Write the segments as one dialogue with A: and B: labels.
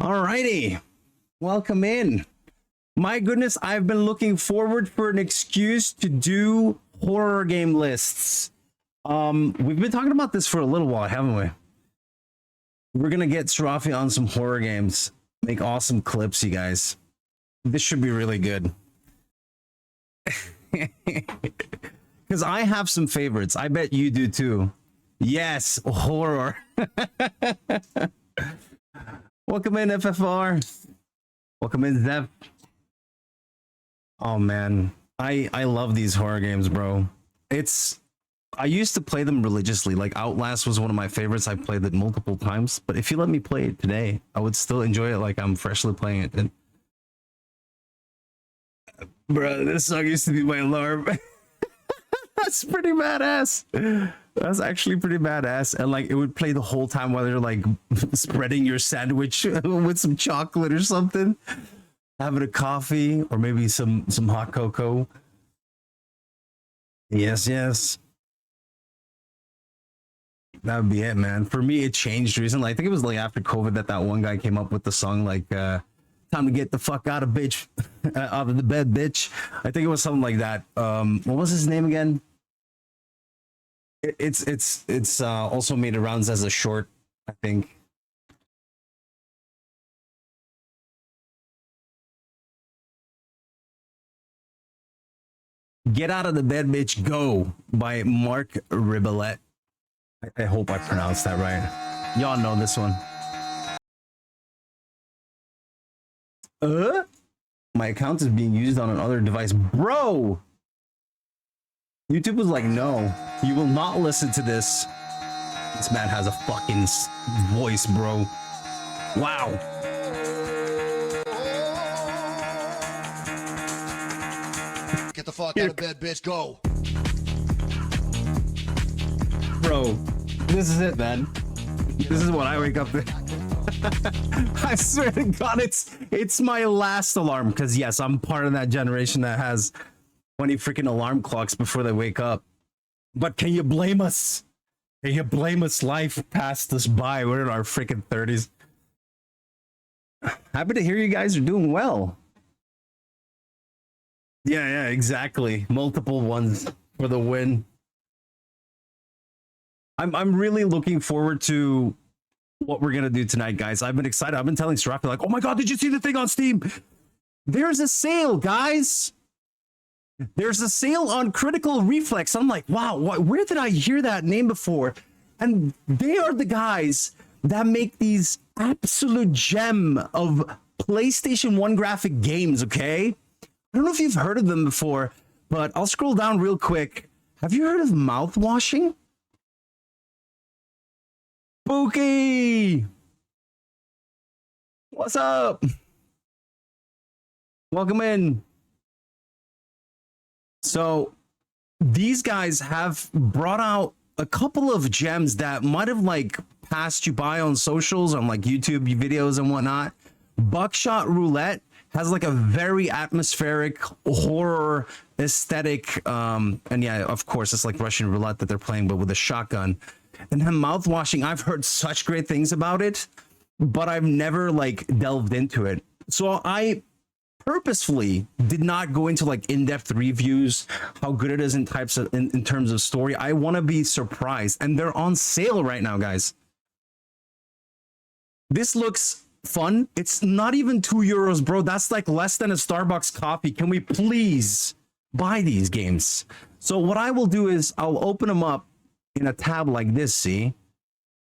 A: Alrighty, welcome in. My goodness, I've been looking forward for an excuse to do horror game lists. We've been talking about this for a little while, haven't we? We're gonna get Serafi on some horror games, make awesome clips, you guys. This should be really good. Because I have some favorites. I bet you do too. Yes, horror. Welcome in, FFR. Welcome in, Zev. Oh man, I love these horror games, bro. I used to play them religiously. Like Outlast was one of my favorites. I played it multiple times. But if you let me play it today, I would still enjoy it like I'm freshly playing it. And bro, this song used to be my alarm. That's pretty badass. That's actually pretty badass. And like it would play the whole time while you're like spreading your sandwich with some chocolate or something, having a coffee or maybe some hot cocoa. Yes. That would be it, man. For me, it changed recently. I think it was like after COVID that one guy came up with the song like time to get the fuck out of the bed, bitch. I think it was something like that. What was his name again? It's also made rounds as a short, I think. Get Out of the Bed, Bitch, Go by Mark Ribelette. I hope I pronounced that right. Y'all know this one. My account is being used on another device. Bro! YouTube was like, no, you will not listen to this. This man has a fucking voice, bro. Wow.
B: Get the fuck out of bed, bitch, go.
A: Bro, this is it, man. This is what I wake up to. I swear to God, it's my last alarm. Because yes, I'm part of that generation that has 20 freaking alarm clocks before they wake up. But can you blame us? Can you blame us? Life passed us by. We're in our freaking 30s. Happy to hear you guys are doing well. Yeah, exactly. Multiple ones for the win. I'm really looking forward to what we're gonna do tonight, guys. I've been excited. I've been telling Serafi like, oh my God, did you see the thing on Steam? There's a sale, guys. There's a sale on Critical Reflex. I'm like, wow, where did I hear that name before? And they are the guys that make these absolute gem of PlayStation 1 graphic games, okay? I don't know if you've heard of them before, but I'll scroll down real quick. Have you heard of mouthwashing? Spooky! What's up? Welcome in. So these guys have brought out a couple of gems that might have like passed you by on socials, on like YouTube videos and whatnot. Buckshot Roulette has like a very atmospheric horror aesthetic. And yeah, of course, it's like Russian roulette that they're playing, but with a shotgun. And then Mouthwashing, I've heard such great things about it, but I've never like delved into it. So I purposefully did not go into like in-depth reviews, how good it is in terms of story. I want to be surprised, and they're on sale right now, guys. This looks fun. It's not even €2, bro. That's like less than a Starbucks coffee. Can we please buy these games? So what I will do is I'll open them up in a tab like this, see,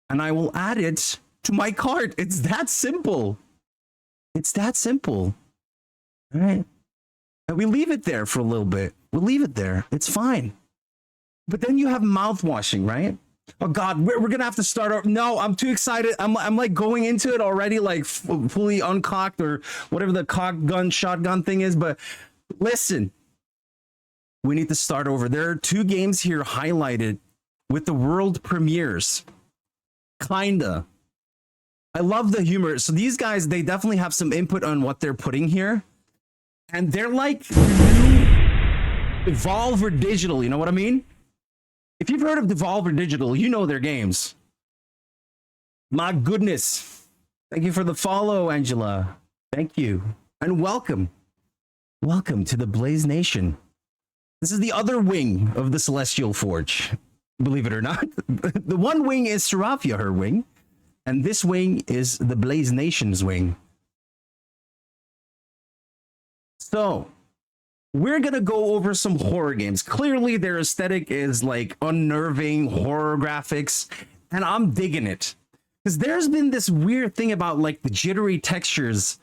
A: and I will add it to my cart. It's that simple. It's that simple. All right. And we leave it there for a little bit. We'll leave it there. It's fine. But then you have mouthwashing, right? Oh God, we're gonna have to start over. No, I'm too excited. I'm like going into it already, like fully uncocked or whatever the cock gun shotgun thing is. But listen, we need to start over. There are two games here highlighted with the world premieres. Kinda. I love the humor. So these guys, they definitely have some input on what they're putting here. And they're like Devolver Digital, you know what I mean? If you've heard of Devolver Digital, you know their games. My goodness. Thank you for the follow, Angela. Thank you. And welcome. Welcome to the Blaze Nation. This is the other wing of the Celestial Forge. Believe it or not. The one wing is Serafia, her wing. And this wing is the Blaze Nation's wing. So, we're going to go over some horror games. Clearly, their aesthetic is like unnerving horror graphics. And I'm digging it. Because there's been this weird thing about like the jittery textures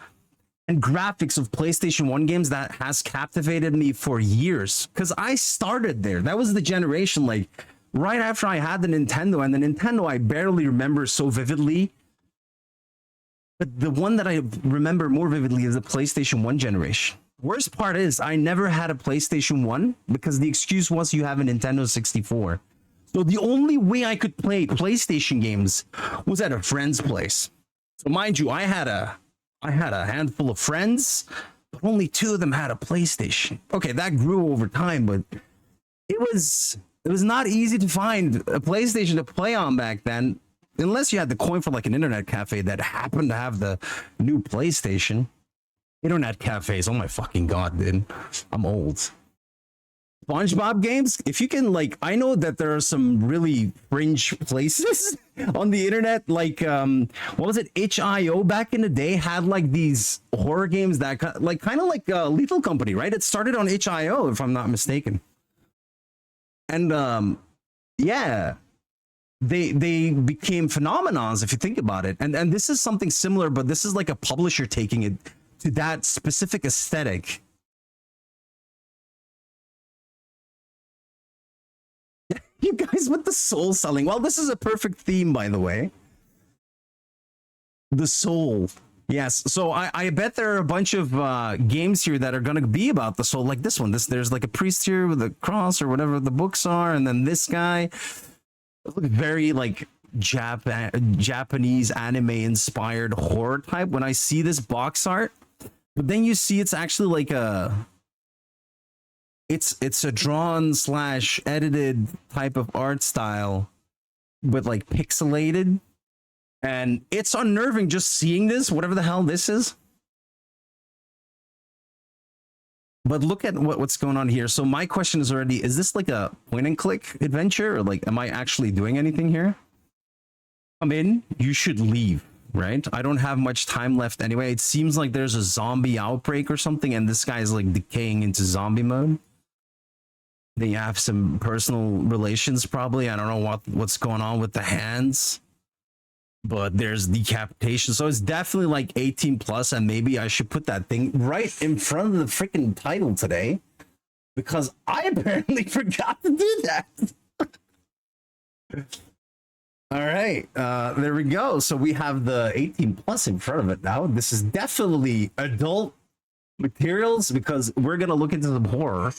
A: and graphics of PlayStation 1 games that has captivated me for years. Because I started there. That was the generation, like, right after I had the Nintendo. And the Nintendo I barely remember so vividly. But the one that I remember more vividly is the PlayStation 1 generation. Worst part is, I never had a PlayStation 1 because the excuse was you have a Nintendo 64. So the only way I could play PlayStation games was at a friend's place. So mind you, I had a handful of friends, but only 2 of them had a PlayStation. Okay, that grew over time, but it was not easy to find a PlayStation to play on back then, unless you had the coin for like an internet cafe that happened to have the new PlayStation. Internet cafes, oh my fucking god, dude. I'm old. SpongeBob games, if you can, like, I know that there are some really fringe places on the internet, like what was it, itch.io back in the day had like these horror games that like kind of like Lethal Company, right? It started on itch.io if I'm not mistaken. And yeah, they became phenomenons if you think about it. And this is something similar, but this is like a publisher taking it to that specific aesthetic. You guys with the soul selling. Well, this is a perfect theme, by the way. The soul. Yes. So I bet there are a bunch of games here that are going to be about the soul, like this one. There's like a priest here with a cross or whatever the books are, and then this guy. Look, very like Japanese anime inspired horror type. When I see this box art, but then you see it's actually like it's a drawn / edited type of art style with like pixelated, and it's unnerving just seeing this, whatever the hell this is. But look at what's going on here. So my question is already, is this like a point and click adventure, or like am I actually doing anything here? Come in, you should leave, right? I don't have much time left anyway. It seems like there's a zombie outbreak or something, and this guy's like decaying into zombie mode. They have some personal relations probably. I don't know what's going on with the hands, but there's decapitation. So it's definitely like 18 plus, and maybe I should put that thing right in front of the freaking title today, because I apparently forgot to do that. All right, there we go. So we have the 18 plus in front of it now. This is definitely adult materials because we're gonna look into some horror.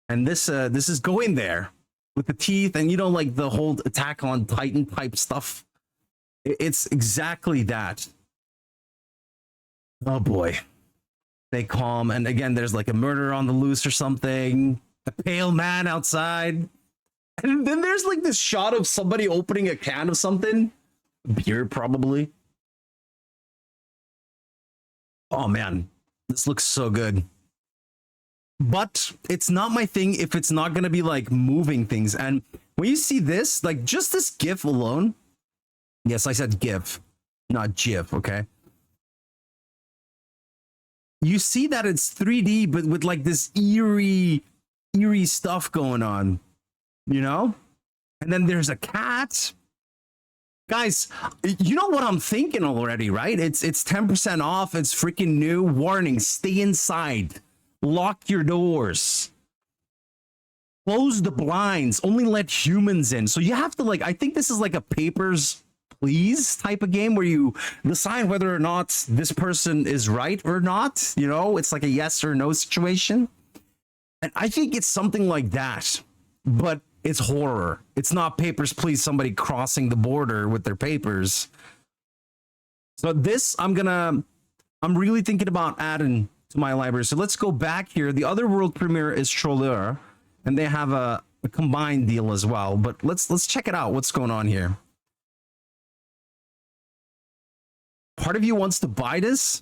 A: And this is going there with the teeth, and you know, like the whole Attack on Titan type stuff. It's exactly that. Oh boy. Stay calm. And again, there's like a murder on the loose or something. A pale man outside. And then there's like this shot of somebody opening a can of something. Beer, probably. Oh man, this looks so good. But it's not my thing if it's not going to be like moving things. And when you see this, like just this GIF alone. Yes, I said GIF, not GIF, okay? You see that it's 3D, but with like this eerie stuff going on, you know? And then there's a cat. Guys, you know what I'm thinking already, right? It's 10% off. It's freaking new. Warning, stay inside. Lock your doors. Close the blinds. Only let humans in. So you have to like, I think this is like a papers, please type of game where you decide whether or not this person is right or not. You know, it's like a yes or no situation. And I think it's something like that, but it's horror. It's not papers, please, somebody crossing the border with their papers. So this, I'm really thinking about adding to my library. So let's go back here. The other world premiere is Trolleur, and they have a combined deal as well. But let's check it out. What's going on here? part of you wants to buy this.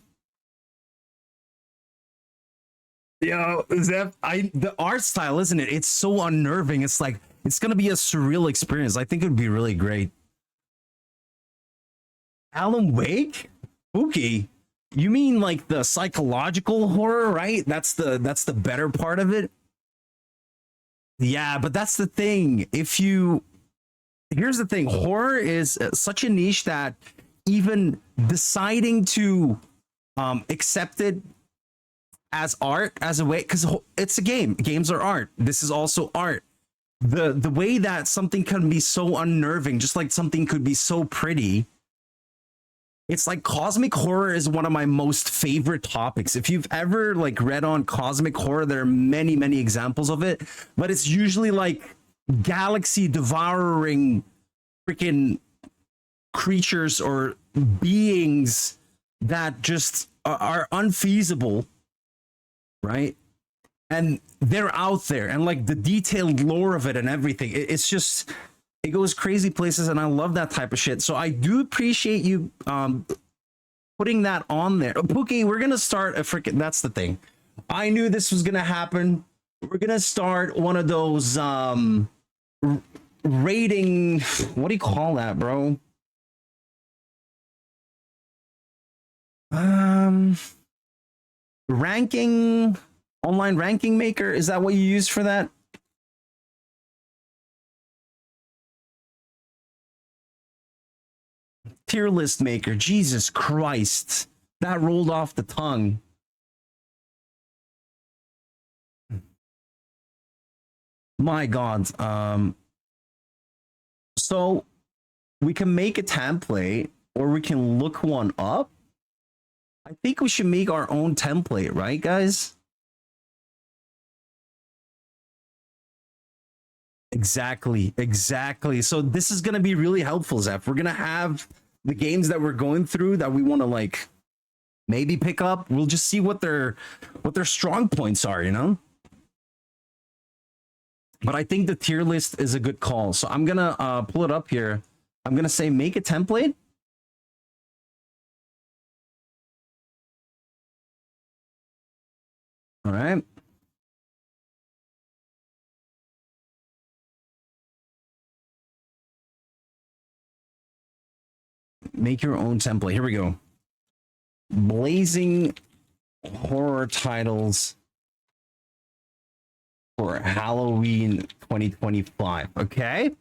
A: Yo, Zeph, the art style, isn't it? It's so unnerving. It's like it's gonna be a surreal experience. I think it would be really great. Alan Wake? Spooky. You mean like the psychological horror, right? That's the better part of it. Yeah, but that's the thing. Here's the thing, horror is such a niche that even deciding to accept it as art, as a way, because it's a game. Games are art. This is also art. The way that something can be so unnerving, just like something could be so pretty. It's like cosmic horror is one of my most favorite topics. If you've ever like read on cosmic horror, there are many, many examples of it, but it's usually like galaxy devouring freaking creatures or beings that just are unfeasible, right? And they're out there, and like the detailed lore of it and everything, it's just, it goes crazy places, and I love that type of shit. So I do appreciate you putting that on there. Pookie, we're gonna start a freaking, that's the thing, I knew this was gonna happen. We're gonna start one of those rating, what do you call that, bro? Ranking, online ranking maker, is that what you use for that? Tier list maker. Jesus Christ, that rolled off the tongue. My God. So we can make a template, or we can look one up. I think we should make our own template, right, guys? Exactly. So this is going to be really helpful, Zeph. We're going to have the games that we're going through that we want to like maybe pick up. We'll just see what their strong points are, you know? But I think the tier list is a good call. So I'm going to pull it up here. I'm going to say make a template. All right. Make your own template. Here we go. Blazing horror titles for Halloween 2025. Okay.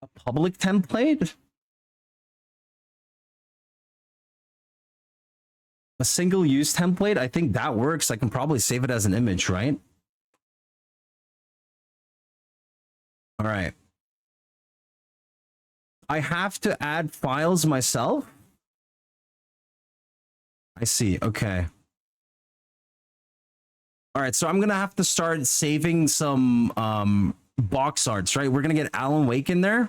A: A public template? A single use template? I think that works. I can probably save it as an image, right? All right. I have to add files myself? I see. Okay. All right, so I'm going to have to start saving some box arts, right? We're going to get Alan Wake in there.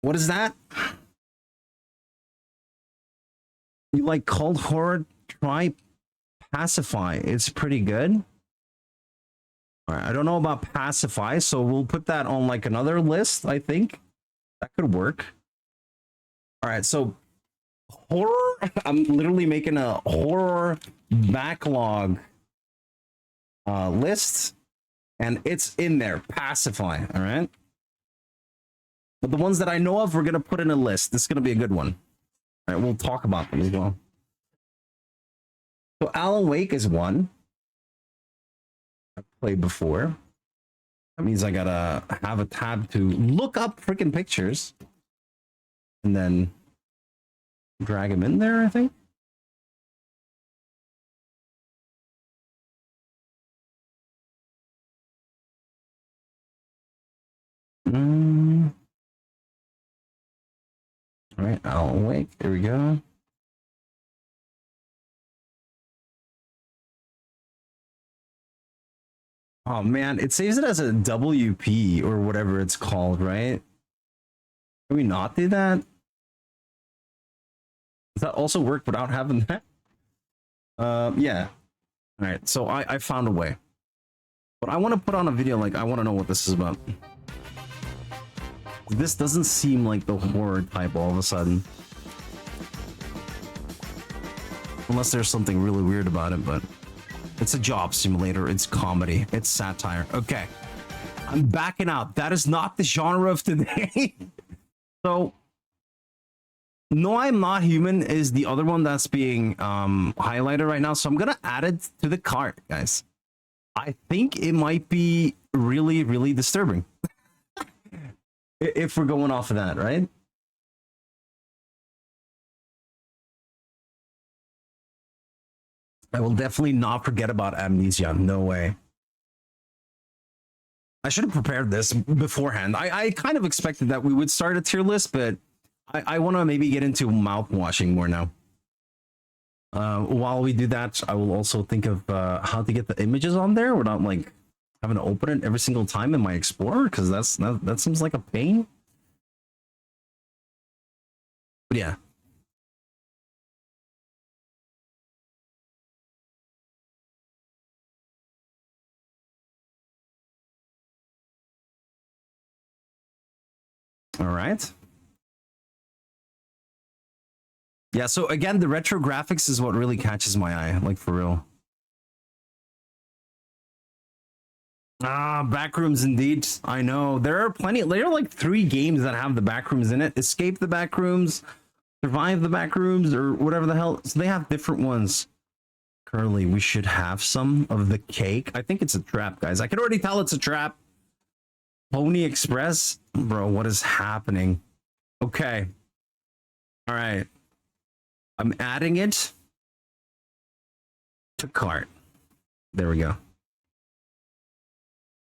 A: What is that? You like cult horror? Try Pacify. It's pretty good. All right, I don't know about Pacify, so we'll put that on like another list. I think that could work. All right, so horror. I'm literally making a horror backlog list, and it's in there. Pacify. All right. But the ones that I know of, we're gonna put in a list. This is gonna be a good one. All right, we'll talk about them as well. So Alan Wake is one I've played before. That means I gotta have a tab to look up freaking pictures and then drag them in there, I think. All right, Alan Wake. There we go. Oh man, it saves it as a WP or whatever it's called, right? Can we not do that? Does that also work without having that? Yeah. All right, so I found a way. But I want to put on a video, like, I want to know what this is about. This doesn't seem like the horror type all of a sudden. Unless there's something really weird about it, but it's a job simulator, it's comedy, it's satire. Okay, I'm backing out. That is not the genre of today. So, No, I'm Not Human is the other one that's being highlighted right now, so I'm gonna add it to the cart, guys. I think it might be really, really disturbing. If we're going off of that, right? I will definitely not forget about Amnesia. No way. I should have prepared this beforehand. I kind of expected that we would start a tier list, but I want to maybe get into mouth washing more now. While we do that, I will also think of how to get the images on there without like having to open it every single time in my Explorer, because that seems like a pain. But yeah. All right. Yeah, so again, the retro graphics is what really catches my eye, like for real. Ah, Backrooms indeed. I know. There are plenty. There are like 3 games that have the Backrooms in it. Escape the Backrooms, Survive the Backrooms, or whatever the hell. So they have different ones. Curly, we should have some of the cake. I think it's a trap, guys. I can already tell it's a trap. Pony Express? Bro, what is happening? Okay. All right. I'm adding it to cart. There we go.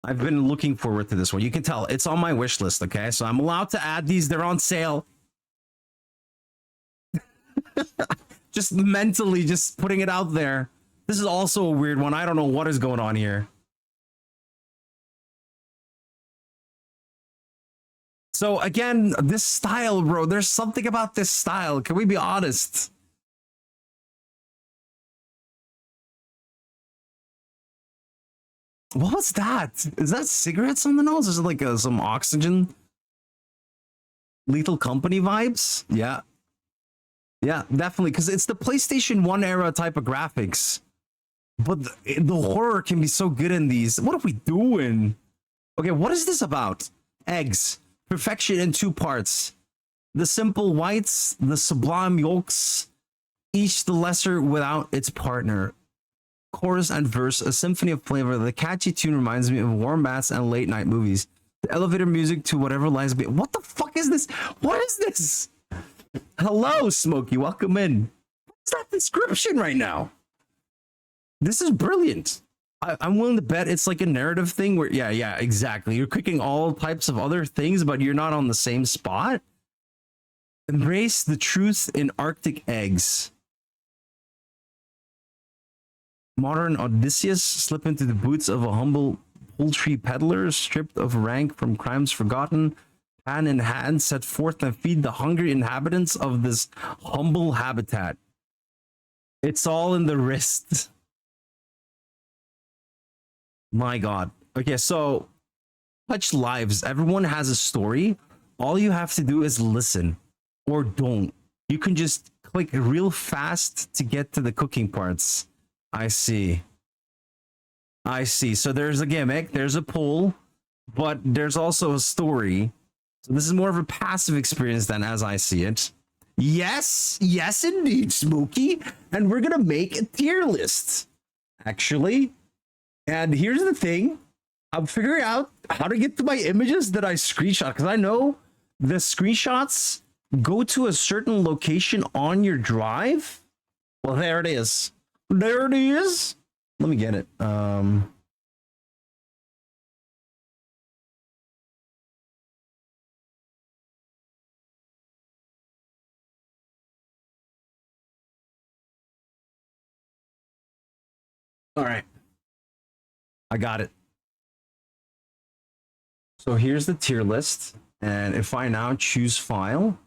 A: I've been looking forward to this one. You can tell it's on my wish list, okay? So I'm allowed to add these. They're on sale. Just mentally, just putting it out there. This is also a weird one. I don't know what is going on here. So again, this style, bro, there's something about this style. Can we be honest? What was that? Is that cigarettes on the nose? Is it like some oxygen? Lethal Company vibes? Yeah. Yeah, definitely. Because it's the PlayStation 1 era type of graphics. But the horror can be so good in these. What are we doing? Okay, what is this about? Eggs. Perfection in 2 parts. The simple whites, the sublime yolks, each the lesser without its partner. Chorus and verse, a symphony of flavor. The catchy tune reminds me of warm baths and late night movies. The elevator music to whatever lies behind. What the fuck is this? What is this? Hello, Smokey. Welcome in. What's that description right now? This is brilliant. I'm willing to bet it's like a narrative thing where, yeah, exactly. You're cooking all types of other things, but you're not on the same spot. Embrace the truth in Arctic eggs. Modern Odysseus slip into the boots of a humble poultry peddler, stripped of rank from crimes forgotten, hand in hand, set forth and feed the hungry inhabitants of this humble habitat. It's all in the wrist. My God. Okay, so touch lives. Everyone has a story. All you have to do is listen, or don't. You can just click real fast to get to the cooking parts. I see. I see. So there's a gimmick, there's a pull, but there's also a story. So this is more of a passive experience than as I see it. Yes, yes, indeed, Smokey. And we're gonna make a tier list, actually. And here's the thing. I'm figuring out how to get to my images that I screenshot, because I know the screenshots go to a certain location on your drive. Well, there it is. There it is. Let me get it. All right. I got it. So here's the tier list. And if I now choose file,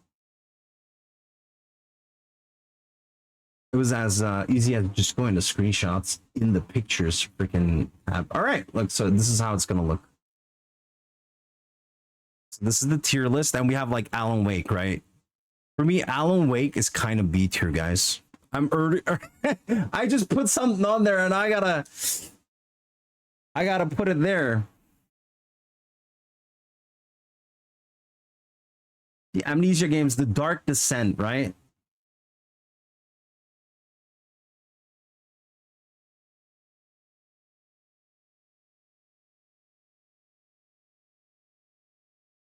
A: It was as easy as just going to screenshots in the pictures freaking app. All right, look, so this is how it's gonna look. So this is the tier list, and we have like Alan Wake, right? For me, Alan Wake is kind of B tier, guys. I'm early. I just put something on there, and I gotta put it there. The Amnesia games, The Dark Descent, right?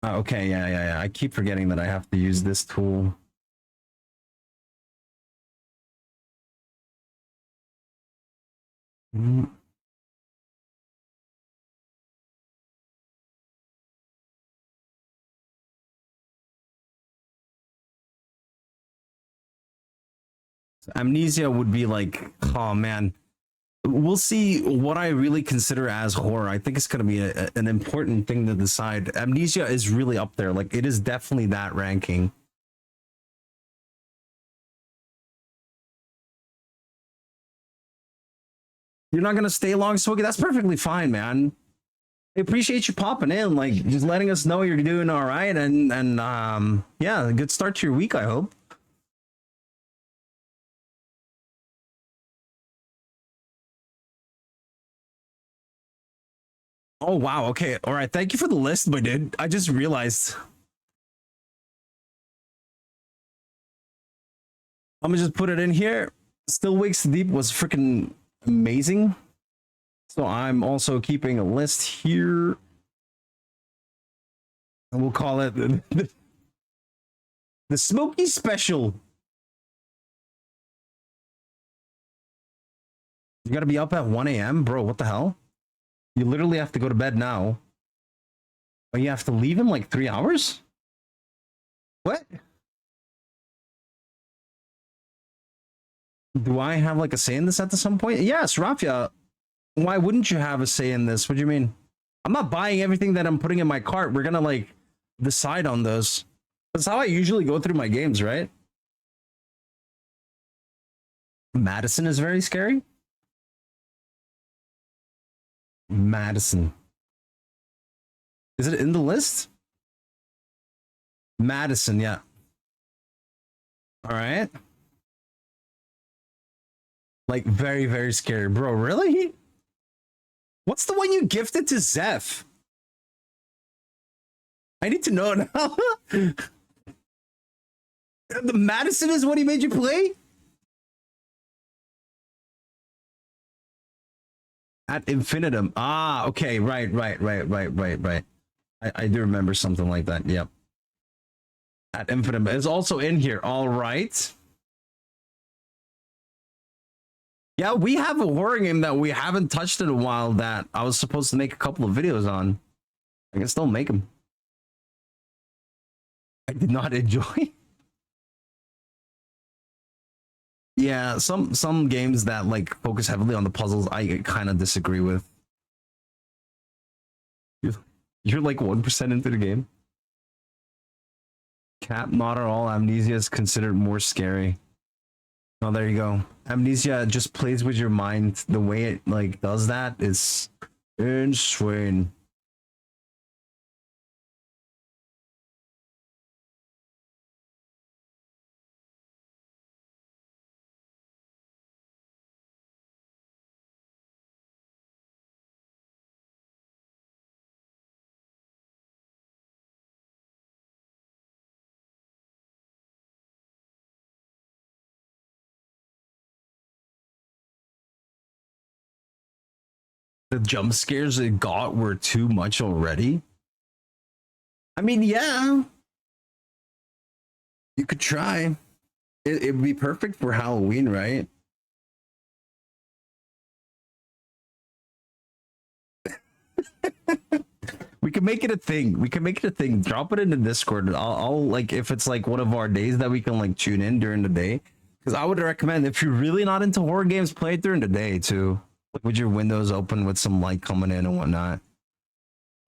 A: Okay, yeah. I keep forgetting that I have to use this tool. Amnesia would be like, oh man, we'll see what I really consider as horror. I think it's going to be an important thing to decide. Amnesia is really up there. Like, it is definitely that ranking. You're not going to stay long, Swiggy? That's perfectly fine, man. I appreciate you popping in, like just letting us know you're doing all right, and yeah, good start to your week, I hope. Oh wow, okay, all right. Thank you for the list, my dude. I just realized I'm gonna just put it in here. Still Wakes Deep was freaking amazing. So I'm also keeping a list here. And we'll call it the Smoky Special. You gotta be up at 1 a.m., bro. What the hell? You literally have to go to bed now. But you have to leave in like 3 hours? What? Do I have like a say in this at some point? Yes, Rafia. Why wouldn't you have a say in this? What do you mean? I'm not buying everything that I'm putting in my cart. We're gonna like decide on those. That's how I usually go through my games, right? Madison is very scary. Madison. Is it in the list? Madison, yeah. All right. Like very, very scary. Bro, really? What's the one you gifted to Zeph? I need to know now. The Madison is what he made you play? At Infinitum. Ah, okay. Right. I do remember something like that. Yep. At Infinitum. It's also in here. All right. Yeah, we have a horror game that we haven't touched in a while that I was supposed to make a couple of videos on. I can still make them. I did not enjoy. Yeah, some games that like focus heavily on the puzzles, I kind of disagree with. You're like 1% into the game. Cap, not at all. Amnesia is considered more scary. Oh, there you go. Amnesia just plays with your mind. The way it like does that is insane. The jump scares it got were too much already. I mean, yeah, you could try. It'd be perfect for Halloween, right? We can make it a thing. We can make it a thing. Drop it in the Discord. I'll like if it's like one of our days that we can like tune in during the day. Because I would recommend if you're really not into horror games, play it during the day too. Like with your windows open with some light coming in and whatnot.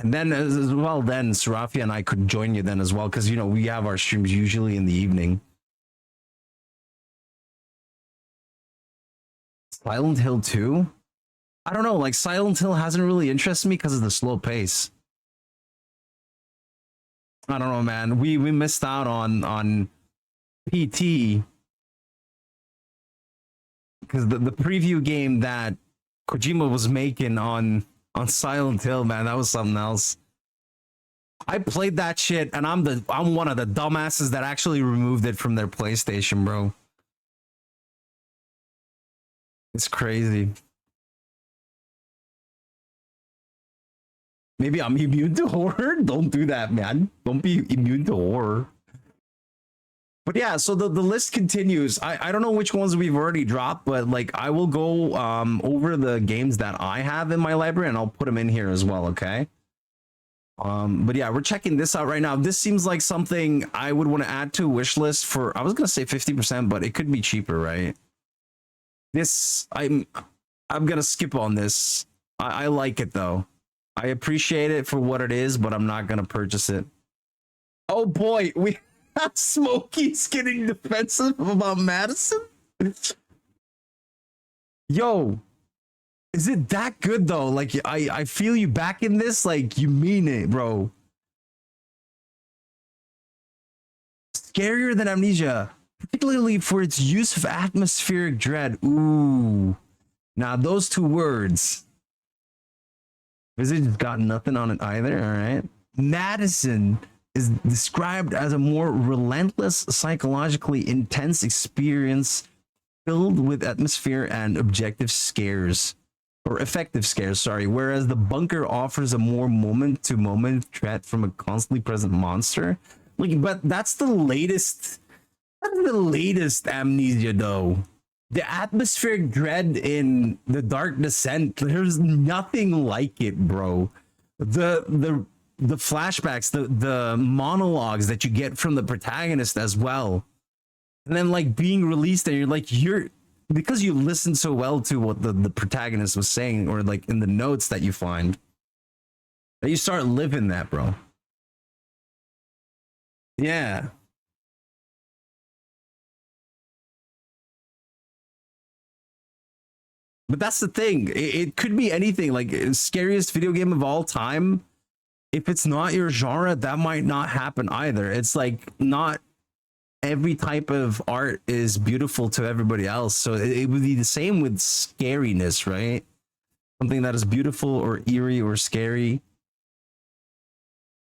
A: And then as well, then Serafia and I could join you then as well, because you know we have our streams usually in the evening. Silent Hill 2? I don't know, like Silent Hill hasn't really interested me because of the slow pace. I don't know, man. We missed out on PT because the preview game that Kojima was making on Silent Hill, man, that was something else. I played that shit, and I'm one of the dumbasses that actually removed it from their PlayStation, bro. It's crazy. Maybe I'm immune to horror. Don't do that, man. Don't be immune to horror. But yeah, so the list continues. I don't know which ones we've already dropped, but like I will go over the games that I have in my library and I'll put them in here as well, okay? But yeah, we're checking this out right now. This seems like something I would want to add to a wish list for, I was gonna say 50%, but it could be cheaper, right? This I'm gonna skip on this. I like it though. I appreciate it for what it is, but I'm not gonna purchase it. Oh boy, we have Smokey's getting defensive about Madison. Yo, is it that good though? Like I feel you back in this. Like you mean it, bro. Scarier than Amnesia, particularly for its use of atmospheric dread. Ooh, now those two words. Visage got nothing on it either. All right. Madison is described as a more relentless, psychologically intense experience filled with atmosphere and objective scares. Or effective scares, sorry. Whereas the bunker offers a more moment to moment threat from a constantly present monster. Like, but that's the latest. That's the latest Amnesia, though. The atmospheric dread in The Dark Descent, there's nothing like it, bro. The flashbacks, the monologues that you get from the protagonist as well, and then like being released, and you're because you listened so well to what the protagonist was saying, or like in the notes that you find, that you start living that, bro. Yeah. But that's the thing. It could be anything. Like scariest video game of all time. If it's not your genre, that might not happen either. It's like not every type of art is beautiful to everybody else. So it would be the same with scariness, right? Something that is beautiful or eerie or scary.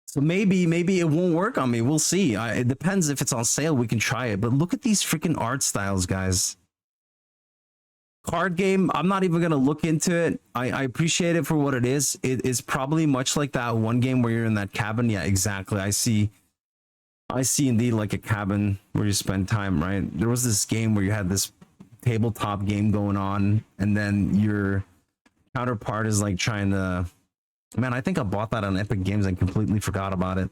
A: So maybe it won't work on me. We'll see. It depends if it's on sale. We can try it. But look at these freaking art styles, guys. Card game, I'm not even gonna look into it. I appreciate it for what it is. It is probably much like that one game where you're in that cabin. Yeah, exactly. I see indeed like a cabin where you spend time, right? There was this game where you had this tabletop game going on, and then your counterpart is like trying to, man, I think I bought that on Epic Games and completely forgot about it.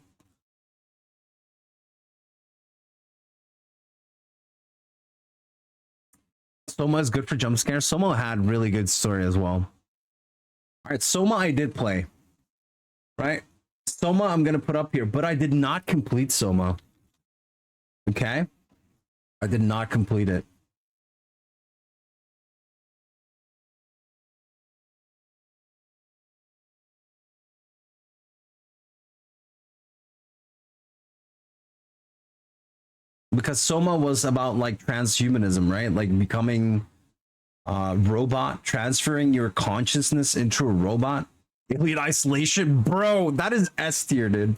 A: Soma is good for jump scares. Soma had really good story as well. All right, Soma I did play. Right? Soma I'm going to put up here, but I did not complete Soma. Okay? I did not complete it. Because Soma was about like transhumanism, right? Like becoming a robot, transferring your consciousness into a robot. Alien Isolation, bro, that is S tier, dude.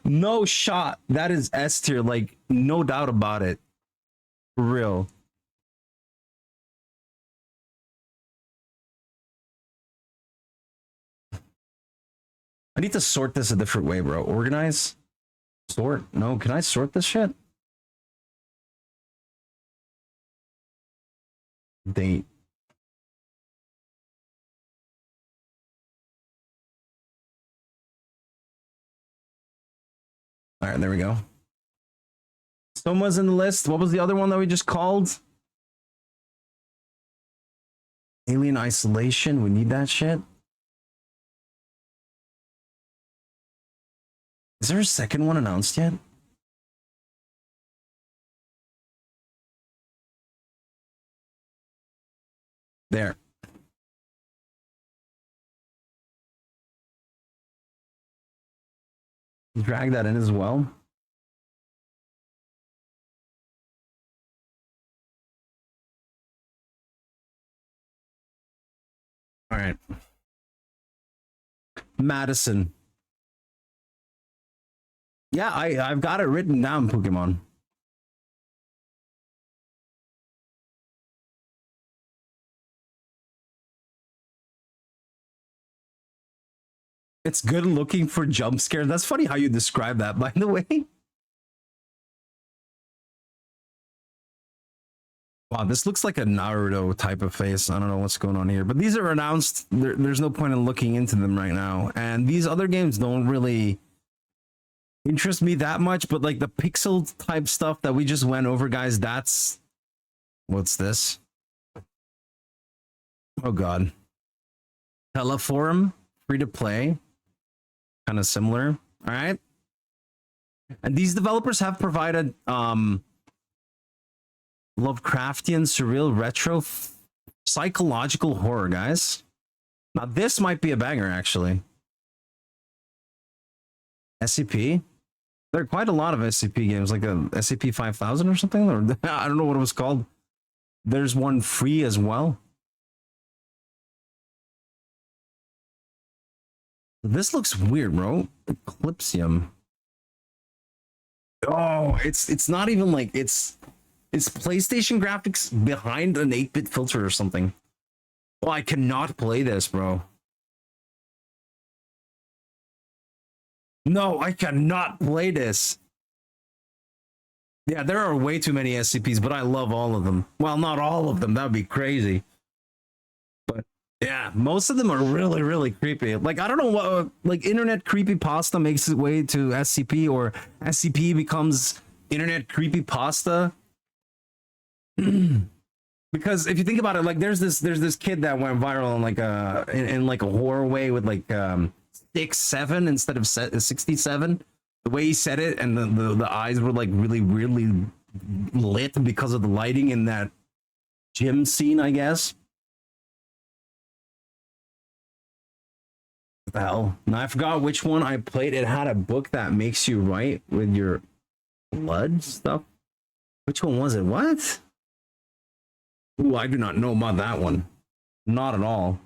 A: No shot. That is S tier, like no doubt about it. For real. I need to sort this a different way, bro. Organize? Sort? No, can I sort this shit? Date. All right, there we go. Soma's in the list. What was the other one that we just called? Alien Isolation. We need that shit. Is there a second one announced yet? There. Drag that in as well. All right. Madison. Yeah, I've got it written down, Pokemon. It's good looking for jump scares. That's funny how you describe that, by the way. Wow, this looks like a Naruto type of face. I don't know what's going on here, but these are announced. There's no point in looking into them right now. And these other games don't really interest me that much, but like the pixel type stuff that we just went over, guys, that's... What's this? Oh, God. Teleforum, free to play. Kind of similar. All right. And these developers have provided Lovecraftian, surreal, retro, psychological horror, guys. Now, this might be a banger, actually. SCP. There are quite a lot of SCP games, like a SCP-5000 or something, or I don't know what it was called. There's one free as well. This looks weird, bro. Eclipsium. Oh, it's not even like it's PlayStation graphics behind an 8-bit filter or something. Oh, I cannot play this, bro. No, I cannot play this. Yeah, there are way too many SCPs, but I love all of them. Well, not all of them. That would be crazy. But yeah, most of them are really, really creepy. Like, I don't know what, like, internet creepypasta makes its way to SCP, or SCP becomes internet creepypasta. Because if you think about it, like, there's this kid that went viral in like in like a horror way with like 6'7" instead of 67. The way he said it, and the eyes were like really weirdly lit because of the lighting in that gym scene, I guess. What the hell? Now I forgot which one I played. It had a book that makes you write with your blood stuff. Which one was it? What? Ooh, I do not know about that one. Not at all.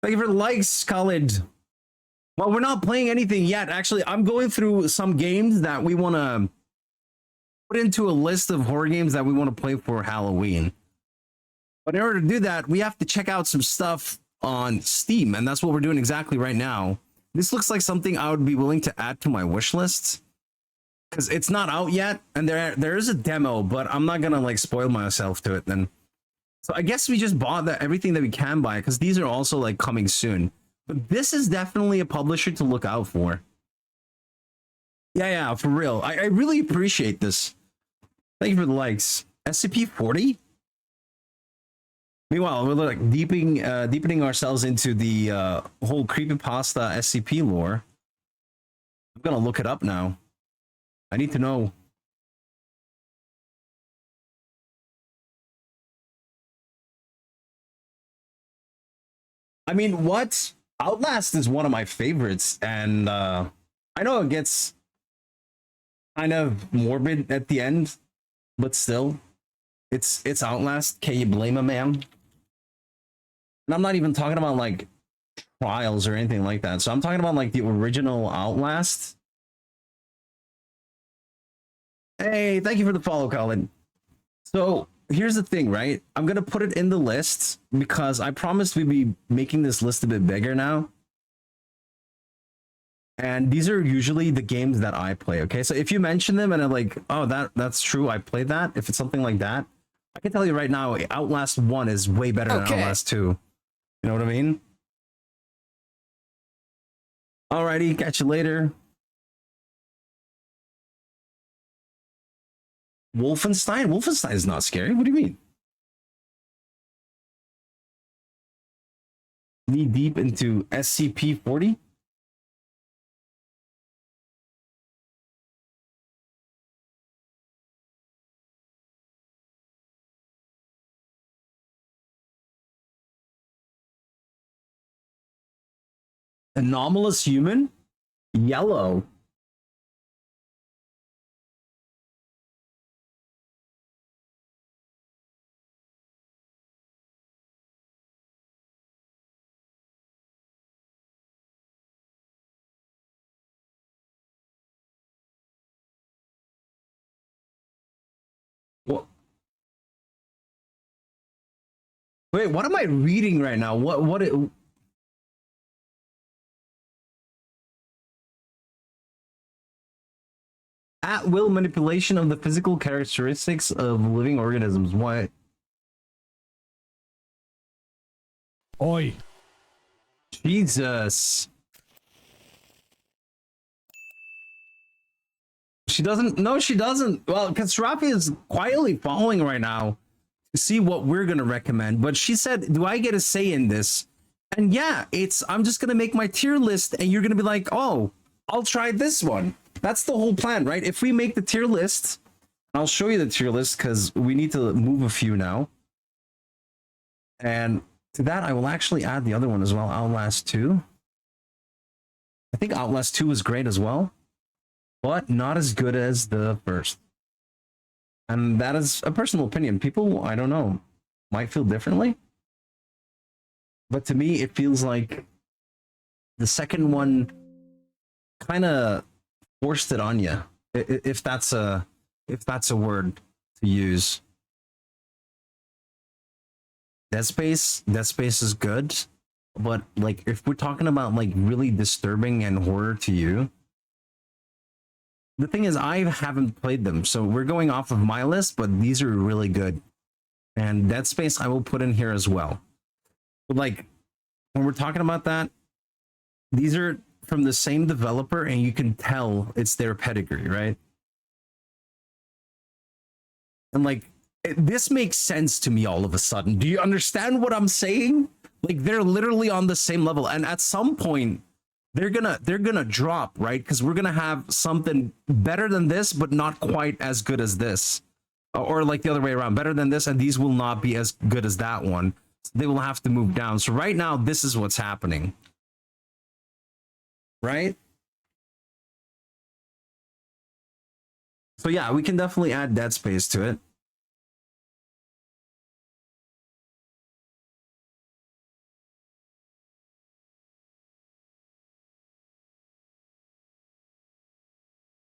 A: Thank you for the likes, Khalid. Well, we're not playing anything yet. Actually, I'm going through some games that we want to put into a list of horror games that we want to play for Halloween. But in order to do that, we have to check out some stuff on Steam, and that's what we're doing exactly right now. This looks like something I would be willing to add to my wish list, because it's not out yet, and there is a demo, but I'm not gonna like spoil myself to it then. So I guess we just bought everything that we can buy, because these are also like coming soon. But this is definitely a publisher to look out for. Yeah, for real. I really appreciate this. Thank you for the likes. SCP-40? Meanwhile, we're like deepening ourselves into the whole creepypasta SCP lore. I'm gonna look it up now. I need to know. I mean, what? Outlast is one of my favorites, and I know it gets kind of morbid at the end, but still, it's Outlast. Can you blame a man? And I'm not even talking about like trials or anything like that. So I'm talking about like the original Outlast. Hey, thank you for the follow, Colin. So here's the thing, right? I'm gonna put it in the list because I promised we'd be making this list a bit bigger now. And these are usually the games that I play, okay? So if you mention them and I'm like, oh, that's true, I played that. If it's something like that, I can tell you right now, Outlast 1 is way better than Outlast 2. You know what I mean? Alrighty, catch you later. Wolfenstein? Wolfenstein is not scary. What do you mean? Knee deep into SCP-40? Anomalous human? Yellow. What? Wait, what am I reading right now? What it, at will manipulation of the physical characteristics of living organisms. What?
C: Oi.
A: Jesus. She doesn't. No, she doesn't. Well, because Rafi is quietly following right now to see what we're gonna recommend. But she said, "Do I get a say in this?" And yeah, it's. I'm just gonna make my tier list, and you're gonna be like, "Oh, I'll try this one." That's the whole plan, right? If we make the tier list, I'll show you the tier list because we need to move a few now. And to that, I will actually add the other one as well, Outlast 2. I think Outlast 2 is great as well, but not as good as the first. And that is a personal opinion. People, I don't know, might feel differently. But to me, it feels like the second one kind of forced it on you, if that's a word to use. Dead Space is good, but like if we're talking about like really disturbing and horror to you, the thing is I haven't played them, so we're going off of my list, but these are really good. And Dead Space I will put in here as well. But like when we're talking about that, these are from the same developer and you can tell it's their pedigree, right? And like this makes sense to me all of a sudden. Do you understand what I'm saying? Like they're literally on the same level, and at some point they're gonna drop, right? Because we're gonna have something better than this, but not quite as good as this, or like the other way around, better than this, and these will not be as good as that one. They will have to move down. So right now, this is what's happening, right? So yeah, we can definitely add Dead Space to it.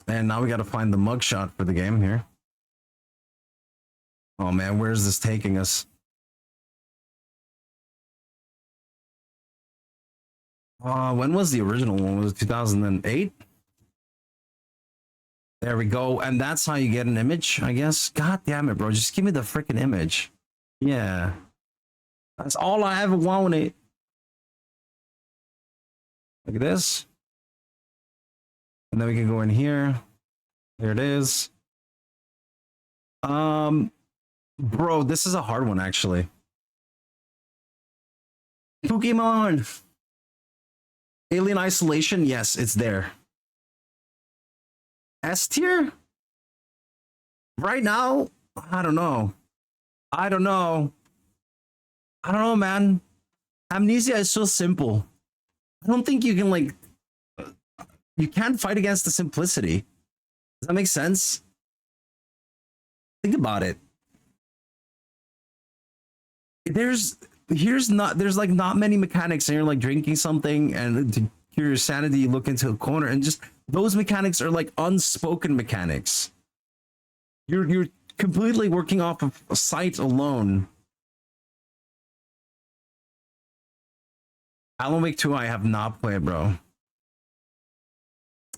A: And now we got to find the mugshot for the game here. Oh man, where's this taking us? When was the original one? Was it 2008? There we go. And that's how you get an image, I guess. God damn it, bro. Just give me the freaking image. Yeah. That's all I ever wanted. Look at this. And then we can go in here. There it is. Bro, this is a hard one, actually. Pokemon. Alien Isolation. Yes, it's there. S tier? Right now? I don't know. I don't know, man. Amnesia is so simple. I don't think you can like you can't fight against the simplicity. Does that make sense? Think about it. There's like not many mechanics, and you're like drinking something, and to cure your sanity, you look into a corner, and just those mechanics are like unspoken mechanics. You're completely working off of sight alone. Alan Wake 2, I have not played, bro.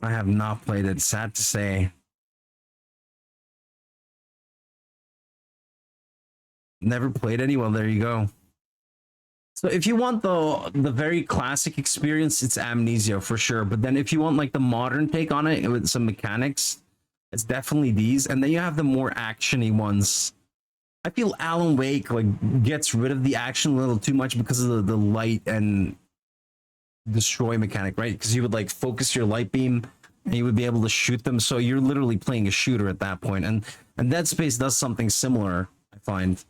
A: I have not played it. Sad to say. Never played any. Well, there you go. So if you want the very classic experience, it's Amnesia for sure. But then if you want like the modern take on it with some mechanics, it's definitely these. And then you have the more actiony ones. I feel Alan Wake like gets rid of the action a little too much because of the light and destroy mechanic, right? Because you would like focus your light beam and you would be able to shoot them. So you're literally playing a shooter at that point. And Dead Space does something similar, I find.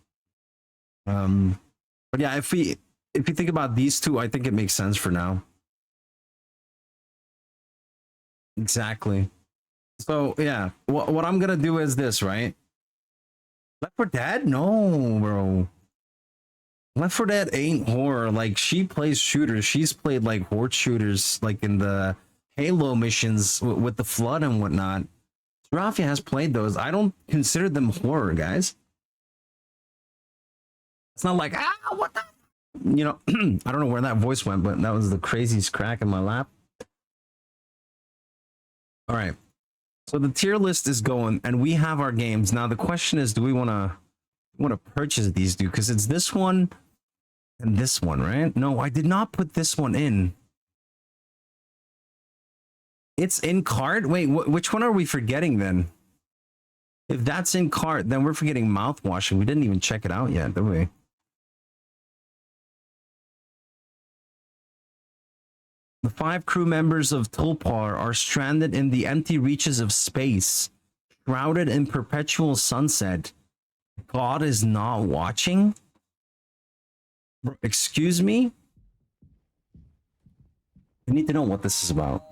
A: But yeah, if you think about these two, I think it makes sense for now. Exactly. So yeah, what I'm gonna do is this, right? Left 4 Dead? No, bro. Left 4 Dead ain't horror. Like, she plays shooters. She's played like horde shooters, like in the Halo missions with the flood and whatnot. Rafia has played those. I don't consider them horror, guys. It's not like, what the, you know. I don't know where that voice went, but that was the craziest crack in my lap. All right, so the tier list is going, and we have our games now. The question is, do we want to purchase these, dude? Because it's this one and this one, right? No, I did not put this one in. It's in cart. Wait, which one are we forgetting then? If that's in cart, then we're forgetting mouthwashing. We didn't even check it out yet, did we? The 5 crew members of Tulpar are stranded in the empty reaches of space, shrouded in perpetual sunset. God is not watching? Excuse me? I need to know what this is about.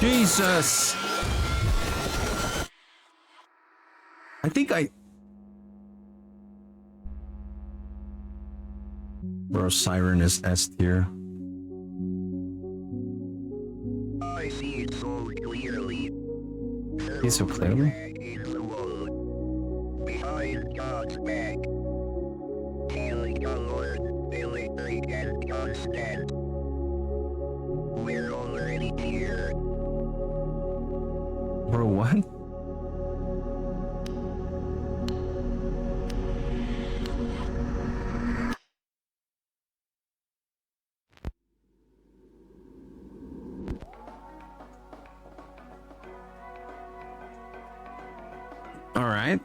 A: Jesus! I think Bro, Siren is S tier.
D: I see it so clearly.
A: He's so clearly?
D: Is the road. Behind God's back. Healing alert, electric and constant. We're already here.
A: Bro, what? All right.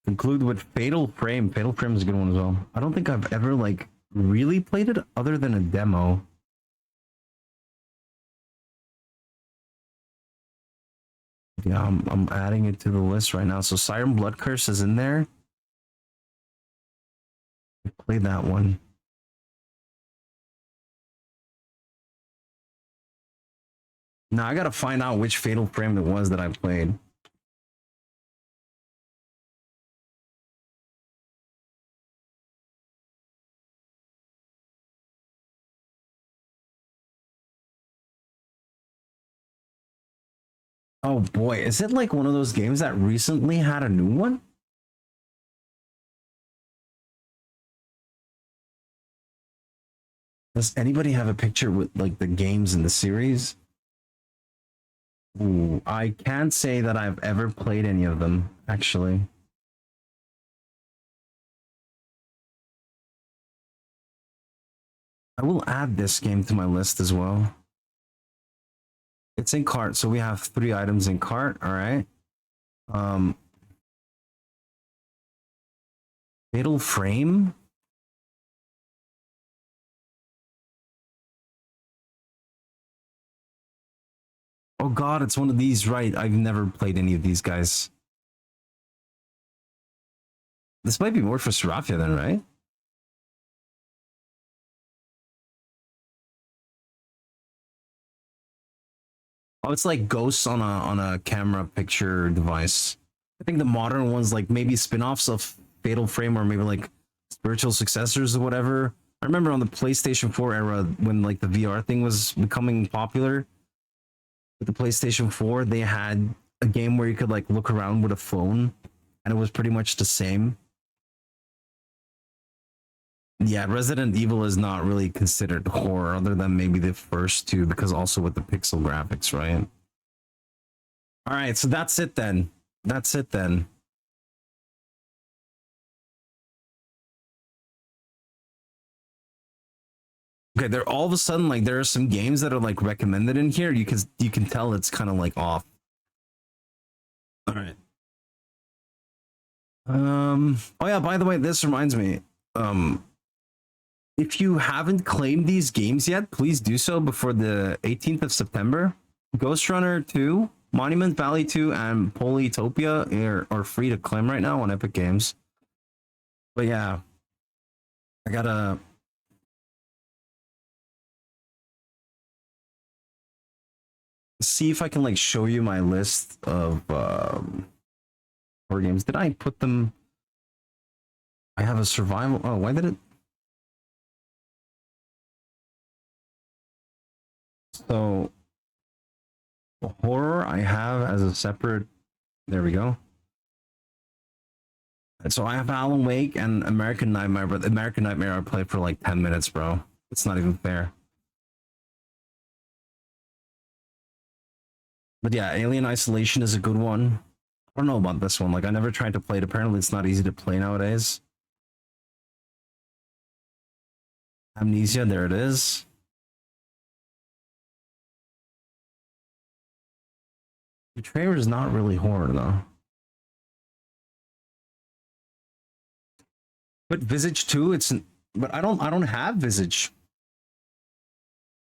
A: Conclude with Fatal Frame. Fatal Frame is a good one as well. I don't think I've ever like really played it other than a demo. Yeah, I'm adding it to the list right now. So Siren Blood Curse is in there. I played that one. Now I gotta find out which Fatal Frame it was that I played. Oh boy, is it like one of those games that recently had a new one? Does anybody have a picture with like the games in the series? Ooh, I can't say that I've ever played any of them, actually. I will add this game to my list as well. It's in cart, so we have 3 items in cart, all right. Fatal Frame? Oh god, it's one of these, right? I've never played any of these guys. This might be more for Serafia then, right? Oh, it's like ghosts on a camera picture device. I think the modern ones like maybe spin-offs of Fatal Frame or maybe like spiritual successors or whatever. I remember on the PlayStation 4 era when like the VR thing was becoming popular. With the PlayStation 4, they had a game where you could like look around with a phone and it was pretty much the same. Yeah, Resident Evil is not really considered horror other than maybe the first 2 because also with the pixel graphics, right? All right, so that's it then. That's it then. Okay, there all of a sudden like there are some games that are like recommended in here. You can tell it's kind of like off. All right. Oh yeah, by the way, this reminds me. If you haven't claimed these games yet, please do so before the 18th of September. Ghost Runner 2, Monument Valley 2, and Polytopia are free to claim right now on Epic Games. But yeah, I gotta see if I can like show you my list of horror games. Did I put them? I have a survival. Oh, why did it? So horror I have as a separate. There we go. So I have Alan Wake and American Nightmare, but American Nightmare I played for like 10 minutes, bro. It's not even fair. But yeah, Alien Isolation is a good one. I don't know about this one. Like, I never tried to play it. Apparently, it's not easy to play nowadays. Amnesia, there it is. Betrayer is not really horror, though. But Visage 2, it's... But I don't have Visage.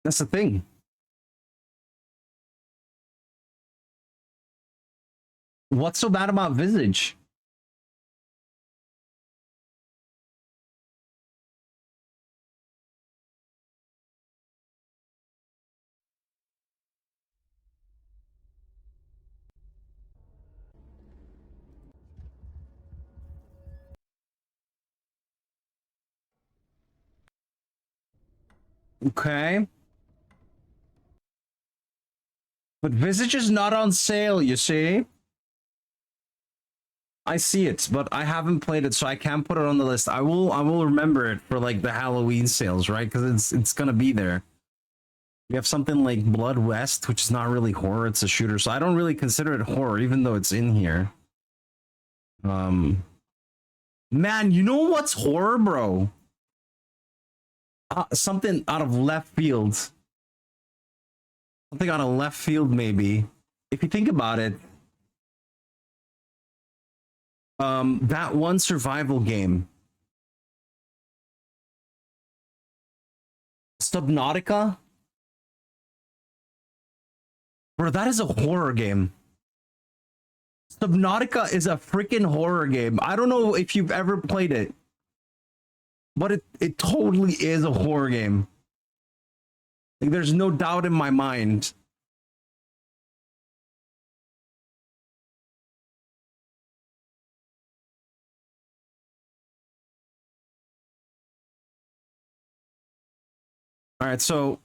A: That's the thing. What's so bad about Visage? Okay. But Visage is not on sale, you see? I see it, but I haven't played it, so I can't put it on the list. I will remember it for like the Halloween sales, right? Because it's gonna be there. We have something like Blood West, which is not really horror, it's a shooter, so I don't really consider it horror, even though it's in here. Man, you know what's horror, bro? Something out of left field. Something out of left field, maybe. If you think about it, that one survival game, Subnautica, bro, that is a horror game. Subnautica is a freaking horror game. I don't know if you've ever played it, but it totally is a horror game. Like, there's no doubt in my mind. All right, so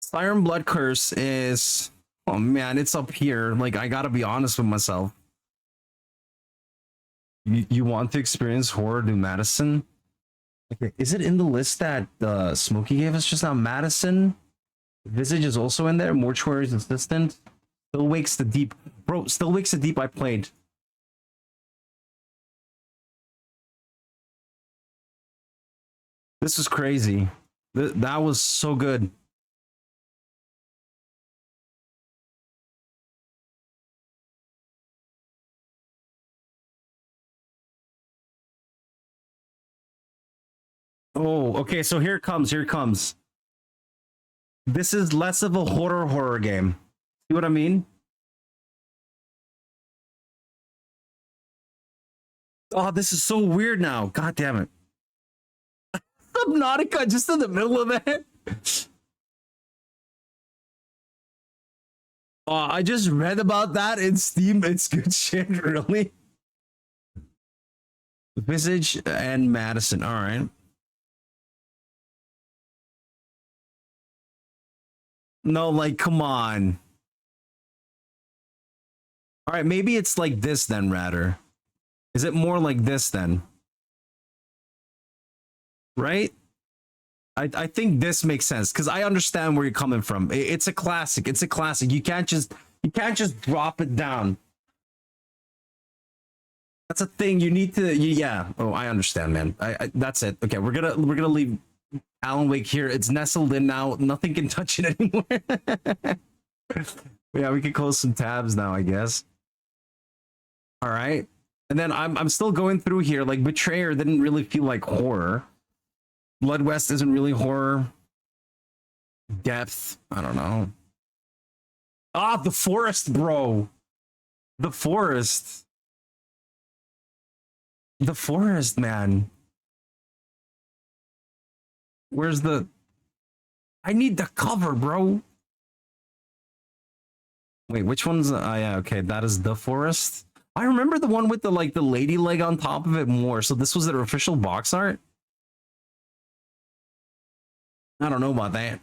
A: Siren Blood Curse is, oh man, it's up here. Like, I gotta be honest with myself. You want to experience horror, do Madison? Okay, is it in the list that Smokey gave us just now? Madison? Visage is also in there. Mortuary's Assistant. Still Wakes the Deep. Bro, Still Wakes the Deep I played. This is crazy. That was so good. Oh, okay, so here it comes, here it comes. This is less of a horror game. See what I mean? Oh, this is so weird now. God damn it. Subnautica just in the middle of it. Oh, I just read about that in Steam. It's good shit, really. Visage and Madison. All right. No, like, come on. All right, maybe it's like this then, rather. Is it more like this then? Right? I think this makes sense because I understand where you're coming from. It's a classic. It's a classic. You can't just drop it down. That's a thing. You need to. Yeah. Oh, I understand, man. I that's it. Okay, we're gonna leave Alan Wake here. It's nestled in now. Nothing can touch it anymore. Yeah, we can close some tabs now, I guess. All right. And then I'm still going through here. Like, Betrayer didn't really feel like horror. Blood West isn't really horror. Depth, I don't know. Ah, The Forest, bro. The Forest. The Forest, man. Where's the... I need the cover, bro. Wait, which one's... yeah, okay, that is the forest. I remember the one with the, like, the lady leg on top of it more. So this was their official box art? I don't know about that.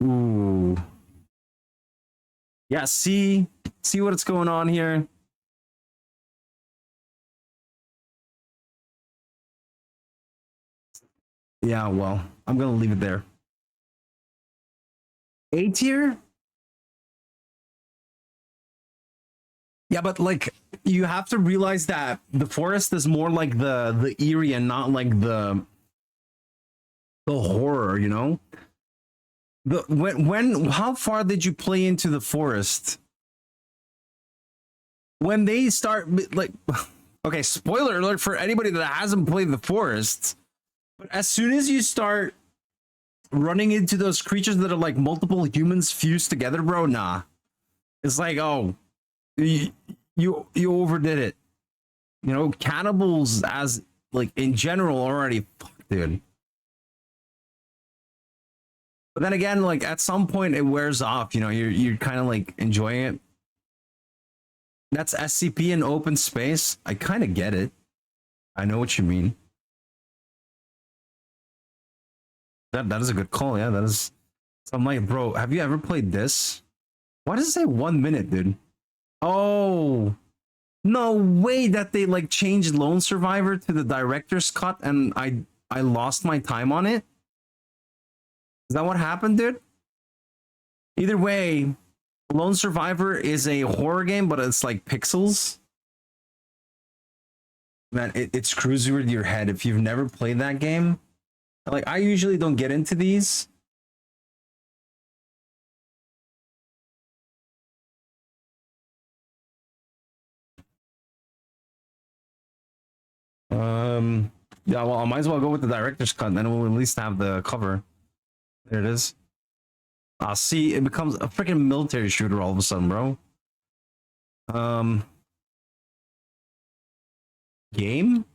A: Ooh. Yeah, see what's going on here. Yeah, well, I'm gonna leave it there. A tier? Yeah, but like you have to realize that the forest is more like the eerie and not like the horror, you know? The when how far did you play into the forest? When they start like okay, spoiler alert for anybody that hasn't played the forest, but as soon as you start running into those creatures that are like multiple humans fused together, bro, nah. It's like, oh, you overdid it. You know, cannibals as like in general already fuck, dude. But then again, like at some point it wears off, you know, you're kind of like enjoying it. That's SCP in open space. I kind of get it. I know what you mean. That is a good call. Yeah, that is. So I'm like, bro, have you ever played this? Why does it say 1 minute, dude? Oh, no way that they like changed Lone Survivor to the director's cut and I lost my time on it. Is that what happened, dude? Either way, Lone Survivor is a horror game, but it's like pixels. Man, it screws you with your head if you've never played that game. Like, I usually don't get into these. Yeah, well, I might as well go with the director's cut, then we'll at least have the cover. There it is. See, it becomes a freaking military shooter all of a sudden, bro. Game?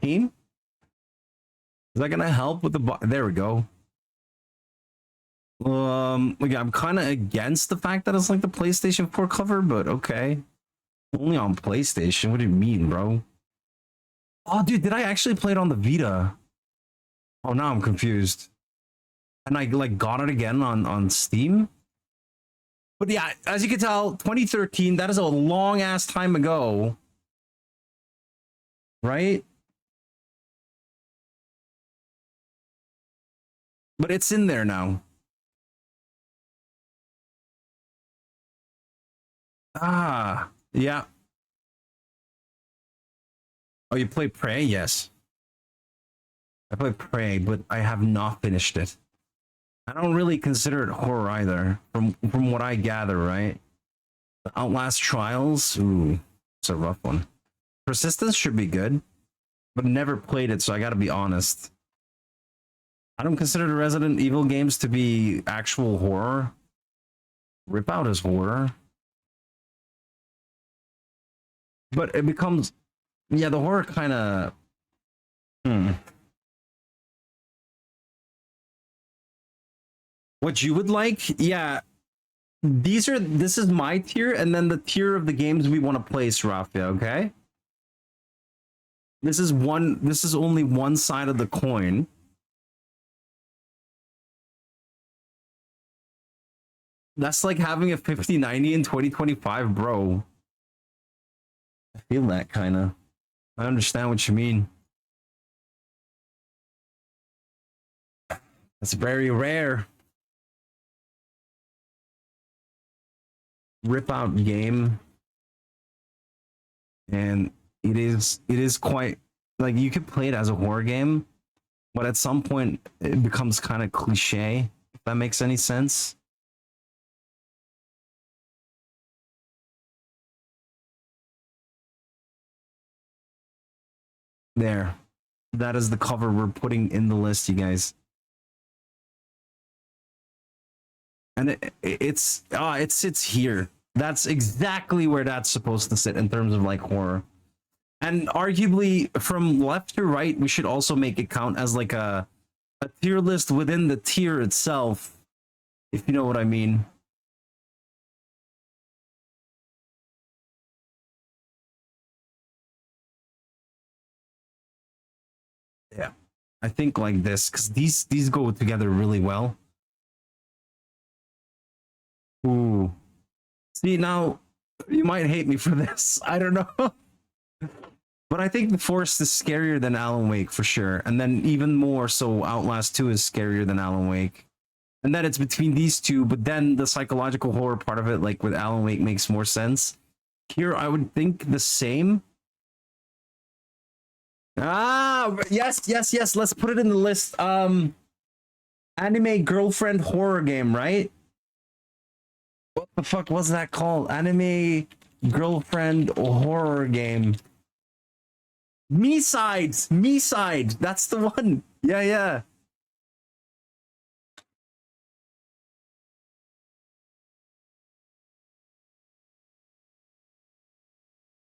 A: Game? Is that gonna help with the there we go. Like I'm kind of against the fact that it's like the PlayStation 4 cover, but okay. Only on PlayStation. What do you mean, bro? Oh, dude, did I actually play it on the Vita? Oh, now I'm confused. And I like got it again on Steam. But yeah, as you can tell, 2013, that is a long ass time ago. Right? But it's in there now. Ah, yeah. Oh, you played Prey? Yes. I played Prey, but I have not finished it. I don't really consider it horror either, from what I gather, right? The Outlast Trials, ooh, it's a rough one. Persistence should be good, but never played it, so I gotta be honest. I don't consider the Resident Evil games to be actual horror. Rip Out is horror. But it becomes, yeah, the horror kind of, What you would like, yeah. This is my tier, and then the tier of the games we want to place, Rafia, okay? This is only one side of the coin. That's like having a 5090 in 2025, bro. I feel that kind of. I understand what you mean. That's very rare. Rip Out game. And it is quite like you could play it as a horror game, but at some point it becomes kind of cliche, if that makes any sense. There. That is the cover we're putting in the list, you guys. And it sits here. That's exactly where that's supposed to sit in terms of like horror. And arguably from left to right, we should also make it count as like a tier list within the tier itself, if you know what I mean. Yeah, I think like this, because these go together really well. Ooh, see, now you might hate me for this. I don't know. But I think The Forest is scarier than Alan Wake for sure. And then even more so, Outlast 2 is scarier than Alan Wake. And then it's between these two, but then the psychological horror part of it, like with Alan Wake, makes more sense. Here, I would think the same. Ah, yes, yes, yes. Let's put it in the list. Anime girlfriend horror game, right? What the fuck was that called? Anime girlfriend horror game. Me side. That's the one. Yeah, yeah.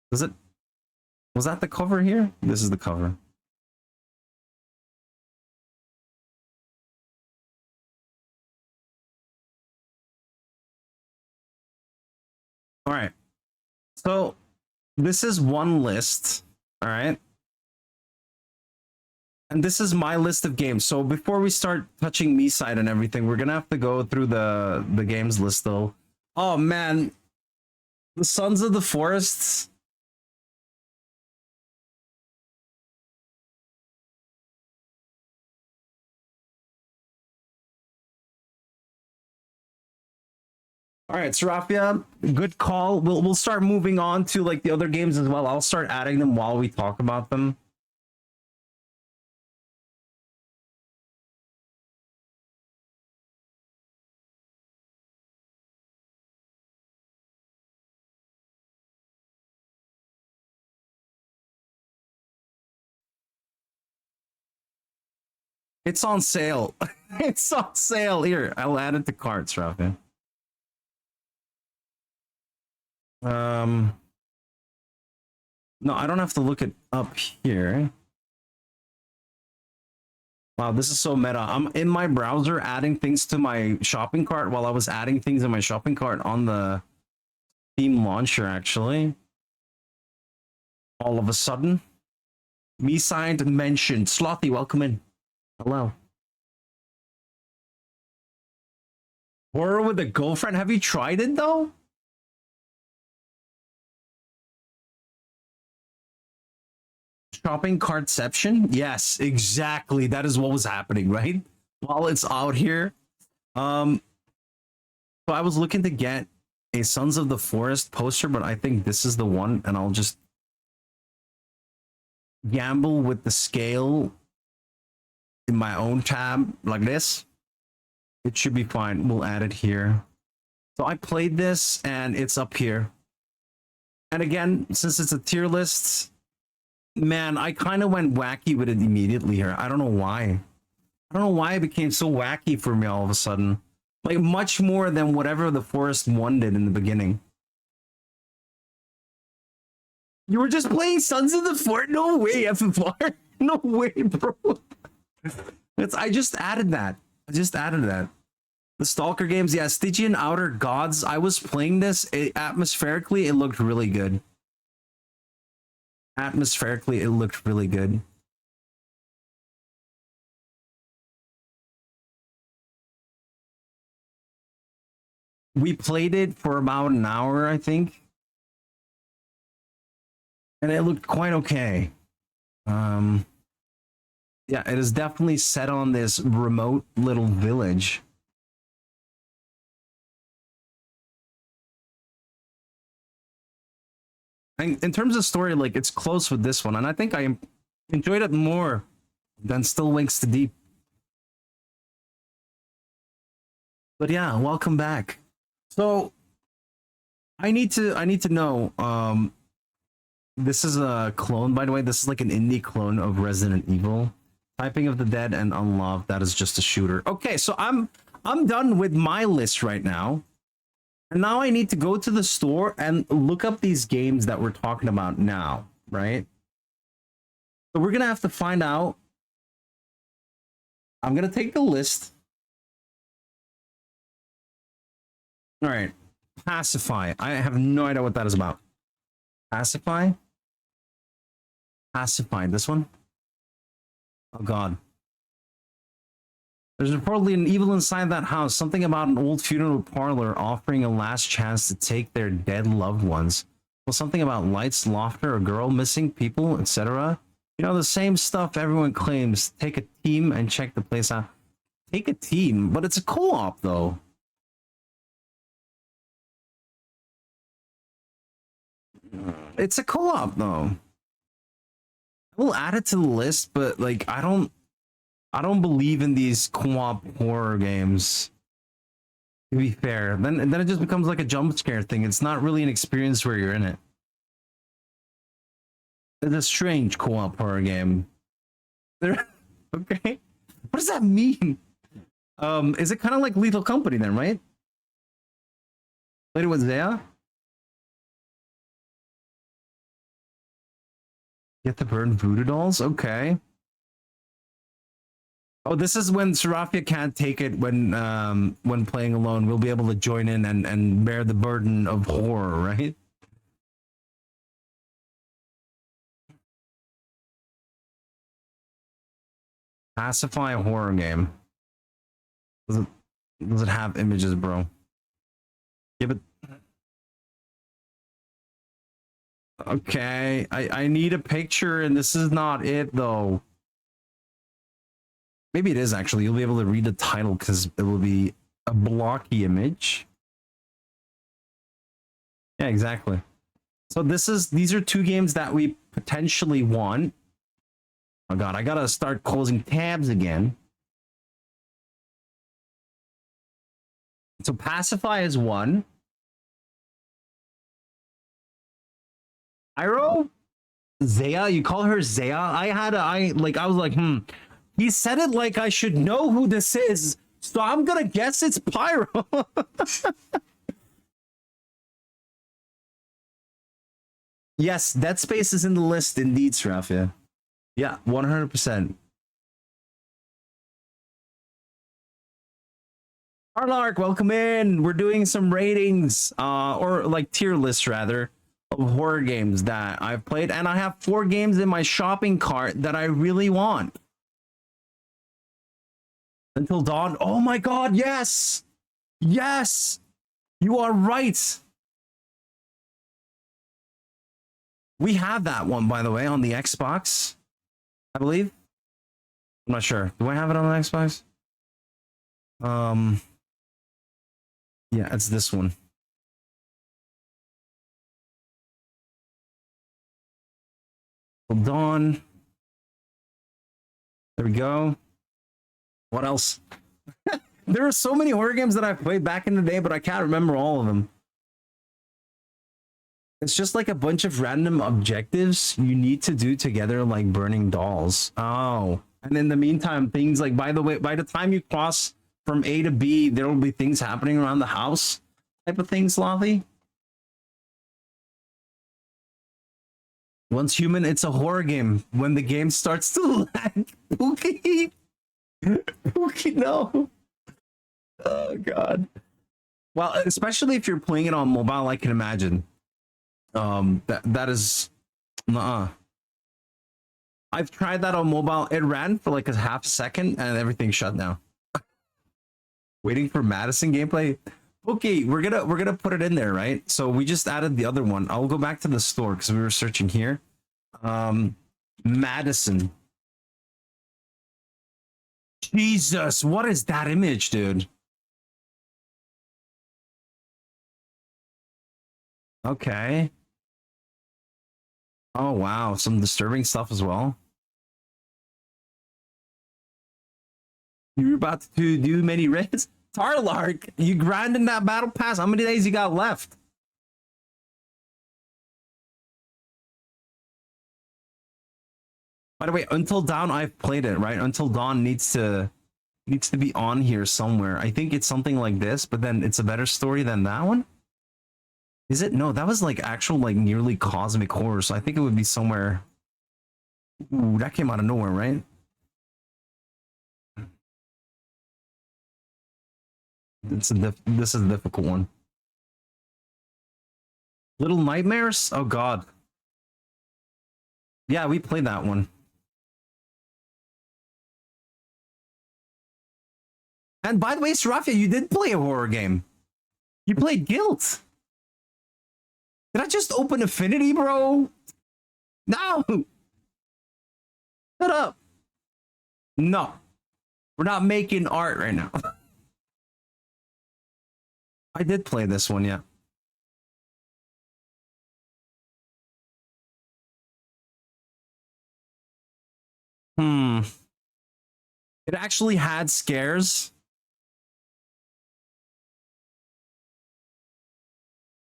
A: Was that the cover here? This is the cover. All right. So this is one list. All right. And this is my list of games. So before we start touching me side and everything, we're gonna have to go through the games list though. Oh man, the Sons of the Forests. All right, Serafia, good call. We'll start moving on to like the other games as well. I'll start adding them while we talk about them. It's on sale. It's on sale. Here, I'll add it to carts, Serafia. No, I don't have to look it up here. Wow, this is so meta. I'm in my browser adding things to my shopping cart while I was adding things in my shopping cart on the Steam launcher, actually. All of a sudden. Me signed mentioned. Slothy, welcome in. Hello. Horror with a girlfriend? Have you tried it though? Shopping cartception? Yes, exactly. That is what was happening, right? While it's out here. So I was looking to get a Sons of the Forest poster, but I think this is the one, and I'll just gamble with the scale in my own tab like this. It should be fine. We'll add it here. So I played this and it's up here. And again, since it's a tier list, man, I kind of went wacky with it immediately here. I don't know why. I don't know why it became so wacky for me all of a sudden. Like much more than whatever the Forest 1 did in the beginning. You were just playing Sons of the Forest? No way, FFR. No way, bro. I just added that. The Stalker games, yeah, Stygian Outer Gods. I was playing this. Atmospherically, it looked really good. We played it for about an hour, I think. And it looked quite okay. Yeah, it is definitely set on this remote little village. And in terms of story, like it's close with this one, and I think I enjoyed it more than Still Winks to Deep. But yeah, welcome back. So I need to know. This is a clone, by the way. This is like an indie clone of Resident Evil. Typing of the Dead and Unloved. That is just a shooter. Okay, so I'm I'm done with my list right now. And now I need to go to the store and look up these games that we're talking about now, right? So we're going to have to find out. I'm going to take the list. All right. Pacify. I have no idea what that is about. Pacify? Pacify. This one? Oh, God. There's reportedly an evil inside that house. Something about an old funeral parlor offering a last chance to take their dead loved ones. Well, something about lights, laughter, a girl, missing people, etc. You know, the same stuff everyone claims. Take a team and check the place out. Take a team, but it's a co-op, though. It's a co-op, though. I will add it to the list, but, like, I don't believe in these co-op horror games. To be fair, then it just becomes like a jump scare thing. It's not really an experience where you're in it. It's a strange co-op horror game. Okay, what does that mean? Is it kind of like Lethal Company then, right? Played it with Zaya. Get the burn voodoo dolls. Okay. Oh, this is when Serafia can't take it when playing alone. We'll be able to join in and bear the burden of horror, right? Pacify a horror game. Does it have images, bro? Give it. Okay, I need a picture, and this is not it though. Maybe it is actually. You'll be able to read the title because it will be a blocky image. Yeah, exactly. So these are two games that we potentially want. Oh God, I gotta start closing tabs again. So Pacify is one. Iro? Zaya? You call her Zaya? I was like, He said it like I should know who this is, so I'm gonna guess it's Pyro. Yes, Dead Space is in the list indeed, Serafia. Yeah, 100%. Arlark, welcome in. We're doing some ratings, or like tier lists rather, of horror games that I've played, and I have 4 games in my shopping cart that I really want. Until Dawn. Oh my God, yes! Yes! You are right! We have that one, by the way, on the Xbox, I believe. I'm not sure. Do I have it on the Xbox? Yeah, it's this one. Hold on. There we go. What else? There are so many horror games that I've played back in the day, but I can't remember all of them. It's just like a bunch of random objectives you need to do together, like burning dolls. Oh, and in the meantime, things like, by the way, by the time you cross from A to B, there will be things happening around the house type of thing, Slothy. Once human, it's a horror game. When the game starts to lag, Pookie. Pookie, no. Oh, God. Well, especially if you're playing it on mobile, I can imagine. That is, I've tried that on mobile. It ran for like a half a second and everything shut down. Waiting for Madison gameplay. Okay, we're gonna put it in there, right? So we just added the other one. I'll go back to the store because we were searching here. Madison. Jesus, what is that image, dude? Okay. Oh wow, some disturbing stuff as well. You're about to do many raids? Tarlark, you grinding that battle pass? How many days you got left? By the way, Until Dawn, I've played it, right? Until Dawn needs to needs to be on here somewhere. I think it's something like this, but then it's a better story than that one. Is it? No, that was like actual like nearly cosmic horror. So I think it would be somewhere. Ooh, that came out of nowhere, right? This is a difficult one. Little Nightmares? Oh god. Yeah, we played that one. And by the way, Serafia, you did play a horror game. You played Guilt. Did I just open Affinity, bro? No! Shut up. No. We're not making art right now. I did play this one, yeah. It actually had scares.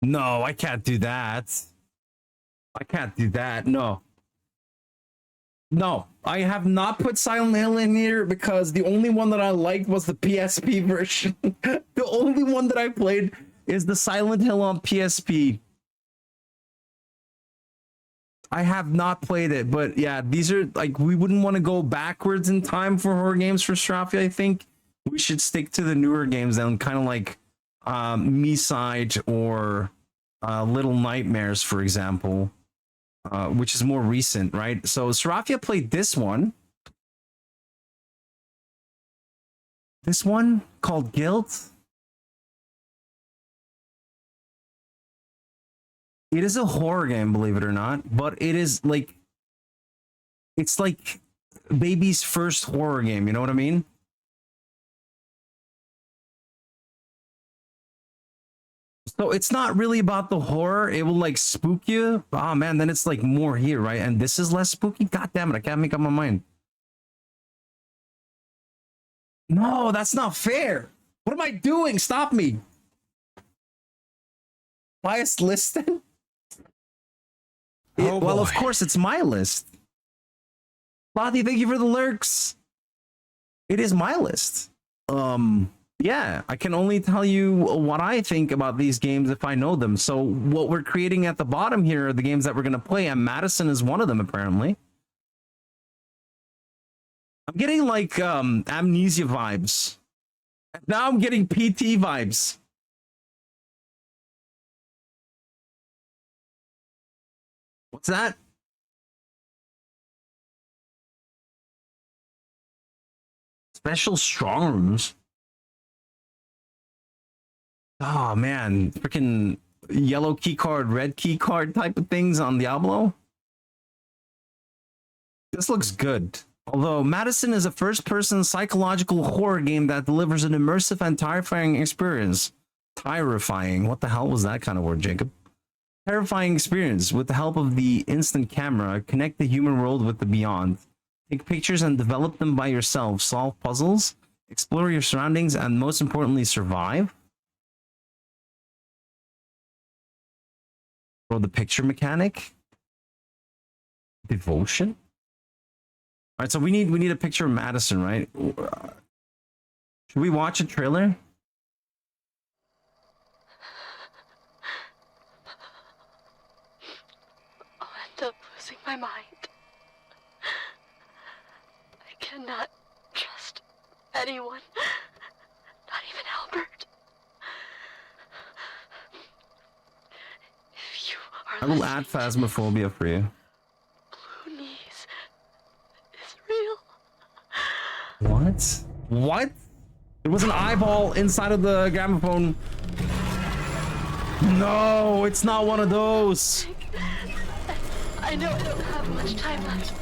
A: No, I can't do that. I can't do that. No. No, I have not put Silent Hill in here because the only one that I liked was the PSP version. The only one that I played is the Silent Hill on PSP. I have not played it, but yeah, these are like, we wouldn't want to go backwards in time for horror games for Strafia. I think we should stick to the newer games and kind of like Me-Side or Little Nightmares, for example. Which is more recent, right? So Serafia played this one. This one called Guilt. It is a horror game, believe it or not, but it is like, it's like baby's first horror game, you know what I mean? So it's not really about the horror. It will like spook you. Oh man, then it's like more here, right? And this is less spooky. God damn it, I can't make up my mind. No, that's not fair. What am I doing? Stop me. Biased listing?
C: Oh,
A: well,
C: boy.
A: of course, it's my list. Lottie, thank you for the lurks. It is my list. Yeah, I can only tell you what I think about these games if I know them. So what we're creating at the bottom here are the games that we're going to play, and Madison is one of them, apparently. I'm getting like Amnesia vibes. Now I'm getting PT vibes. What's that? Special strong rooms. Oh man, freaking yellow key card, red key card type of things on Diablo. This looks good. Although Madison is a first-person psychological horror game that delivers an immersive and terrifying experience. Terrifying. What the hell was that kind of word, Jacob? Terrifying experience. With the help of the instant camera, connect the human world with the beyond. Take pictures and develop them by yourself. Solve puzzles, explore your surroundings, and most importantly, survive. Or the picture mechanic. Devotion. All right, so we need a picture of Madison, right? Should we watch a trailer?
E: I'll end up losing my mind. I cannot trust anyone, not even Albert. If you are
A: I will add
E: listening to
A: Phasmophobia for you.
E: Blue Knees is real.
A: What? What? There was an eyeball inside of the gramophone. No, it's not one of those.
E: I know I don't have much time left.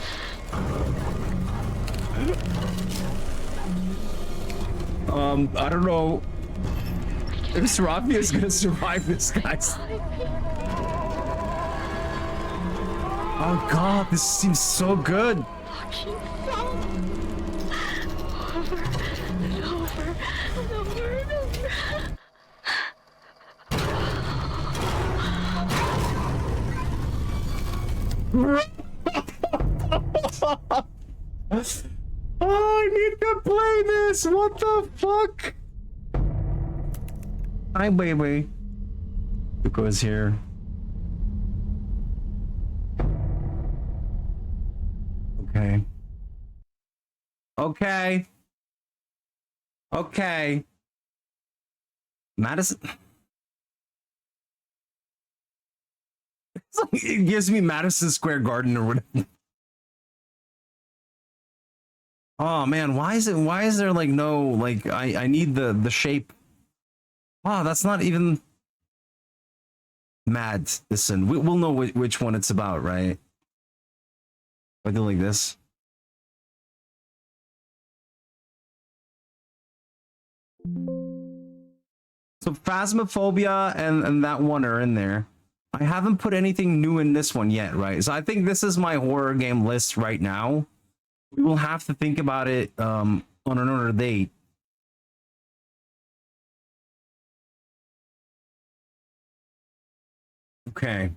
A: I don't know if Serafia is gonna survive this, guys. Oh god, this seems so good.
E: Watching film over and over and over and over.
A: Oh I need to play this. What the fuck? Hi, baby. Who goes here? Okay. Okay. Okay. Madison. It's like, it gives me Madison Square Garden or whatever. Oh man, why is there like no, like I need the shape. Oh, that's not even mad. Listen, we'll know which one it's about, right? I do like this. So Phasmophobia and that one are in there. I haven't put anything new in this one yet, right? So I think this is my horror game list right now. We will have to think about it on another date. Okay.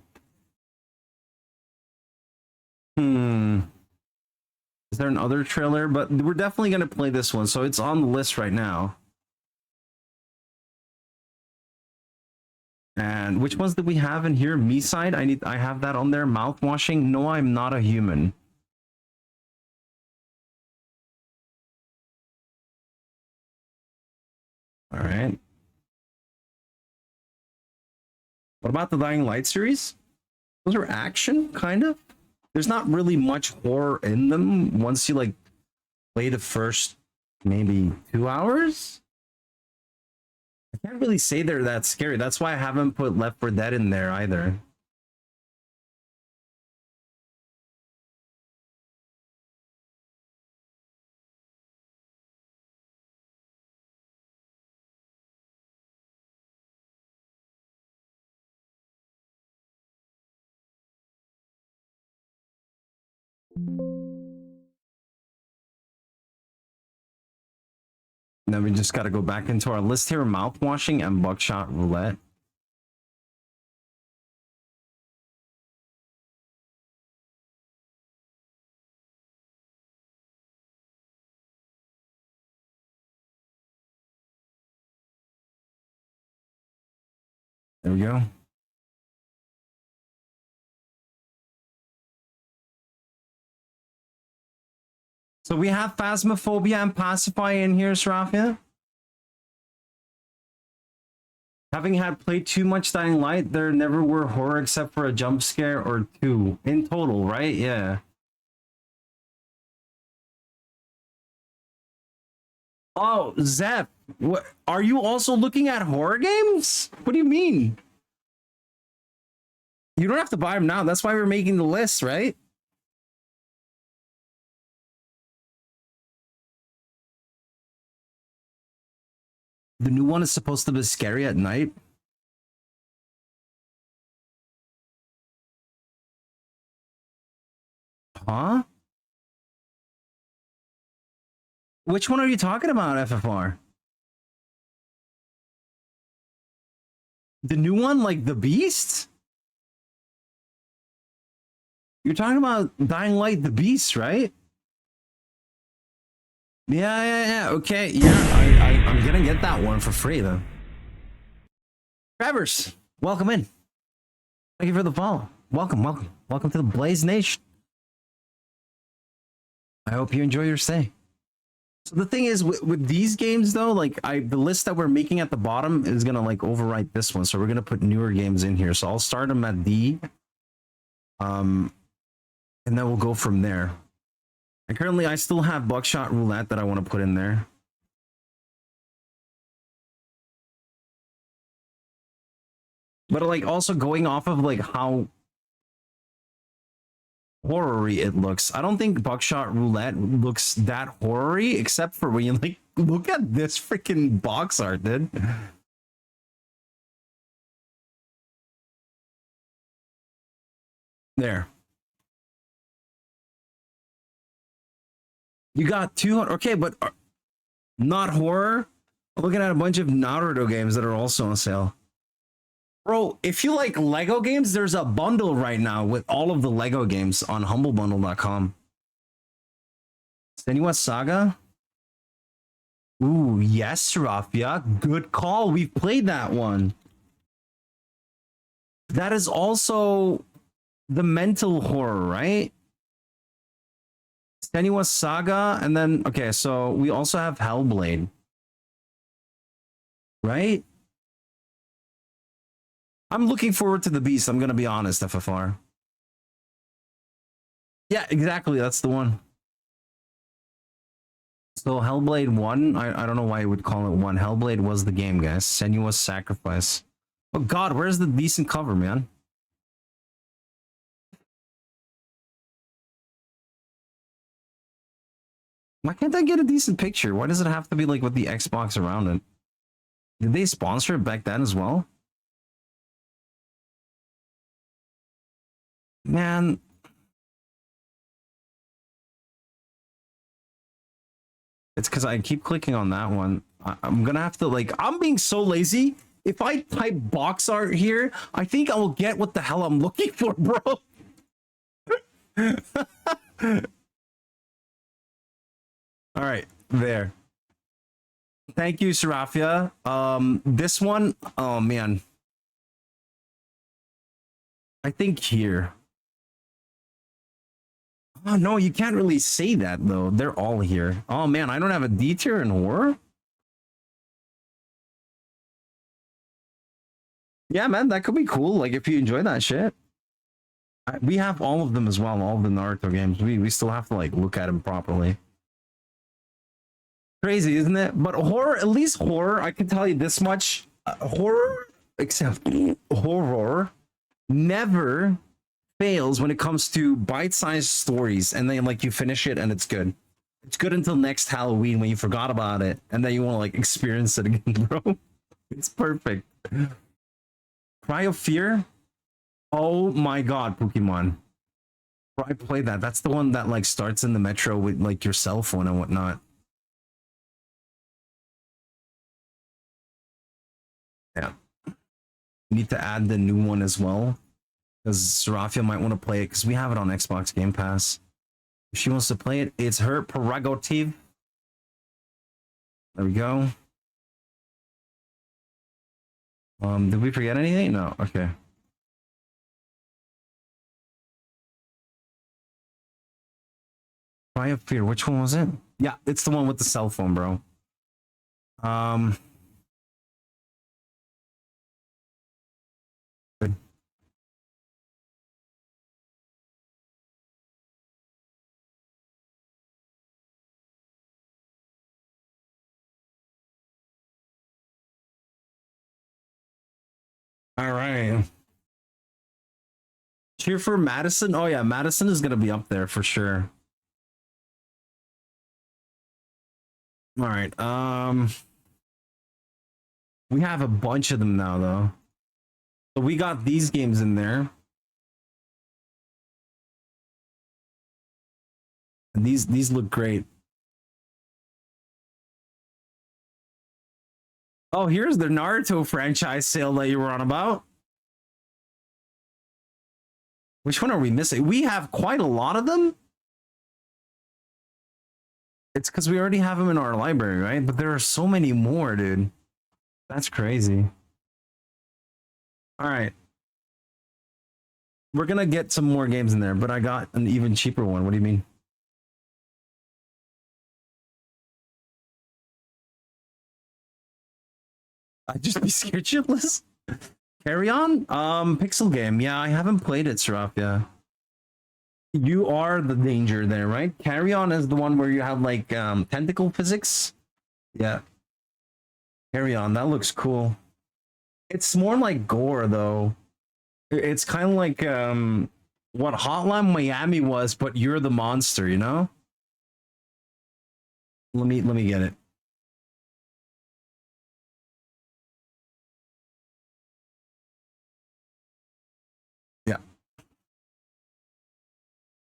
A: Is there another trailer? But we're definitely gonna play this one, so it's on the list right now. And which ones did we have in here? Me side. I have that on there. Mouth washing. No, I'm not a human. All right. What about the Dying Light series? Those are action, kind of. There's not really much horror in them once you like play the first maybe 2 hours. I can't really say they're that scary. That's why I haven't put Left 4 Dead in there either. Then we just got to go back into our list here. Mouth washing and buckshot roulette. There we go. So we have Phasmophobia and Pacify in here, Srafia. Having had played too much Dying Light, there never were horror except for a jump scare or two in total, right? Yeah. Oh, Zep, what are you also looking at horror games? What do you mean? You don't have to buy them now. That's why we're making the list, right? The new one is supposed to be scary at night. Huh? Which one are you talking about, FFR? The new one, like The Beast? You're talking about Dying Light The Beast, right? Yeah. Okay, yeah, I'm gonna get that one for free, though. Travers, welcome in. Thank you for the follow. Welcome to the Blaze Nation. I hope you enjoy your stay. So the thing is, with these games, though, like the list that we're making at the bottom is gonna like overwrite this one, so we're gonna put newer games in here. So I'll start them at D, and then we'll go from there. And currently, I still have Buckshot Roulette that I want to put in there. But like also going off of like how horror-y it looks. I don't think Buckshot Roulette looks that horror-y, except for when you like look at this freaking box art, dude. There. You got 200. Okay, but not horror. I'm looking at a bunch of Naruto games that are also on sale. Bro, if you like Lego games, there's a bundle right now with all of the Lego games on humblebundle.com. Senua Saga? Ooh, yes, Rafia. Good call. We've played that one. That is also the mental horror, right? Senua Saga, and then okay, so we also have Hellblade. Right? I'm looking forward to the beast, I'm gonna be honest, FFR. Yeah, exactly, that's the one. So Hellblade 1, I don't know why you would call it 1. Hellblade was the game, guys. Senua's Sacrifice. Oh god, where's the decent cover, man? Why can't I get a decent picture? Why does it have to be like with the Xbox around it? Did they sponsor it back then as well? Man. It's because I keep clicking on that one. I'm gonna have to like, I'm being so lazy. If I type box art here, I think I will get what the hell I'm looking for, bro. All right, there. Thank you, Serafia. This one, oh man. I think here. Oh no, you can't really say that though. They're all here. Oh man, I don't have a D tier in horror. Yeah, man, that could be cool. Like if you enjoy that shit. We have all of them as well, all of the Naruto games. We still have to like look at them properly. Crazy, isn't it? But horror, at least horror, I can tell you this much. Horror, except horror, never fails when it comes to bite-sized stories, and then like you finish it and it's good. It's good until next Halloween when you forgot about it, and then you want to like experience it again, bro. It's perfect. Cry of Fear. Oh my god, Pokemon. Bro, I played that. That's the one that like starts in the metro with like your cell phone and whatnot. Yeah. Need to add the new one as well. Because Serafia might want to play it because we have it on Xbox Game Pass. If she wants to play it, it's her prerogative. There we go. Did we forget anything? No, okay. Cry of Fear, which one was it? Yeah, it's the one with the cell phone, bro. Good. All right. Cheer for Madison. Oh yeah, Madison is gonna be up there for sure. All right. We have a bunch of them now though. So we got these games in there. And these look great. Oh, here's the Naruto franchise sale that you were on about. Which one are we missing? We have quite a lot of them. It's because we already have them in our library, right? But there are so many more, dude. That's crazy. All right. We're gonna get some more games in there, but I got an even cheaper one. What do you mean? I'd just be scared shitless. Carry on? Pixel game. Yeah, I haven't played it, Serafia. You are the danger there, right? Carry on is the one where you have like tentacle physics. Yeah. Carry on. That looks cool. It's more like gore though. It's kind of like what Hotline Miami was, but you're the monster, you know? Let me get it. Yeah.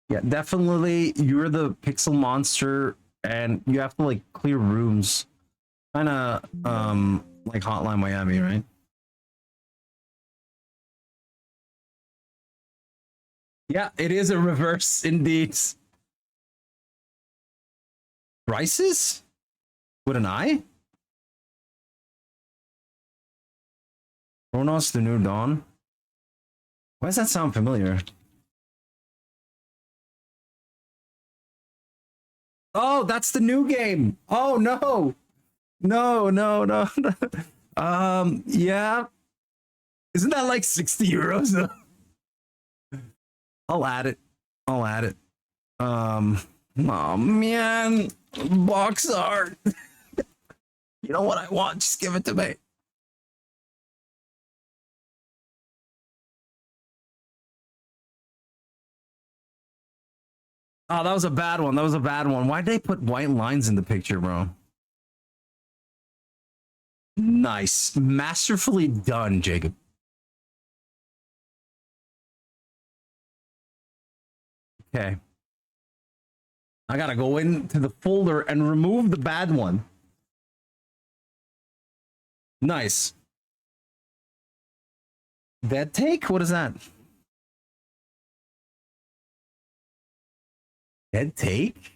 A: Yeah, definitely you're the pixel monster and you have to like clear rooms. Kind of like Hotline Miami, right? Yeah, it is a reverse indeed. Crisis? With an I? Chronos, the New Dawn. Why does that sound familiar? Oh, that's the new game. Oh no. No, no, no, no. Yeah. Isn't that like 60 euros though? I'll add it. I'll add it. Oh man. Box art. You know what I want? Just give it to me. Oh, that was a bad one. That was a bad one. Why'd they put white lines in the picture, bro? Nice. Masterfully done, Jacob. Okay. I gotta go into the folder and remove the bad one. Nice. Dead take? What is that? Dead take?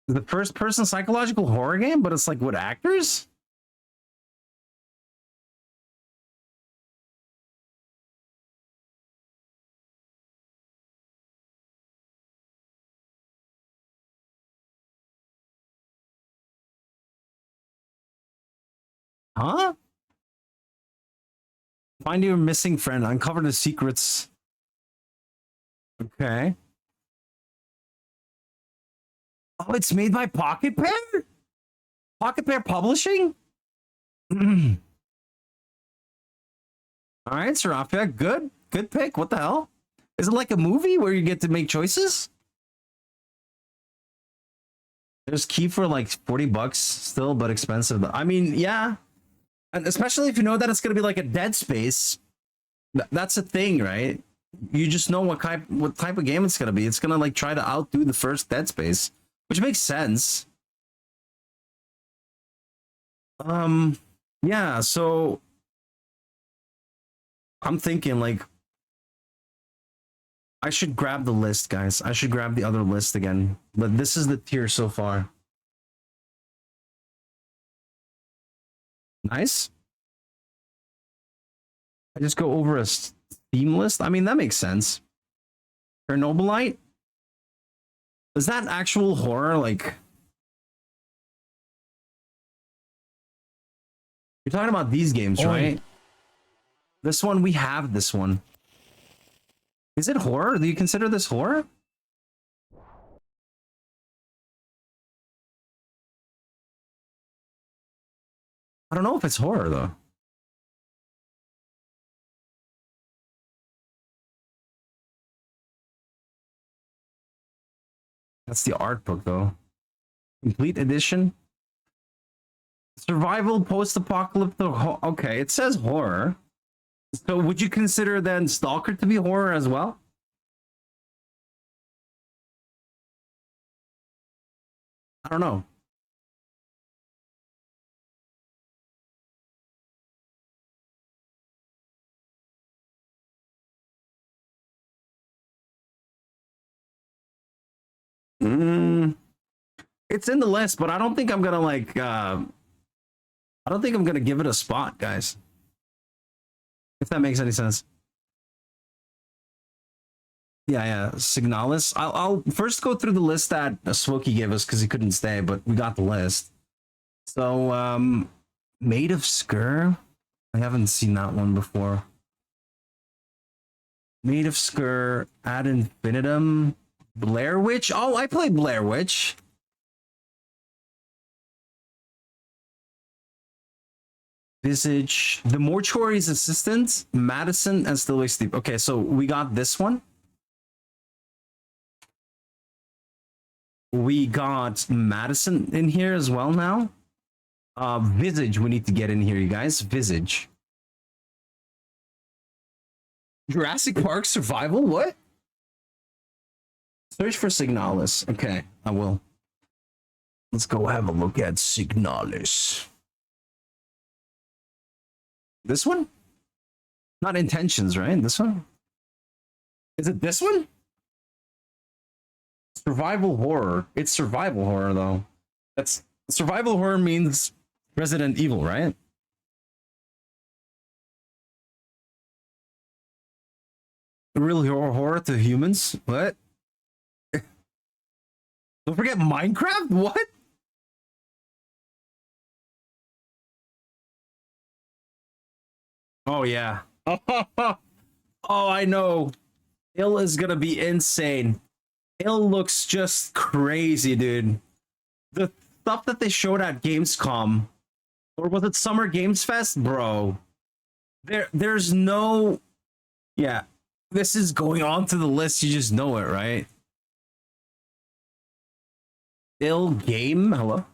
A: The first person psychological horror game, but it's like with actors? Huh? Find your missing friend. Uncover the secrets. Okay. Oh, it's made by Pocket Pair? Pocket Pair Publishing? All right, Serafia, good. Good pick. What the hell? Is it like a movie where you get to make choices? There's key for like 40 bucks still, but expensive. I mean, yeah. And especially if you know that it's going to be like a Dead Space. That's a thing, right? You just know what type of game it's going to be. It's going to like try to outdo the first Dead Space, which makes sense. Yeah, so I'm thinking like I should grab the list, guys. I should grab the other list again. But this is the tier so far. Nice. I just go over a Steam list. I mean, that makes sense. Chernobylite? Is that actual horror? Like, you're talking about these games, right? This one, we have this one. Is it horror? Do you consider this horror? I don't know if it's horror, though. That's the art book, though. Complete edition. Survival post-apocalyptic. Okay, it says horror. So would you consider then Stalker to be horror as well? I don't know. It's in the list, but I don't think I'm gonna like I don't think I'm gonna give it a spot, guys. If that makes any sense. Yeah, Signalis. I'll first go through the list that Swoki gave us because he couldn't stay, but we got the list. So Maid of Skur. I haven't seen that one before. Maid of Skur, Ad Infinitum, Blair Witch. Oh, I played Blair Witch. Visage, The Mortuary's Assistant, Madison, and Still Wake Sleep. Okay, so we got this one. We got Madison in here as well now. Visage, we need to get in here, you guys. Visage. Jurassic Park Survival? What? Search for Signalis. Okay, I will. Let's go have a look at Signalis. This one? Not Intentions, right? This one? Is it this one? Survival horror. It's survival horror though. That's survival horror means Resident Evil, right? Real horror to humans? What? Don't forget Minecraft? What? Oh yeah. Oh, I know. Ill is gonna be insane. Ill looks just crazy, dude. The stuff that they showed at Gamescom, or was it Summer Games Fest, bro? There's no, yeah. This is going on to the list. You just know it, right? Ill game, hello.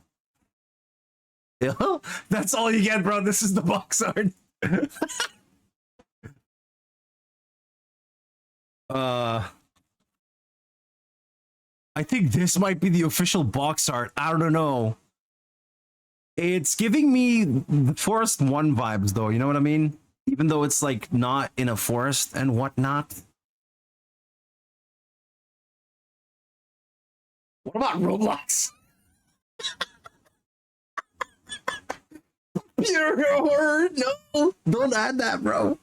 A: Ill. That's all you get, bro. This is the box art. I think this might be the official box art. I don't know. It's giving me the Forest 1 vibes, though. You know what I mean? Even though it's like not in a forest and whatnot. What about Roblox? Pure horror? No, don't add that, bro.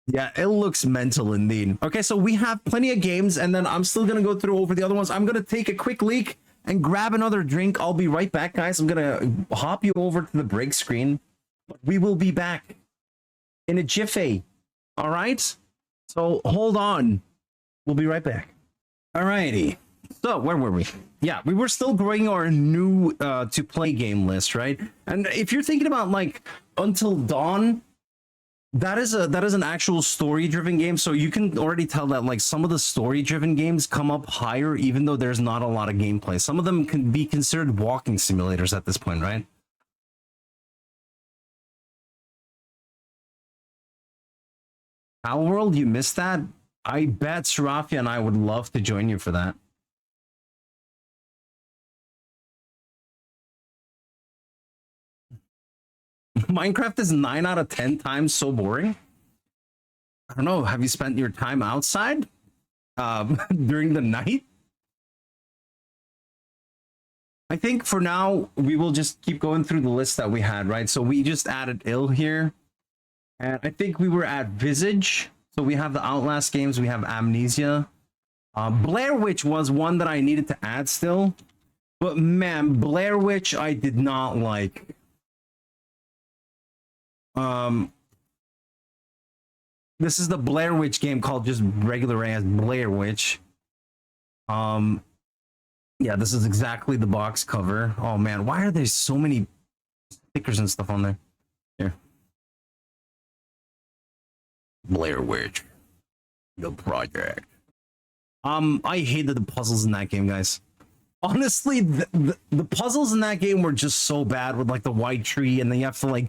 A: Yeah, it looks mental indeed. Okay, so we have plenty of games, and then I'm still gonna go through over the other ones. I'm gonna take a quick leak and grab another drink. I'll be right back, guys. I'm gonna hop you over to the break screen. We will be back in a jiffy. All right? So hold on. We'll be right back. All righty. So where were we? Yeah, we were still growing our new to play game list, right? And if you're thinking about like Until Dawn, that is an actual story driven game, so you can already tell that like some of the story driven games come up higher even though there's not a lot of gameplay. Some of them can be considered walking simulators at this point, right? Owl World, you missed that? I bet Serafia and I would love to join you for that. Minecraft is 9 out of 10 times so boring. I don't know. Have you spent your time outside during the night? I think for now, we will just keep going through the list that we had, right? So we just added Ill here. And I think we were at Visage. So we have the Outlast games. We have Amnesia. Blair Witch was one that I needed to add still. But man, Blair Witch I did not like. This is the Blair Witch game called just regular ass Blair Witch. Yeah, this is exactly the box cover. Oh man, why are there so many stickers and stuff on there? Here. Blair Witch. The project. I hated the puzzles in that game, guys. Honestly, the puzzles in that game were just so bad with like the white tree, and then you have to like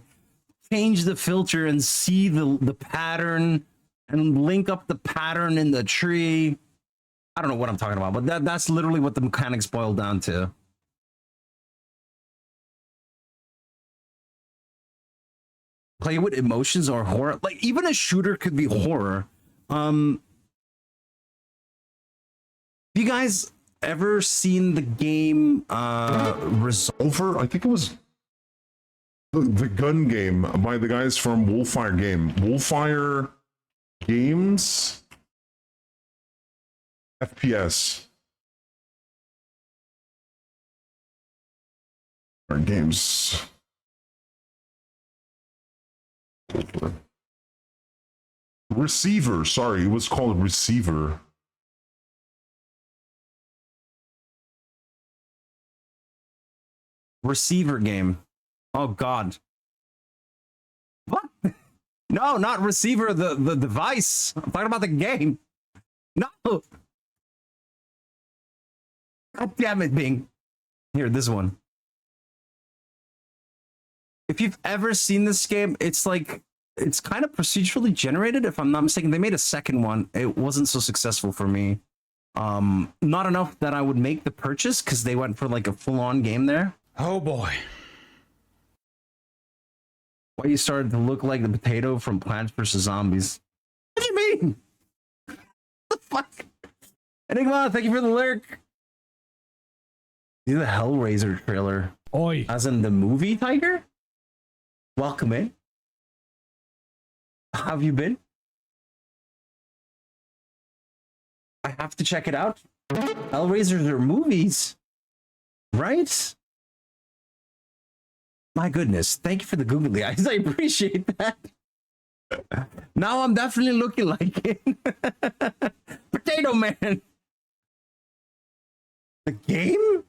A: change the filter and see the pattern and link up the pattern in the tree. I don't know what I'm talking about, but that's literally what the mechanics boil down to. Play with emotions or horror. Like even a shooter could be horror. Have you guys ever seen the game
F: Resolver? I think it was the gun game by the guys from Wolfire Wolfire Games FPS or games. Receiver, sorry, it was called Receiver.
A: Receiver game. Oh god. What? No, not receiver, the device. I'm talking about the game. No. God damn it, Bing. Here, this one. If you've ever seen this game, it's like it's kind of procedurally generated, if I'm not mistaken. They made a second one. It wasn't so successful for me. Not enough that I would make the purchase because they went for like a full-on game there.
C: Oh boy.
A: Why you started to look like the potato from Plants vs. Zombies? What do you mean? The fuck? Enigma, thank you for the lurk. See the Hellraiser trailer.
C: Oi.
A: As in the movie, Tiger? Welcome in. How have you been? I have to check it out. Hellraisers are movies, right? My goodness, thank you for the googly eyes. I appreciate that. Now I'm definitely looking like it. Potato Man. The game?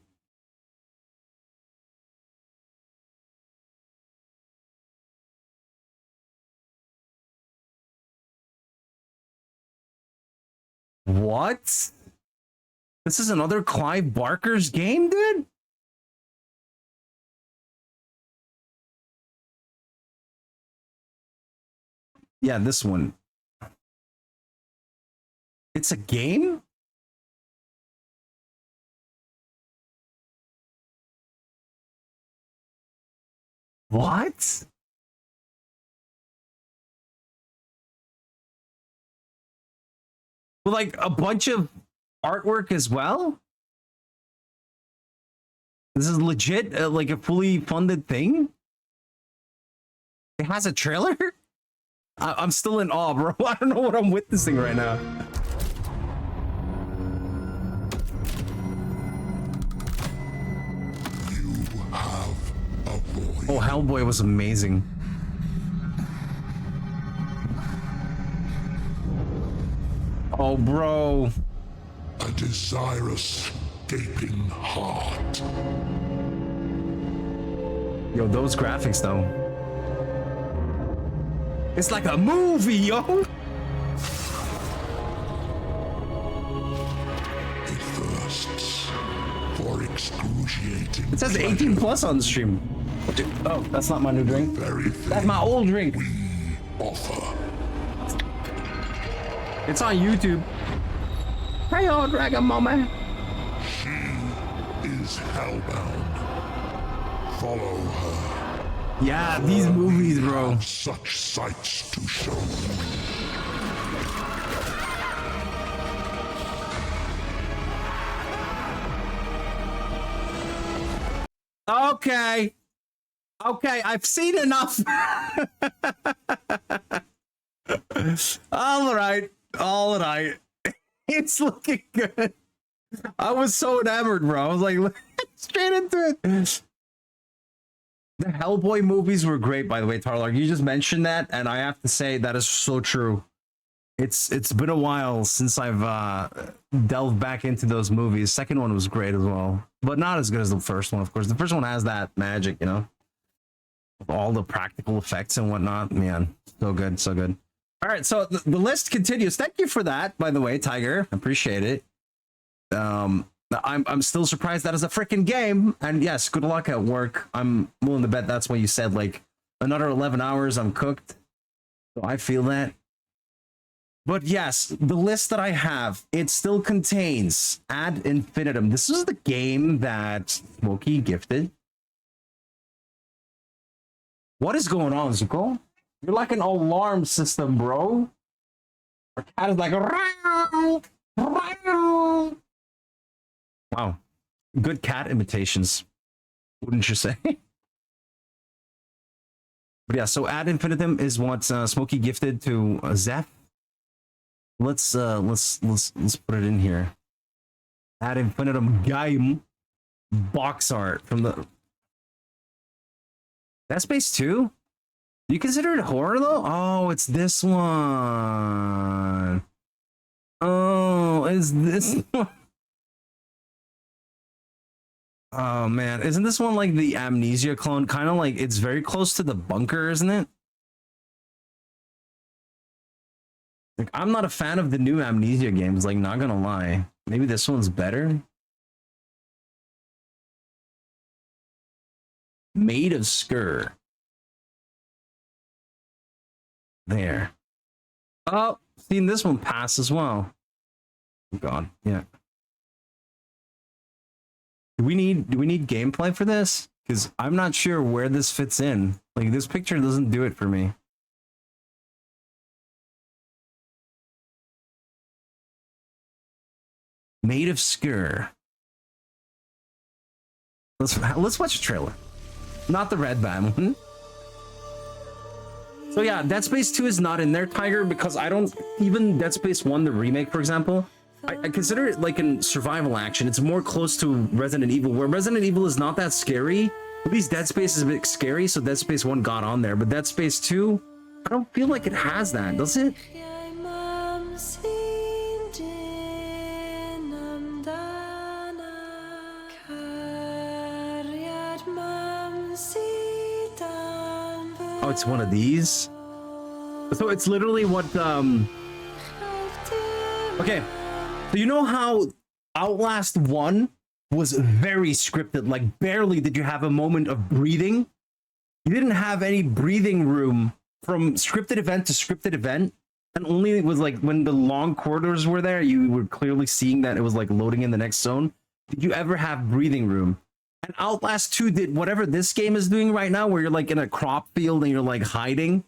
A: What? This is another Clive Barker's game, dude? Yeah, this one. It's a game? What? With like a bunch of artwork as well? This is legit, like a fully funded thing? It has a trailer? I'm still in awe, bro. I don't know what I'm witnessing right now.
G: You have a voice.
A: Oh, Hellboy was amazing. Oh, bro.
G: A desirous, gaping heart.
A: Yo, those graphics, though. It's like a movie, yo.
G: It thirsts for excruciating.
A: It says 18 plus on the stream. Oh, that's not my new drink.
G: Very
A: That's my old drink.
G: offer.
A: It's on YouTube. Hey, old dragon mama.
G: She is hellbound. Follow her.
A: Yeah, these movies, bro.
G: Such sights to show.
A: Okay. Okay, I've seen enough. All right. All right. It's looking good. I was so enamored, bro. I was like, straight into it. The Hellboy movies were great, by the way, Tarlark. You just mentioned that, and I have to say that is so true. It's been a while since I've delved back into those movies. Second one was great as well, but not as good as the first one, of course. The first one has that magic, you know, with all the practical effects and whatnot. Man, so good, so good. All right, so the list continues. Thank you for that, by the way, Tiger. Appreciate it. I'm still surprised that is a freaking game. And yes, good luck at work. I'm willing to bet that's what you said. Like another 11 hours, I'm cooked. So I feel that. But yes, the list that I have, it still contains Ad Infinitum. This is the game that Smokey gifted. What is going on, Zuko? You're like an alarm system, bro. Our cat is like, "Row, row." Wow. Good cat imitations, wouldn't you say? But yeah, so Ad Infinitum is what Smokey gifted to Zeph. Let's put it in here. Ad Infinitum game box art from the Dead Space 2? Do you consider it horror though? Oh, it's this one. Oh, it's this one. Oh man, isn't this one like the Amnesia clone? Kind of like it's very close to the bunker, isn't it? Like, I'm not a fan of the new Amnesia games, like, not gonna lie. Maybe this one's better. Made of Skur. There. Oh, seen this one pass as well. Oh God, yeah. Do we need gameplay for this? Because I'm not sure where this fits in. Like, this picture doesn't do it for me. Made of Skur. Let's watch the trailer. Not the red band one. So yeah, Dead Space 2 is not in there, Tiger, because I don't even Dead Space 1, the remake, for example. I consider it like a survival action. It's more close to Resident Evil, where Resident Evil is not that scary. At least Dead Space is a bit scary, so Dead Space 1 got on there. But Dead Space 2, I don't feel like it has that, does it? Oh, it's one of these. So it's literally what okay, so you know how Outlast 1 was very scripted, like barely did you have a moment of breathing. You didn't have any breathing room from scripted event to scripted event, and only it was like when the long corridors were there, you were clearly seeing that it was like loading in the next zone. Did you ever have breathing room? And Outlast 2 did whatever this game is doing right now, where you're like in a crop field and you're like hiding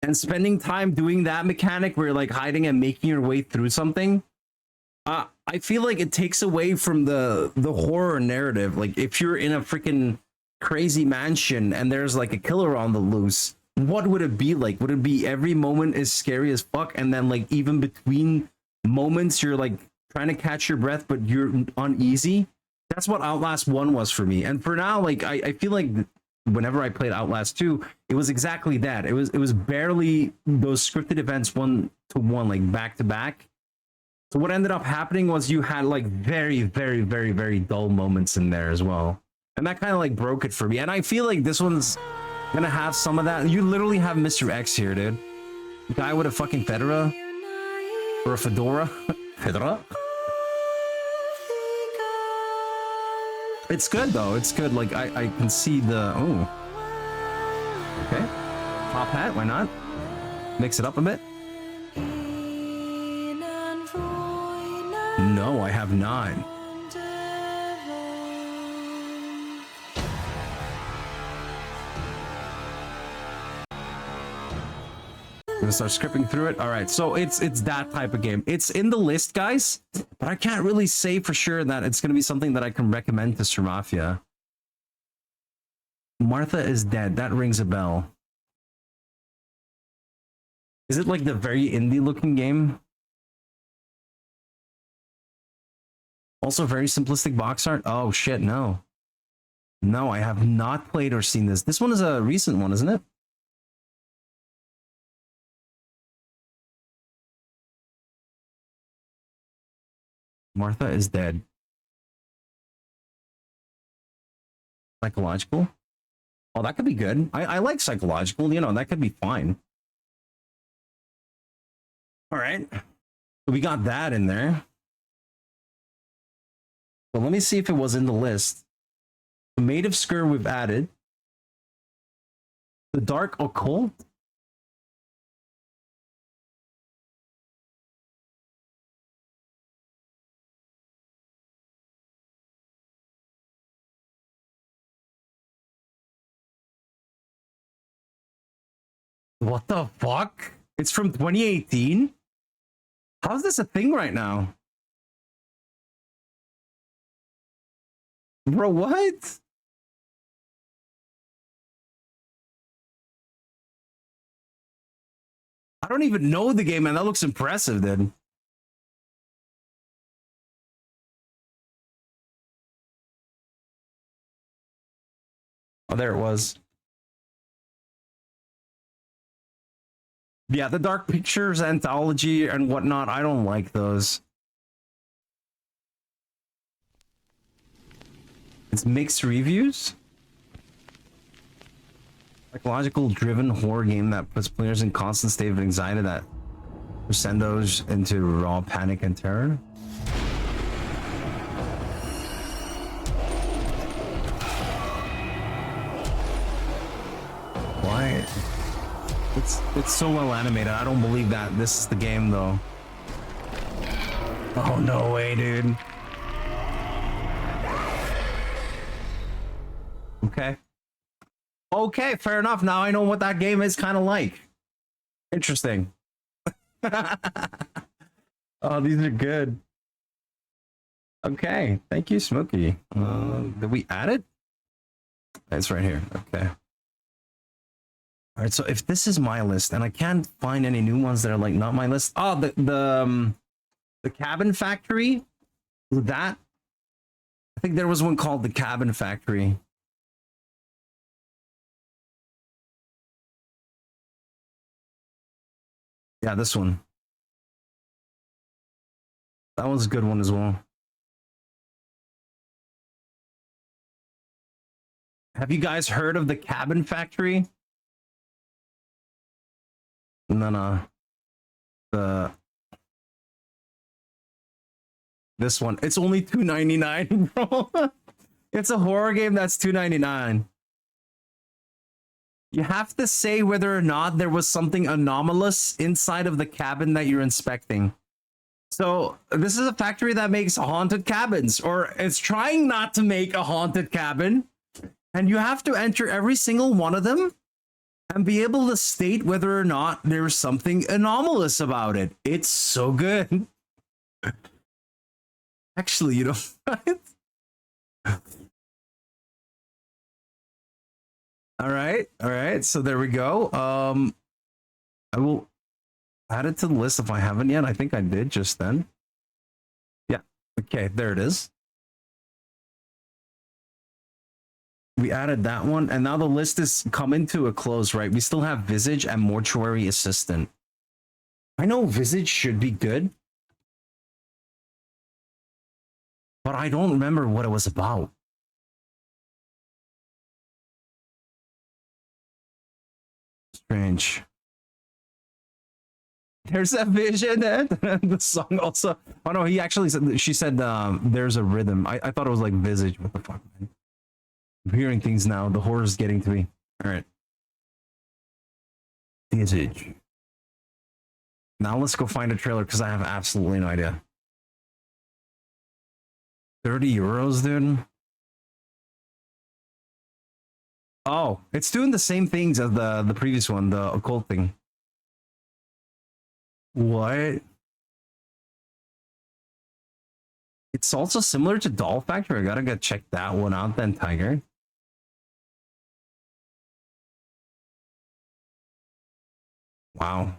A: and spending time doing that mechanic where you're like hiding and making your way through something. I feel like it takes away from the horror narrative. Like if you're in a freaking crazy mansion and there's like a killer on the loose, what would it be like? Would it be every moment is scary as fuck, and then like even between moments you're like trying to catch your breath but you're uneasy? That's what Outlast 1 was for me. And for now, like I feel like whenever I played Outlast 2, it was exactly that. It was barely those scripted events one to one, like back to back. So what ended up happening was you had like very, very, very, very dull moments in there as well. And that kind of like broke it for me. And I feel like this one's gonna have some of that. You literally have Mr. X here, dude. Guy with a fucking fedora. Or a fedora. Fedora? It's good though. It's good. Like I can see the okay. Top hat, why not? Mix it up a bit. No, I have not. Gonna start scripting through it. All right, so it's that type of game. It's in the list, guys, but I can't really say for sure that it's gonna be something that I can recommend to Sir Mafia. Martha is Dead. That rings a bell. Is it like the very indie looking game? Also very simplistic box art. Oh shit, no. No, I have not played or seen this. This one is a recent one, isn't it? Martha is Dead. Psychological? Oh, that could be good. I like psychological, you know, that could be fine. All right. So we got that in there. So let me see if it was in the list. The Made of Skur we've added. The Dark Occult? What the fuck? It's from 2018? How's this a thing right now? Bro, what? I don't even know the game, man. That looks impressive, dude. Oh, there it was. Yeah, the Dark Pictures anthology and whatnot, I don't like those. It's mixed reviews. Psychological driven horror game that puts players in constant state of anxiety that crescendos into raw panic and terror. Why? It's so well animated. I don't believe that this is the game though. Oh no way, dude. Okay. Okay, fair enough. Now I know what that game is kind of like. Interesting. Oh, these are good. Okay, thank you, Smokey. Did we add it? It's right here. Okay. All right, so if this is my list and I can't find any new ones that are like not my list. Oh, the cabin factory. That I think there was one called the cabin factory. Yeah, this one. That was a good one as well. Have you guys heard of the cabin factory? No. This one. It's only $2.99, bro. It's a horror game that's $2.99. You have to say whether or not there was something anomalous inside of the cabin that you're inspecting. So this is a factory that makes haunted cabins, or it's trying not to make a haunted cabin. And you have to enter every single one of them and be able to state whether or not there's something anomalous about it. It's so good. Actually, you know. All right. So there we go. I will add it to the list if I haven't yet. I think I did just then. Yeah. Okay, there it is. We added that one, and now the list is coming to a close, right? We still have Visage and Mortuary Assistant. I know Visage should be good, but I don't remember what it was about. Strange. There's a vision, and the song also. Oh no, he actually said. She said, "There's a rhythm." I thought it was like Visage. What the fuck, man? I'm hearing things now. The horror's getting to me. All right. Visage. Now let's go find a trailer because I have absolutely no idea. 30 euros, dude. Oh, it's doing the same things as the previous one, the occult thing. What? It's also similar to Doll Factory. I gotta go check that one out then, Tiger. Wow.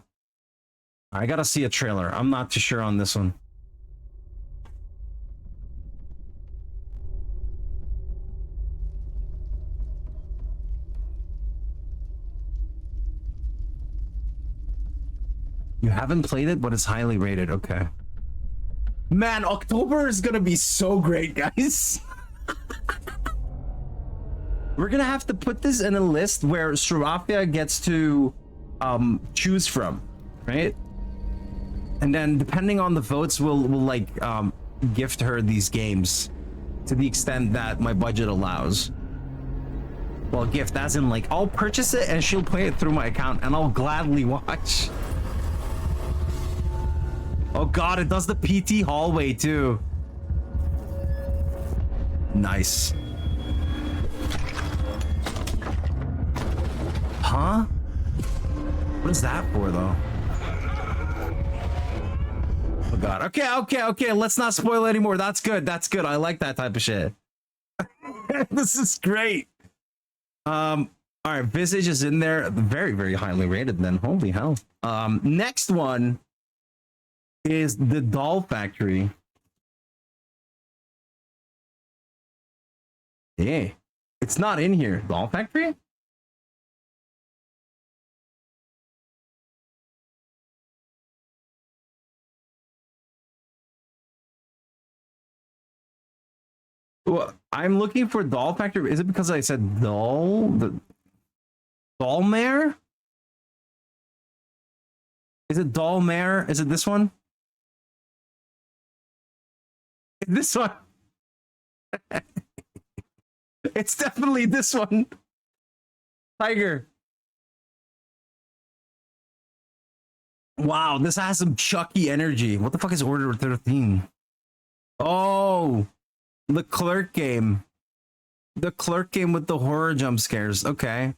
A: I gotta see a trailer. I'm not too sure on this one. You haven't played it, but it's highly rated. Okay. Man, October is gonna be so great, guys. We're gonna have to put this in a list where Sravia gets to choose from, right? And then depending on the votes, we'll like gift her these games to the extent that my budget allows. Well, gift as in like I'll purchase it and she'll play it through my account and I'll gladly watch. Oh god, it does the PT hallway too. Nice. Huh? What is that for though? Oh god. Okay. Let's not spoil anymore. That's good. I like that type of shit. This is great. All right, Visage is in there. Very, very highly rated then. Holy hell. Next one is the Doll Factory. Yeah. It's not in here. Doll Factory? Well, I'm looking for Doll Factory. Is it because I said doll? The Doll Mare? Is it Doll Mare? Is it this one? This one. It's definitely this one. Tiger. Wow, this has some Chucky energy. What the fuck is Order 13? Oh, the Clerk game. The Clerk game with the horror jump scares. Okay.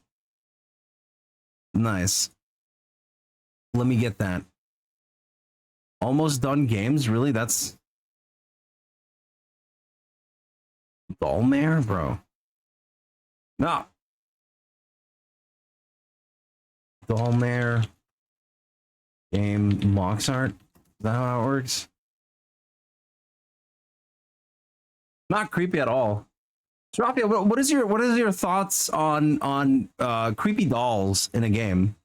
A: Nice. Let me get that. Almost done games? Really? That's... Dollmare, bro. No. Dollmare game box art. Is that how it works? Not creepy at all. So, Raphael, what is your thoughts on creepy dolls in a game?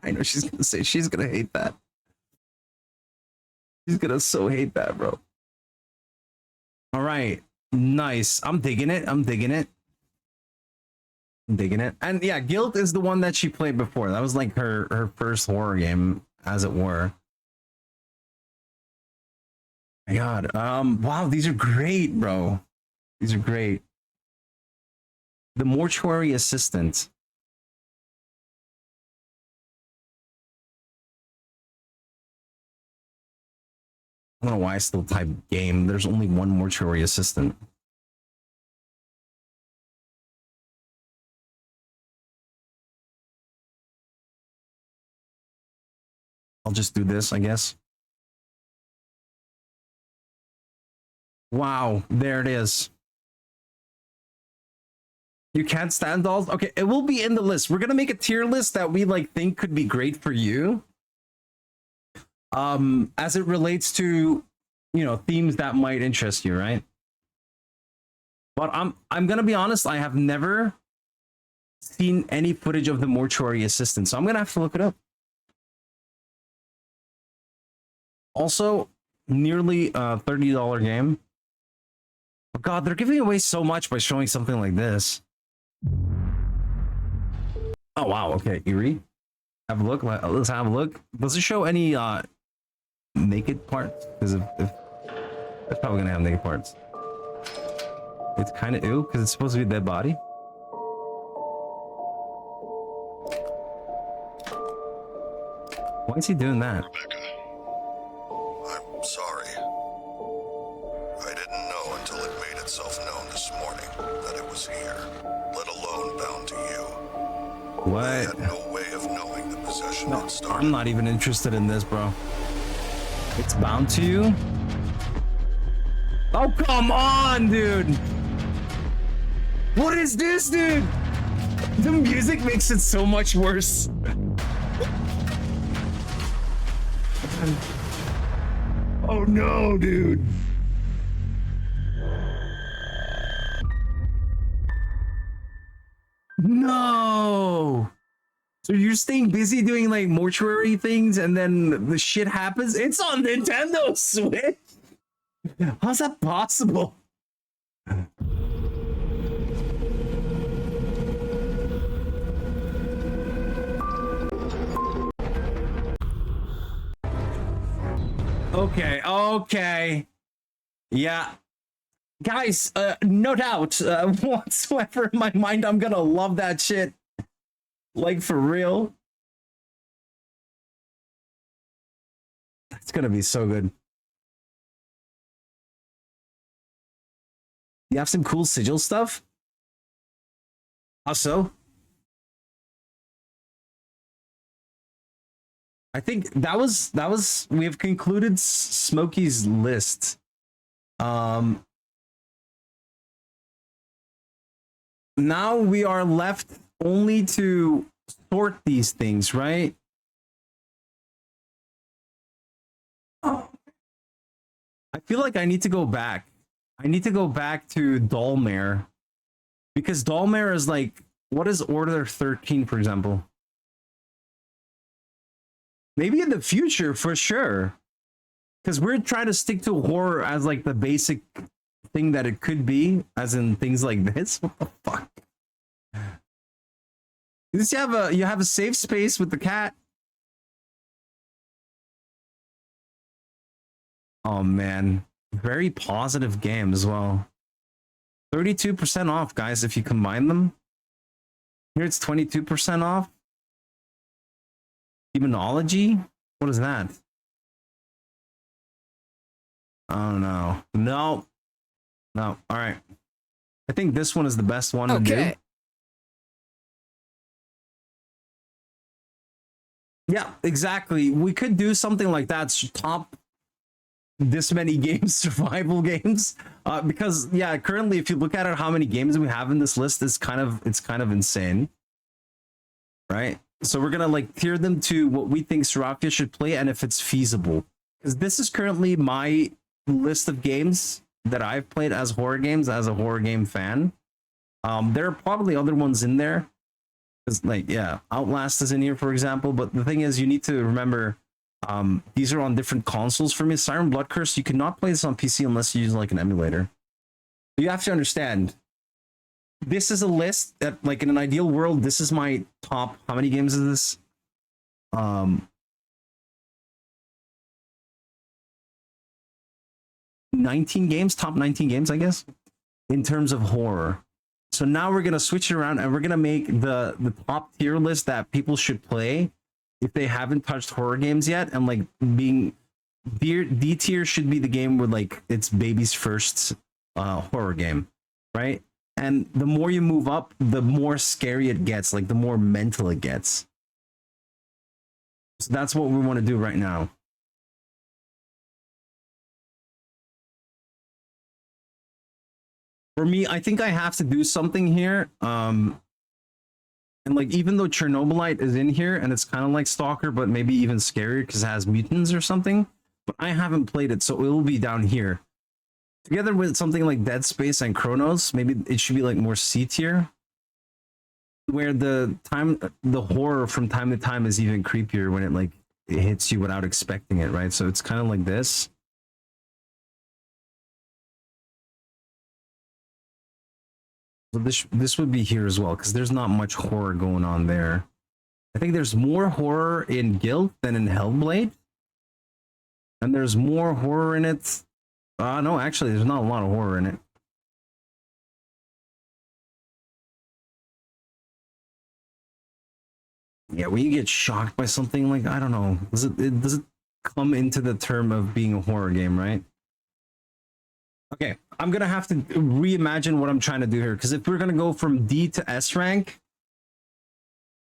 A: I know she's gonna say she's gonna hate that. She's gonna so hate that, bro. All right, nice. I'm digging it. I'm digging it. I'm digging it. And yeah, Guilt is the one that she played before. That was like her first horror game, as it were. My God. Wow, these are great, bro. These are great. The mortuary assistant. I don't know why I still type game. There's only one mortuary assistant. I'll just do this, I guess. Wow, there it is. You can't stand dolls? Okay, it will be in the list. We're gonna make a tier list that we like think could be great for you. As it relates to, you know, themes that might interest you, right? But I'm gonna be honest, I have never seen any footage of the mortuary assistant, so I'm gonna have to look it up. Also, nearly a $30 game. Oh God, they're giving away so much by showing something like this. Oh wow, okay, Eerie. Have a look. Let's have a look. Does it show any naked parts? Because if it's probably gonna have naked parts. It's kind of ew because it's supposed to be a dead body. Why is he doing that?
B: Rebecca, I'm sorry. I didn't know until it made itself known this morning that it was here, let alone bound to you.
A: What?
B: I had no way of knowing the possession had started.
A: I'm not even interested in this, bro. It's bound to you? Oh, come on, dude. What is this, dude? The music makes it so much worse. Oh no, dude. No. So you're staying busy doing like mortuary things and then the shit happens? It's on Nintendo Switch. How's that possible? Okay. Yeah. Guys, no doubt whatsoever in my mind, I'm gonna love that shit. Like, for real. It's gonna be so good. You have some cool sigil stuff? How so? I think that was we have concluded Smokey's list. Now we are left only to sort these things, right? Oh. I feel like I need to go back. I need to go back to Dollmare. Because Dollmare is like, what is Order 13, for example? Maybe in the future, for sure. Because we're trying to stick to horror as like the basic thing that it could be, as in things like this. What the fuck? You have a safe space with the cat. Oh man, very positive game as well. 32% off, guys, if you combine them. Here it's 22% off. Demonology? What is that? Oh no. No. All right. I think this one is the best one to do. Yeah, exactly. We could do something like that. Top this many games, survival games, because yeah, currently if you look at it, how many games we have in this list is kind of insane, right? So we're gonna like tier them to what we think Srafia should play and if it's feasible, because this is currently my list of games that I've played as horror games as a horror game fan. There are probably other ones in there, because like yeah, Outlast is in here for example, but the thing is you need to remember these are on different consoles. For me, Siren Blood Curse, you cannot play this on PC unless you use like an emulator. You have to understand, this is a list that, like, in an ideal world, this is my top. How many games is this? 19 games, top 19 games, I guess, in terms of horror. So now we're gonna switch it around and we're gonna make the top tier list that people should play if they haven't touched horror games yet, and like being D tier should be the game where like it's baby's first horror game, right? And the more you move up, the more scary it gets, like the more mental it gets. So that's what we want to do right now. For me, I think I have to do something here. And like, even though Chernobylite is in here and it's kind of like Stalker, but maybe even scarier because it has mutants or something, but I haven't played it, so it will be down here. Together with something like Dead Space and Chronos, maybe it should be like more C tier, where the horror from time to time is even creepier when it hits you without expecting it, right? So it's kind of like this. So this would be here as well, because there's not much horror going on there. I think there's more horror in Guild than in Hellblade. And there's more horror in it. No, actually, there's not a lot of horror in it. Yeah, when you get shocked by something, like, I don't know, does it come into the term of being a horror game, right? Okay, I'm gonna have to reimagine what I'm trying to do here, because if we're gonna go from D to S rank,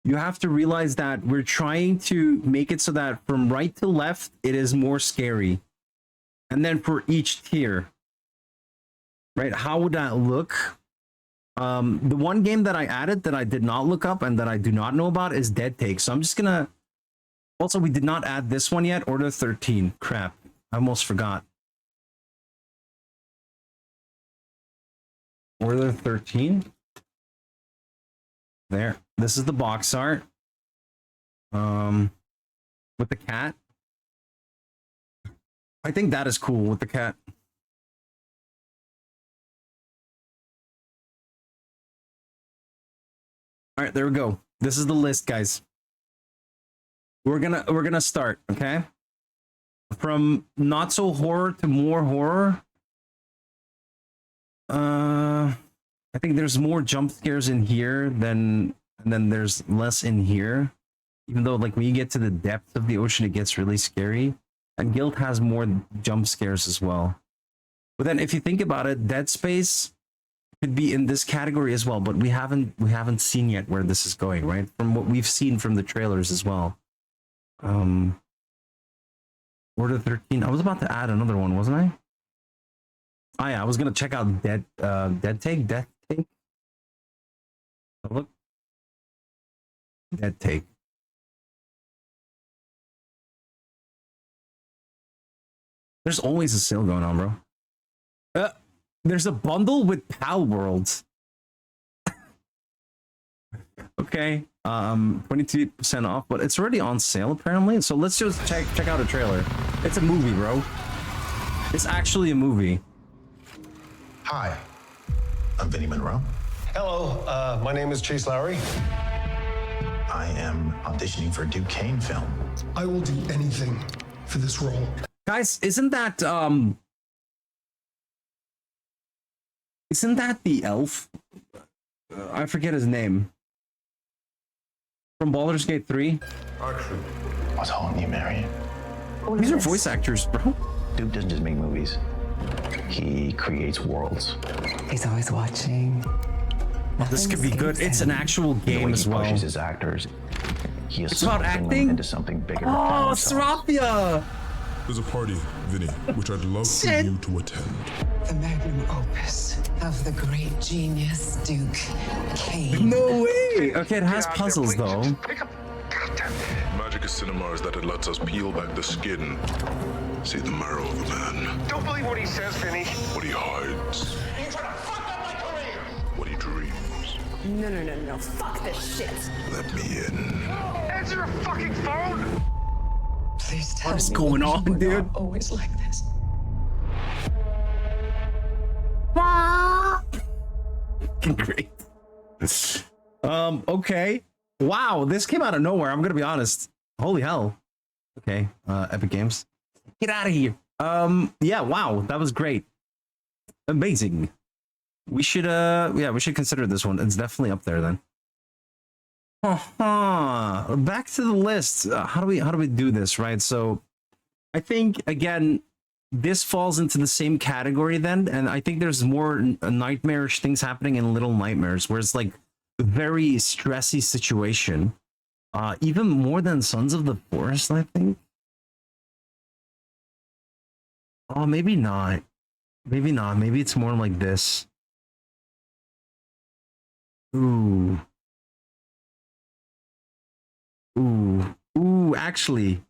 A: you have to realize that we're trying to make it so that from right to left, it is more scary. And then for each tier, right, how would that look? The one game that I added that I did not look up and that I do not know about is Dead Take. So I'm just gonna, also we did not add this one yet, Order 13. Crap, I almost forgot. Order 13. There. This is the box art. With the cat. I think that is cool with the cat. All right, there we go. This is the list, guys. We're gonna start, okay? From not so horror to more horror. I think there's more jump scares in here and then there's less in here. Even though, like, when you get to the depth of the ocean, it gets really scary. And Guild has more jump scares as well. But then if you think about it, Dead Space could be in this category as well, but we haven't seen yet where this is going, right? From what we've seen from the trailers as well. Order 13. I was about to add another one, wasn't I? Oh yeah, I was gonna check out Death Take. Oh, look. Dead Take. There's always a sale going on, bro. There's a bundle with Pal Worlds. Okay, 22% off, but it's already on sale apparently. So let's just check out a trailer. It's a movie, bro. It's actually a movie.
H: Hi, I'm Vinny Monroe.
I: Hello, my name is Chase Lowry.
H: I am auditioning for a Duke Kane film.
I: I will do anything for this role.
A: Guys, isn't that the elf? I forget his name. From Baldur's Gate 3?
H: What's haunting you, Marion?
A: These are voice actors, bro.
H: Duke doesn't just make movies. He creates worlds.
J: He's always watching.
A: This could be good. It's an actual game as well.
H: He pushes his actors. He
A: It's about acting
H: into something bigger.
A: Oh, Srafia!
G: There's a party, Vinny, which I'd love for you to attend.
J: The magnum opus of the great genius Duke Kane.
A: No way. Okay, it has puzzles though.
G: Magic is cinemas that it lets us peel back the skin, see the marrow of a man.
I: Don't believe what he says, Vinny.
G: What he hides.
I: You're trying to fuck up my career.
G: What he dreams.
J: No. Fuck this shit.
G: Let me in.
I: Answer your fucking phone.
J: Please tell
A: What's
J: me
A: going on,
J: you were
A: dude?
J: not always like this.
A: Great. Okay. Wow, this came out of nowhere. I'm gonna be honest. Holy hell. Okay, Epic Games. Get out of here. Yeah, wow, that was great. Amazing. We should we should consider this one. It's definitely up there then. Back to the list. How do we do this, right? So I think again this falls into the same category then, and I think there's more nightmarish things happening in Little Nightmares where it's like a very stressy situation. Even more than Sons of the Forest, I think. Oh, maybe not. Maybe not. Maybe it's more like this. Ooh. Actually,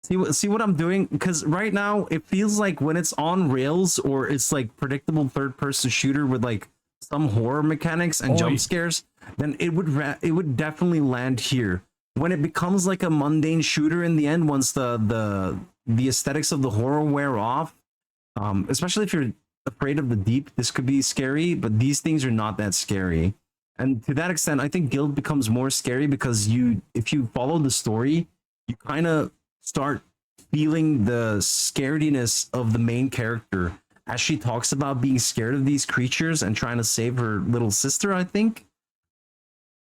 A: see what I'm doing? Because right now it feels like when it's on rails or it's like predictable third-person shooter with like some horror mechanics and jump scares, then it would definitely land here. When it becomes like a mundane shooter in the end, once the aesthetics of the horror wear off, especially if you're afraid of the deep, this could be scary, but these things are not that scary. And to that extent, I think Guild becomes more scary because if you follow the story, you kind of start feeling the scarediness of the main character as she talks about being scared of these creatures and trying to save her little sister, I think.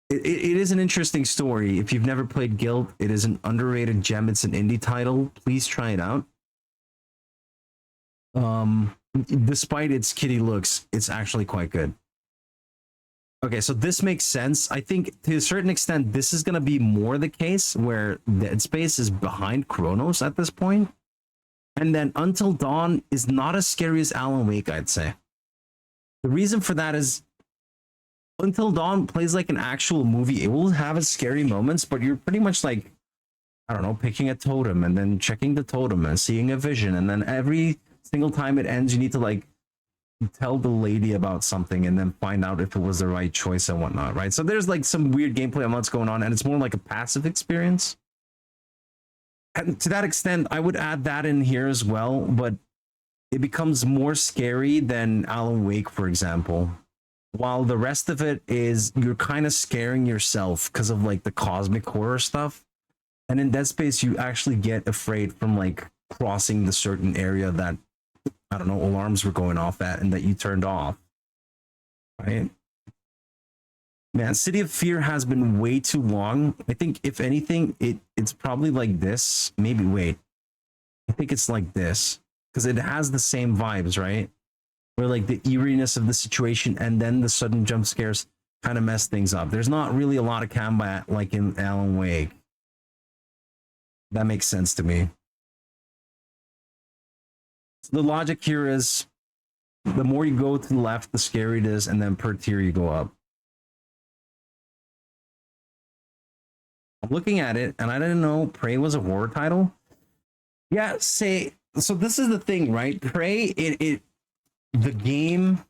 A: It is an interesting story. If you've never played Guild, it is an underrated gem. It's an indie title. Please try it out. Despite its kiddie looks, it's actually quite good. Okay, so this makes sense. I think to a certain extent, this is going to be more the case where Dead Space is behind Chronos at this point. And then Until Dawn is not as scary as Alan Wake, I'd say. The reason for that is Until Dawn plays like an actual movie. It will have its scary moments, but you're pretty much like, I don't know, picking a totem and then checking the totem and seeing a vision. And then every single time it ends, you need to like tell the lady about something and then find out if it was the right choice and whatnot, right? So there's like some weird gameplay on what's going on, and it's more like a passive experience. And to that extent, I would add that in here as well, but it becomes more scary than Alan Wake, for example. While the rest of it is you're kind of scaring yourself because of like the cosmic horror stuff. And in Dead Space, you actually get afraid from like crossing the certain area that, I don't know, alarms were going off at and that you turned off, right? Man, City of Fear has been way too long. I think if anything, it's probably like this. Maybe, wait. I think it's like this because it has the same vibes, right? Where like the eeriness of the situation and then the sudden jump scares kind of mess things up. There's not really a lot of combat like in Alan Wake. That makes sense to me. So the logic here is the more you go to the left, the scarier it is, and then per tier you go up. I'm looking at it, and I didn't know Prey was a horror title. Yeah, so this is the thing, right? Prey, the game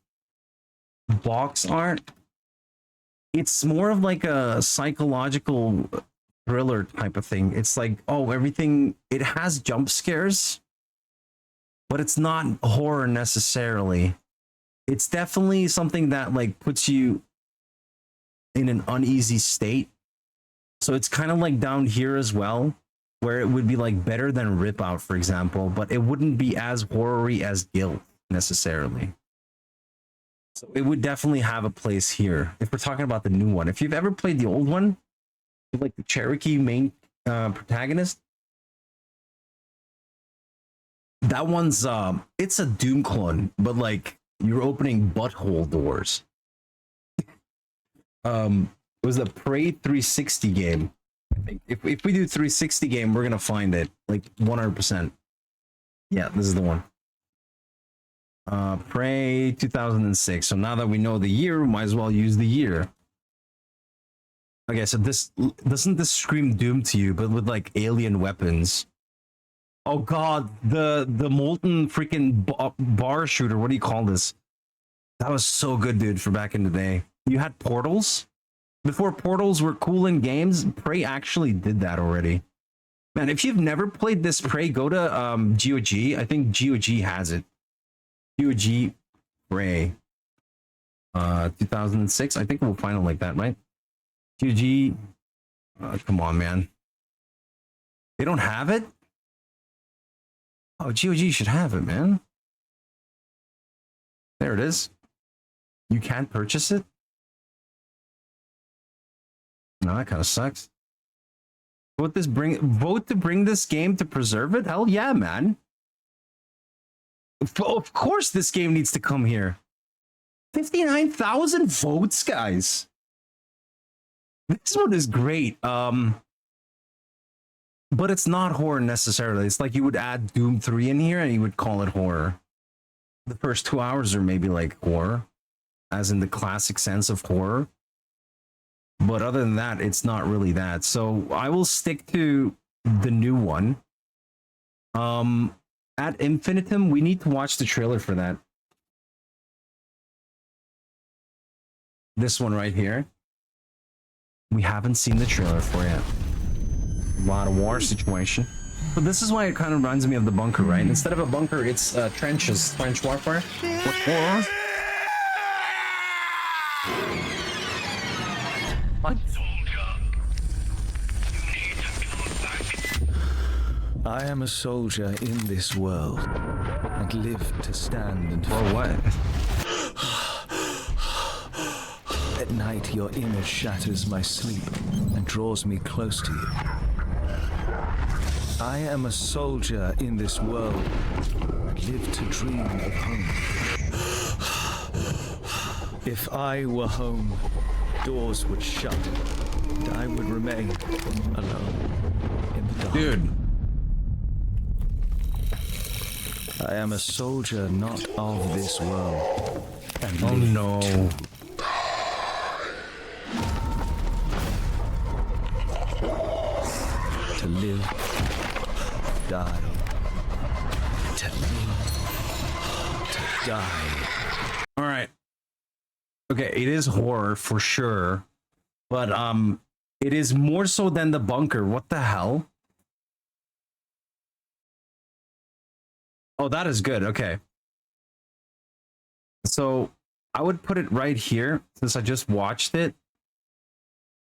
A: box art, it's more of like a psychological thriller type of thing. It's like, oh, everything, it has jump scares, but it's not horror necessarily. It's definitely something that like puts you in an uneasy state. So it's kind of like down here as well, where it would be like better than Rip Out, for example, but it wouldn't be as horror-y as Guild necessarily. So it would definitely have a place here if we're talking about the new one. If you've ever played the old one, like the Cherokee main protagonist, that one's it's a Doom clone, but like you're opening butthole doors. It was a Prey 360 game. I think if we do 360 game, we're gonna find it like 100%. Yeah, this is the one. Prey 2006. So now that we know the year, we might as well use the year. Okay, so this doesn't this scream Doom to you, but with like alien weapons. Oh god, the molten freaking bar shooter. What do you call this? That was so good, dude, for back in the day. You had portals. Before portals were cool in games, Prey actually did that already. Man, if you've never played this Prey, go to GOG. I think GOG has it. GOG Prey. 2006. I think we'll find it like that, right? GOG. Come on, man. They don't have it? Oh, GOG should have it, man. There it is. You can't purchase it? No, that kind of sucks. Vote to bring this game to preserve it? Hell yeah, man. Of course this game needs to come here. 59,000 votes, guys. This one is great. But it's not horror necessarily. It's like you would add Doom 3 in here and you would call it horror. The first 2 hours are maybe like horror, as in the classic sense of horror. But other than that, it's not really that. So I will stick to the new one. At Infinitum, we need to watch the trailer for that. This one right here. We haven't seen the trailer for it. A lot of war situation. But this is why it kind of reminds me of the bunker, right? Instead of a bunker, it's trenches, trench warfare. What?
K: I am a soldier in this world and live to stand and
A: for what?
K: At night, your image shatters my sleep and draws me close to you. I am a soldier in this world and live to dream of home. If I were home, doors would shut and I would remain alone in the dark.
A: Dude.
K: I am a soldier not of this world. And
A: oh no.
K: To live, die. To live, to die.
A: All right. Okay, it is horror for sure, but it is more so than the bunker. What the hell? Oh, that is good. Okay. So I would put it right here since I just watched it.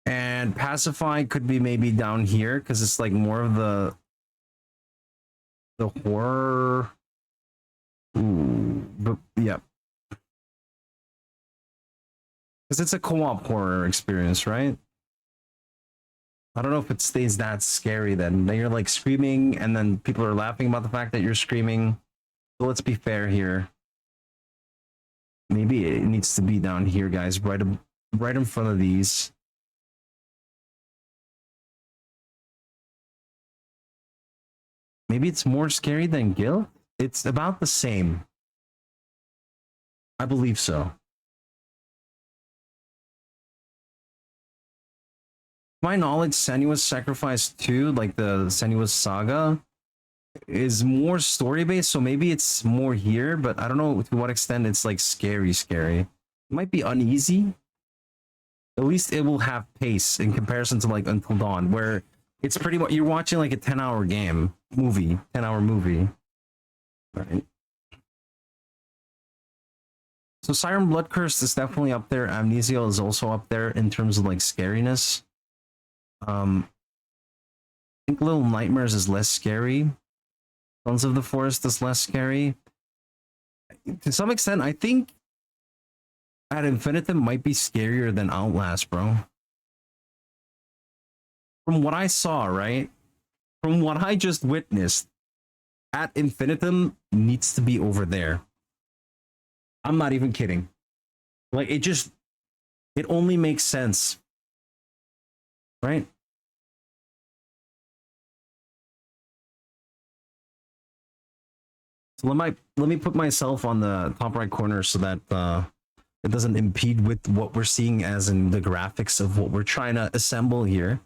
A: And Pacify could be maybe down here because it's like more of the horror. Ooh, but yeah. Because it's a co-op horror experience, right? I don't know if it stays that scary then. Then you're like screaming and then people are laughing about the fact that you're screaming. So let's be fair here. Maybe it needs to be down here, guys, right in front of these. Maybe it's more scary than Guilt? It's about the same. I believe so. My knowledge, Senua's Sacrifice 2, like the Senua's Saga, is more story-based, so maybe it's more here, but I don't know to what extent it's like scary. It might be uneasy. At least it will have pace in comparison to like Until Dawn, where it's pretty much you're watching like a 10-hour movie. Right. So Siren Blood Curse is definitely up there. Amnesia is also up there in terms of like scariness. I think Little Nightmares is less scary. Sons of the Forest is less scary. To some extent, I think Ad Infinitum might be scarier than Outlast, bro. From what I saw, right? From what I just witnessed, Ad Infinitum needs to be over there. I'm not even kidding. Like, it only makes sense. Right? So let me put myself on the top right corner so that it doesn't impede with what we're seeing as in the graphics of what we're trying to assemble here.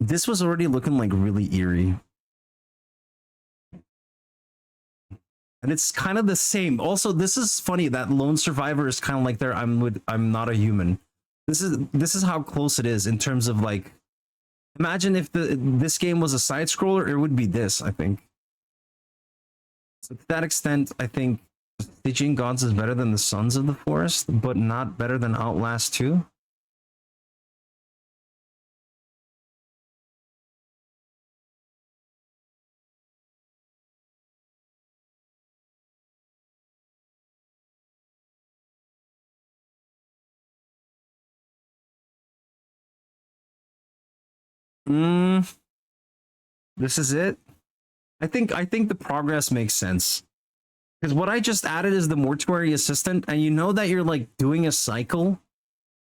A: This was already looking like really eerie. And it's kind of the same. Also, this is funny that Lone Survivor is kind of like their I'm not a human. This is how close it is in terms of like, imagine if this game was a side scroller, it would be this, I think. So to that extent, I think Stygian Gods is better than the Sons of the Forest, but not better than Outlast 2. This is it. I think the progress makes sense. Because what I just added is the mortuary assistant, and you know that you're like doing a cycle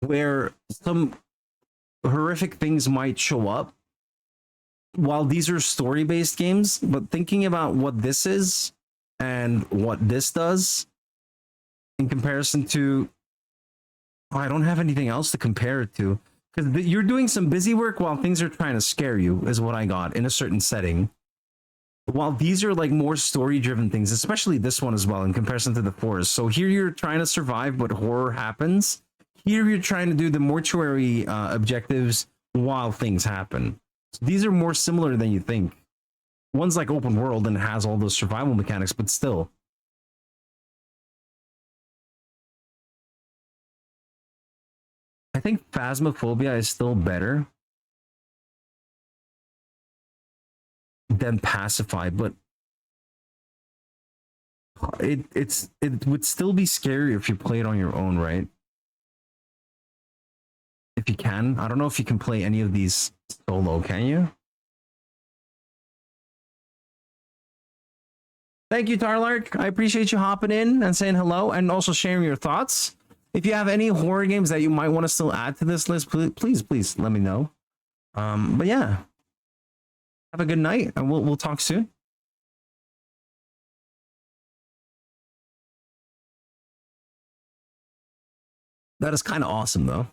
A: where some horrific things might show up while these are story-based games, but thinking about what this is and what this does in comparison to, I don't have anything else to compare it to. Because you're doing some busy work while things are trying to scare you, is what I got in a certain setting. While these are like more story-driven things, especially this one as well, in comparison to the forest. So here you're trying to survive, but horror happens. Here you're trying to do the mortuary objectives while things happen. So these are more similar than you think. One's like open world and has all those survival mechanics, but still. I think Phasmophobia is still better than Pacify, but it would still be scary if you play it on your own, right? If you can. I don't know if you can play any of these solo, can you? Thank you, Tarlark. I appreciate you hopping in and saying hello and also sharing your thoughts. If you have any horror games that you might want to still add to this list, please let me know. But yeah, have a good night, and we'll talk soon. That is kind of awesome, though.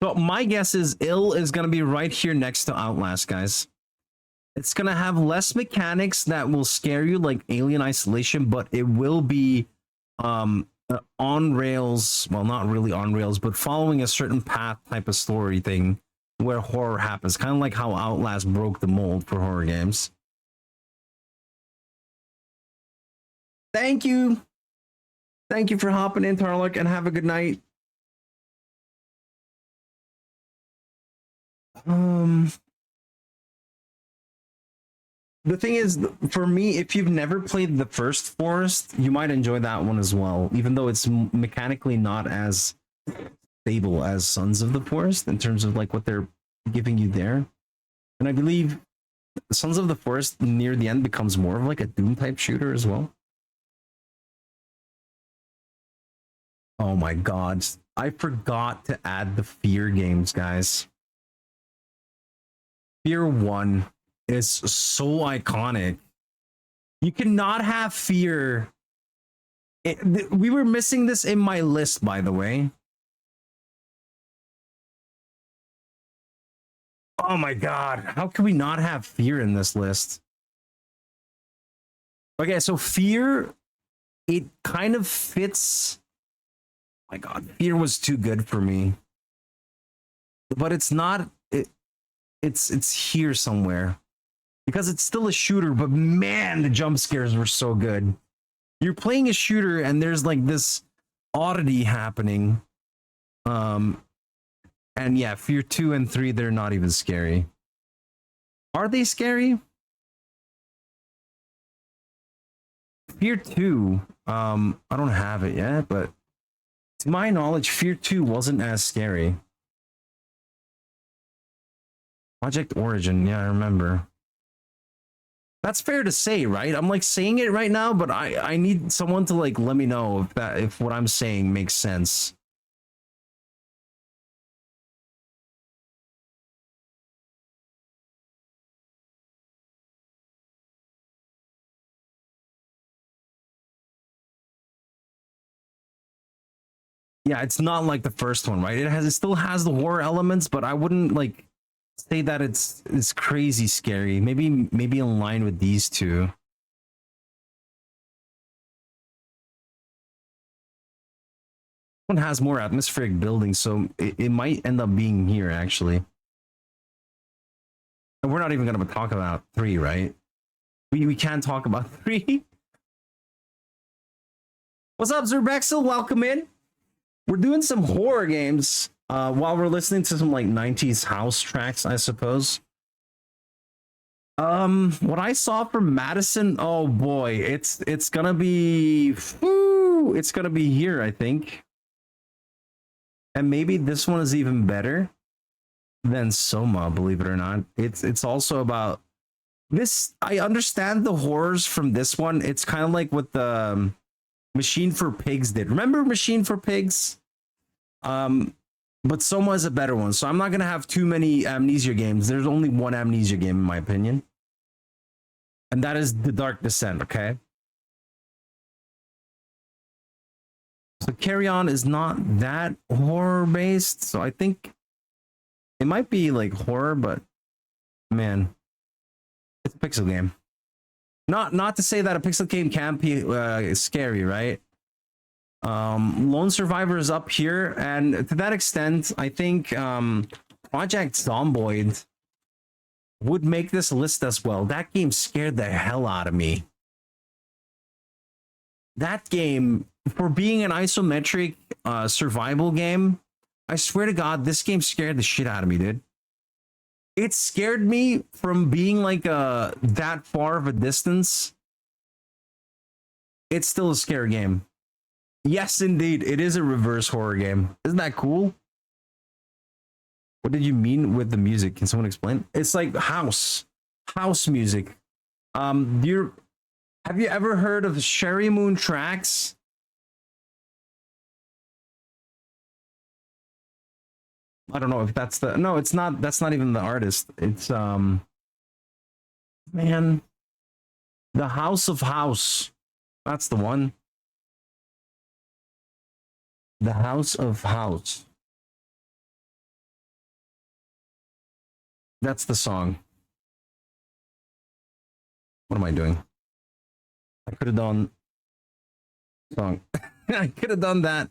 A: So my guess is Ill is going to be right here next to Outlast, guys. It's going to have less mechanics that will scare you like Alien Isolation, but it will be on rails. Well, not really on rails, but following a certain path type of story thing where horror happens. Kind of like how Outlast broke the mold for horror games. Thank you. Thank you for hopping in, Tarlok, and have a good night. The thing is, for me, if you've never played the first Forest, you might enjoy that one as well, even though it's mechanically not as stable as Sons of the Forest in terms of like what they're giving you there. And I believe Sons of the Forest near the end becomes more of like a Doom type shooter as well. Oh my god, I forgot to add the Fear games, guys. Fear 1 is so iconic. You cannot have Fear. We were missing this in my list, by the way. Oh my god, how can we not have Fear in this list? Okay, so Fear, it kind of fits. Oh my god, Fear was too good for me. But it's not. It's here somewhere. Because it's still a shooter, but man, the jump scares were so good. You're playing a shooter and there's like this oddity happening. And yeah, Fear 2 and 3, they're not even scary. Are they scary? Fear 2, I don't have it yet, but to my knowledge, Fear 2 wasn't as scary. Project Origin, yeah, I remember. That's fair to say, right? I'm like saying it right now, but I need someone to like let me know if what I'm saying makes sense. Yeah, it's not like the first one, right? It still has the horror elements, but I wouldn't like say that it's crazy scary. Maybe in line with these two. One has more atmospheric buildings, so it might end up being here actually. And we're not even gonna talk about 3, right? We can't talk about 3. What's up, Zerbexel? Welcome in. We're doing some horror games while we're listening to some like 90s house tracks, I suppose. What I saw from Madison, oh boy, it's gonna be it's gonna be here, I think. And maybe this one is even better than Soma, believe it or not. It's also about this. I understand the horrors from this one. It's kind of like what the Machine for Pigs did. Remember Machine for Pigs? But Soma is a better one. So I'm not gonna have too many Amnesia games. There's only one Amnesia game in my opinion. And that is The Dark Descent, okay? So Carry On is not that horror based. So I think it might be like horror, but man, it's a pixel game. Not to say that a pixel game can't be scary, right? Lone Survivor is up here, and to that extent, I think Project Zomboid would make this list as well. That game scared the hell out of me. That game, for being an isometric survival game, I swear to God, this game scared the shit out of me, dude. It scared me from being like that far of a distance. It's still a scary game. Yes, indeed, it is a reverse horror game. Isn't that cool? What did you mean with the music? Can someone explain? It's like house music. Have you ever heard of Sherry Moon Tracks? I don't know if that's the no, it's not. That's not even the artist. It's man, the House of House. That's the one. The House of House. That's the song. What am I doing? I could have done song. I could have done that.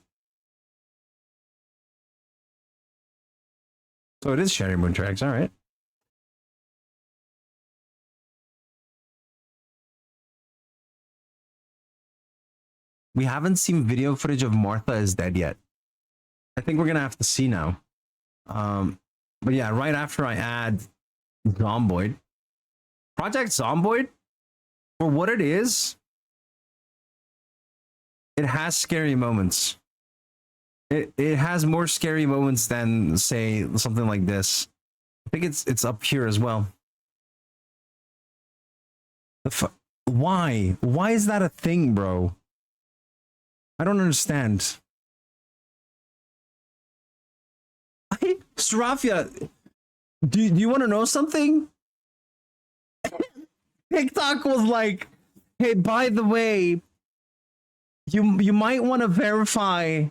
A: So it is Sherry Moon Tracks, all right. We haven't seen video footage of Martha is Dead yet. I think we're gonna have to see now. But yeah, right after I add Zomboid. Project Zomboid, for what it is, it has scary moments. It has more scary moments than, say, something like this. I think it's up here as well. Why? Why is that a thing, bro? I don't understand. Strafia, do you want to know something? TikTok was like, hey, by the way, you might want to verify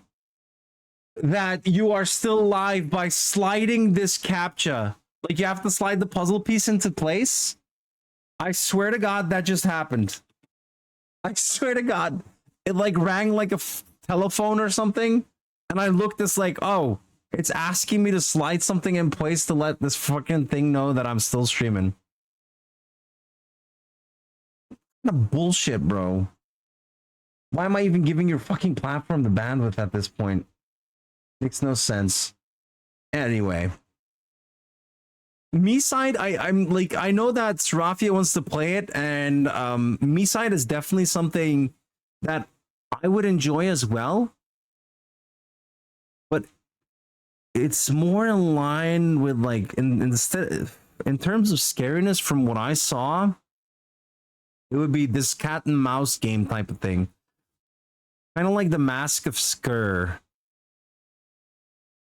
A: that you are still live by sliding this captcha. Like, you have to slide the puzzle piece into place. I swear to God, that just happened. I swear to God. It like rang like a telephone or something. And I looked, this like, oh, it's asking me to slide something in place to let this fucking thing know that I'm still streaming. What a bullshit, bro. Why am I even giving your fucking platform the bandwidth at this point? Makes no sense. Anyway. Me side, I'm like, I know that Serafia wants to play it, and me side is definitely something that I would enjoy as well. But it's more in line with like in terms of scariness from what I saw, It would be this cat and mouse game type of thing. Kind of like the Mask of Skur.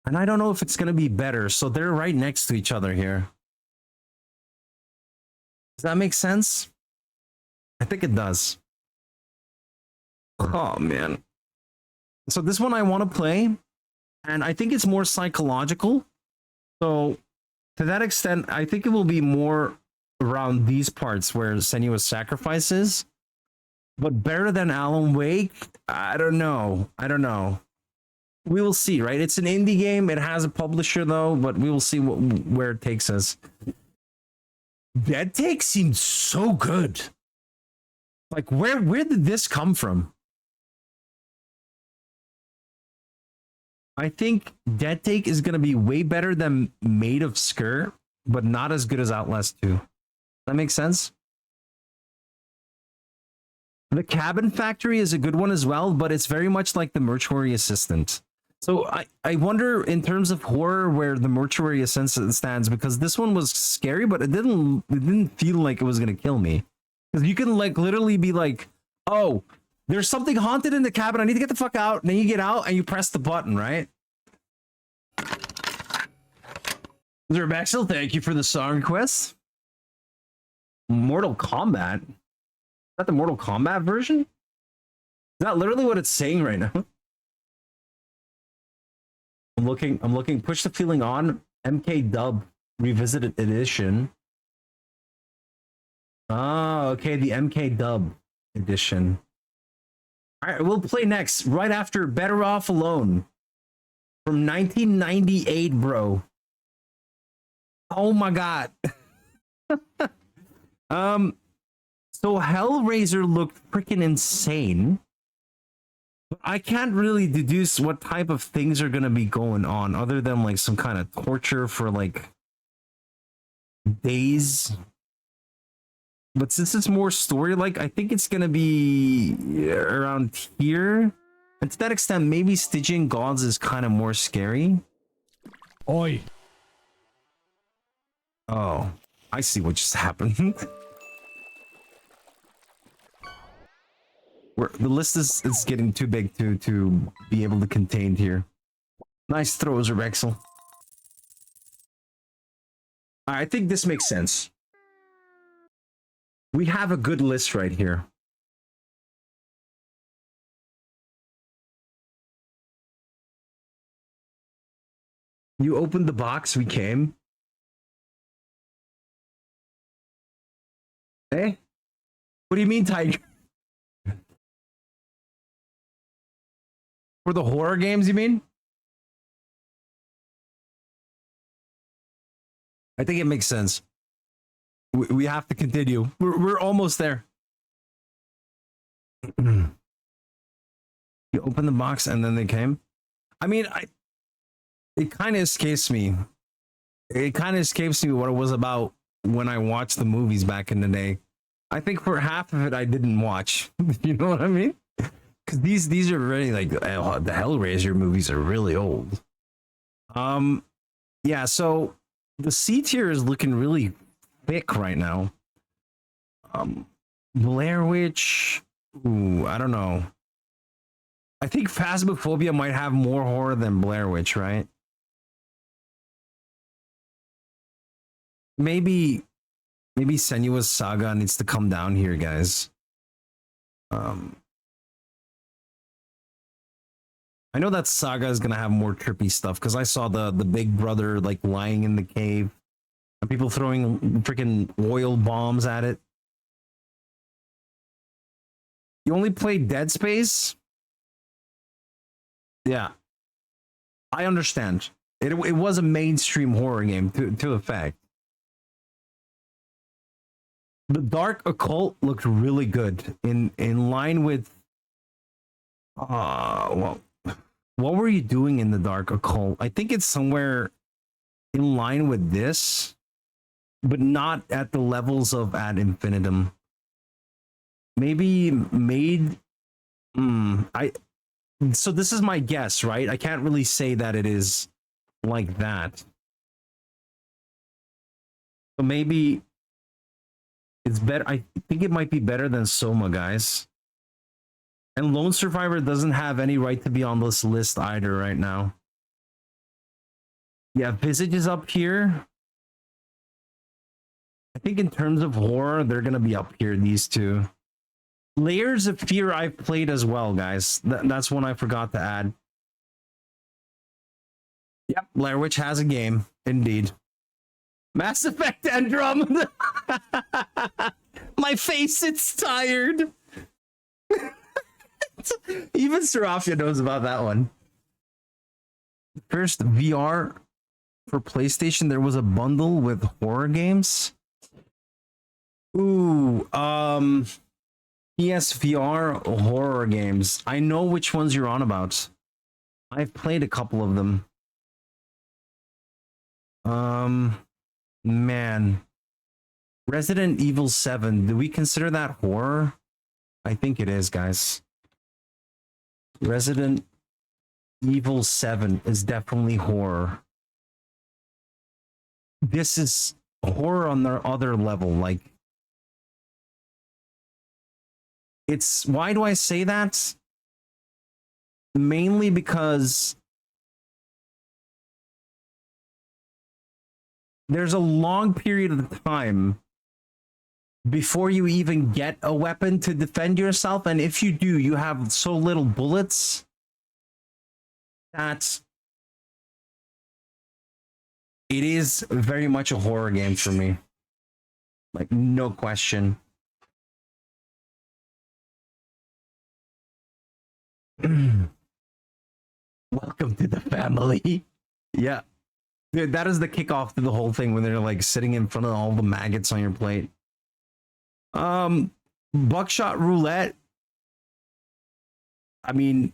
A: And I don't know if it's going to be better. So they're right next to each other here. Does that make sense? I think it does. Oh, man. So this one I want to play. And I think it's more psychological. So to that extent, I think it will be more around these parts where Senua's Sacrifice is. But better than Alan Wake? I don't know. We will see, right? It's an indie game. It has a publisher, though, but we will see where it takes us. Dead Take seems so good. Like, where did this come from? I think Dead Take is going to be way better than Made of Skur, but not as good as Outlast 2. That makes sense? The Cabin Factory is a good one as well, but it's very much like the Mortuary Assistant. So I wonder in terms of horror where the Mortuary Assistant stands, because this one was scary, but it didn't feel like it was gonna kill me. Because you can like literally be like, oh, there's something haunted in the cabin. I need to get the fuck out. And then you get out and you press the button, right? Mr. Baxel, thank you for the song request. Mortal Kombat. Is that the Mortal Kombat version? Is that literally what it's saying right now? I'm looking. Push the Feeling On. MK Dub Revisited Edition. Oh, okay. The MK Dub edition. All right, we'll play next, right after Better Off Alone from 1998, bro. Oh my god. So Hellraiser looked freaking insane. But I can't really deduce what type of things are gonna be going on other than like some kind of torture for like days. But since it's more story-like, I think it's gonna be around here. And to that extent, maybe Stygian Gods is kind of more scary.
C: Oi.
A: Oh, I see what just happened. The list is getting too big to be able to contain here. Nice throws, Rexel. I think this makes sense. We have a good list right here. You opened the box, we came. Eh? What do you mean, Tiger? For the horror games, you mean? I think it makes sense. We have to continue. We're almost there. You open the box and then they came. I mean, it kind of escapes me. It kind of escapes me what it was about when I watched the movies back in the day. I think for half of it I didn't watch. You know what I mean? Because these are really like the Hellraiser movies are really old. Yeah. So the C tier is looking really thick right now. Blair Witch. Ooh, I don't know. I think Phasmophobia might have more horror than Blair Witch, right? Maybe Senua's Saga needs to come down here, guys. I know that Saga is gonna have more trippy stuff because I saw the big brother like lying in the cave and people throwing freaking oil bombs at it. You only played Dead Space? Yeah. I understand. It was a mainstream horror game to the fact. The Dark Occult looked really good in line with well, what were you doing in the Dark Occult? I think it's somewhere in line with this, but not at the levels of Ad Infinitum. Maybe made so this is my guess, right? I can't really say that it is like that. So maybe It's better. I think it might be better than Soma, guys. And Lone Survivor doesn't have any right to be on this list either right now. Yeah, Visage is up here. I think in terms of horror, they're going to be up here, these two. Layers of Fear I've played as well, guys. That's one I forgot to add. Yep, Blair Witch has a game, indeed. Mass Effect Andromeda. My face, it's tired. Even Serafia knows about that one. First VR for PlayStation, there was a bundle with horror games. Ooh, PSVR horror games. I know which ones you're on about. I've played a couple of them. Man. Resident Evil 7. Do we consider that horror? I think it is, guys. Resident Evil 7 is definitely horror. This is horror on the other level. Like, it's, why do I say that? Mainly because there's a long period of time before you even get a weapon to defend yourself, and if you do, you have so little bullets that it is very much a horror game for me. Like, no question. Welcome to the family. Yeah. Dude, that is the kickoff to the whole thing when they're like sitting in front of all the maggots on your plate. Buckshot Roulette. I mean,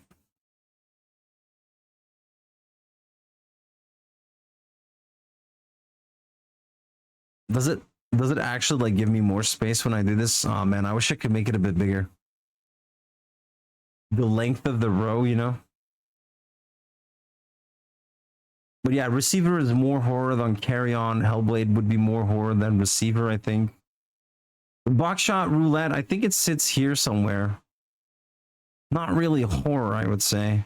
A: does it actually like give me more space when I do this? Oh man, I wish I could make it a bit bigger. The length of the row, you know? But yeah, Receiver is more horror than Carry On. Hellblade would be more horror than Receiver, I think. Buckshot Roulette, I think it sits here somewhere. Not really horror, I would say.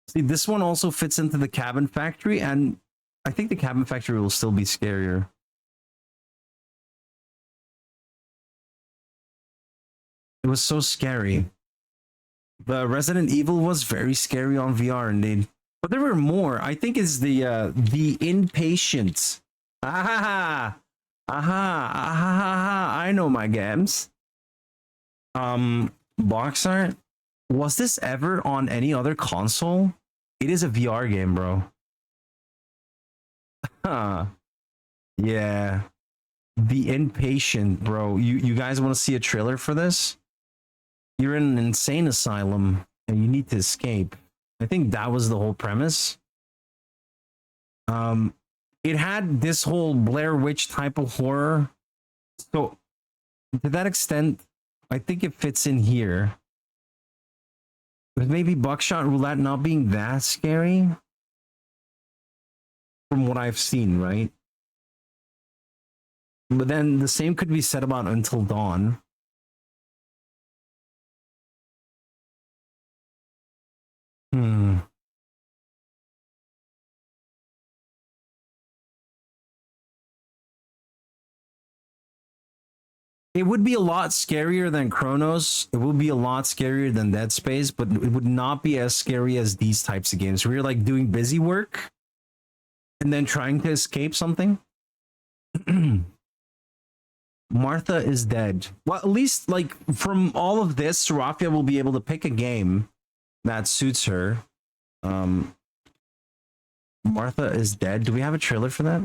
A: See, this one also fits into the Cabin Factory, and I think the Cabin Factory will still be scarier. It was so scary. The Resident Evil was very scary on VR, indeed. But there were more. I think it's the Inpatient. Aha! Aha! Aha! I know my games. Box art. Was this ever on any other console? It is a VR game, bro. Huh. Yeah. The Inpatient, bro. You guys want to see a trailer for this? You're in an insane asylum and you need to escape. I think that was the whole premise. It had this whole Blair Witch type of horror. So to that extent, I think it fits in here. But maybe Buckshot Roulette not being that scary from what I've seen, right? But then the same could be said about Until Dawn. It would be a lot scarier than Chronos. It would be a lot scarier than Dead Space, but it would not be as scary as these types of games where you're like doing busy work and then trying to escape something. Martha is dead. Well, at least like from all of this, Serafia will be able to pick a game that suits her. Martha is dead. Do we have a trailer for that?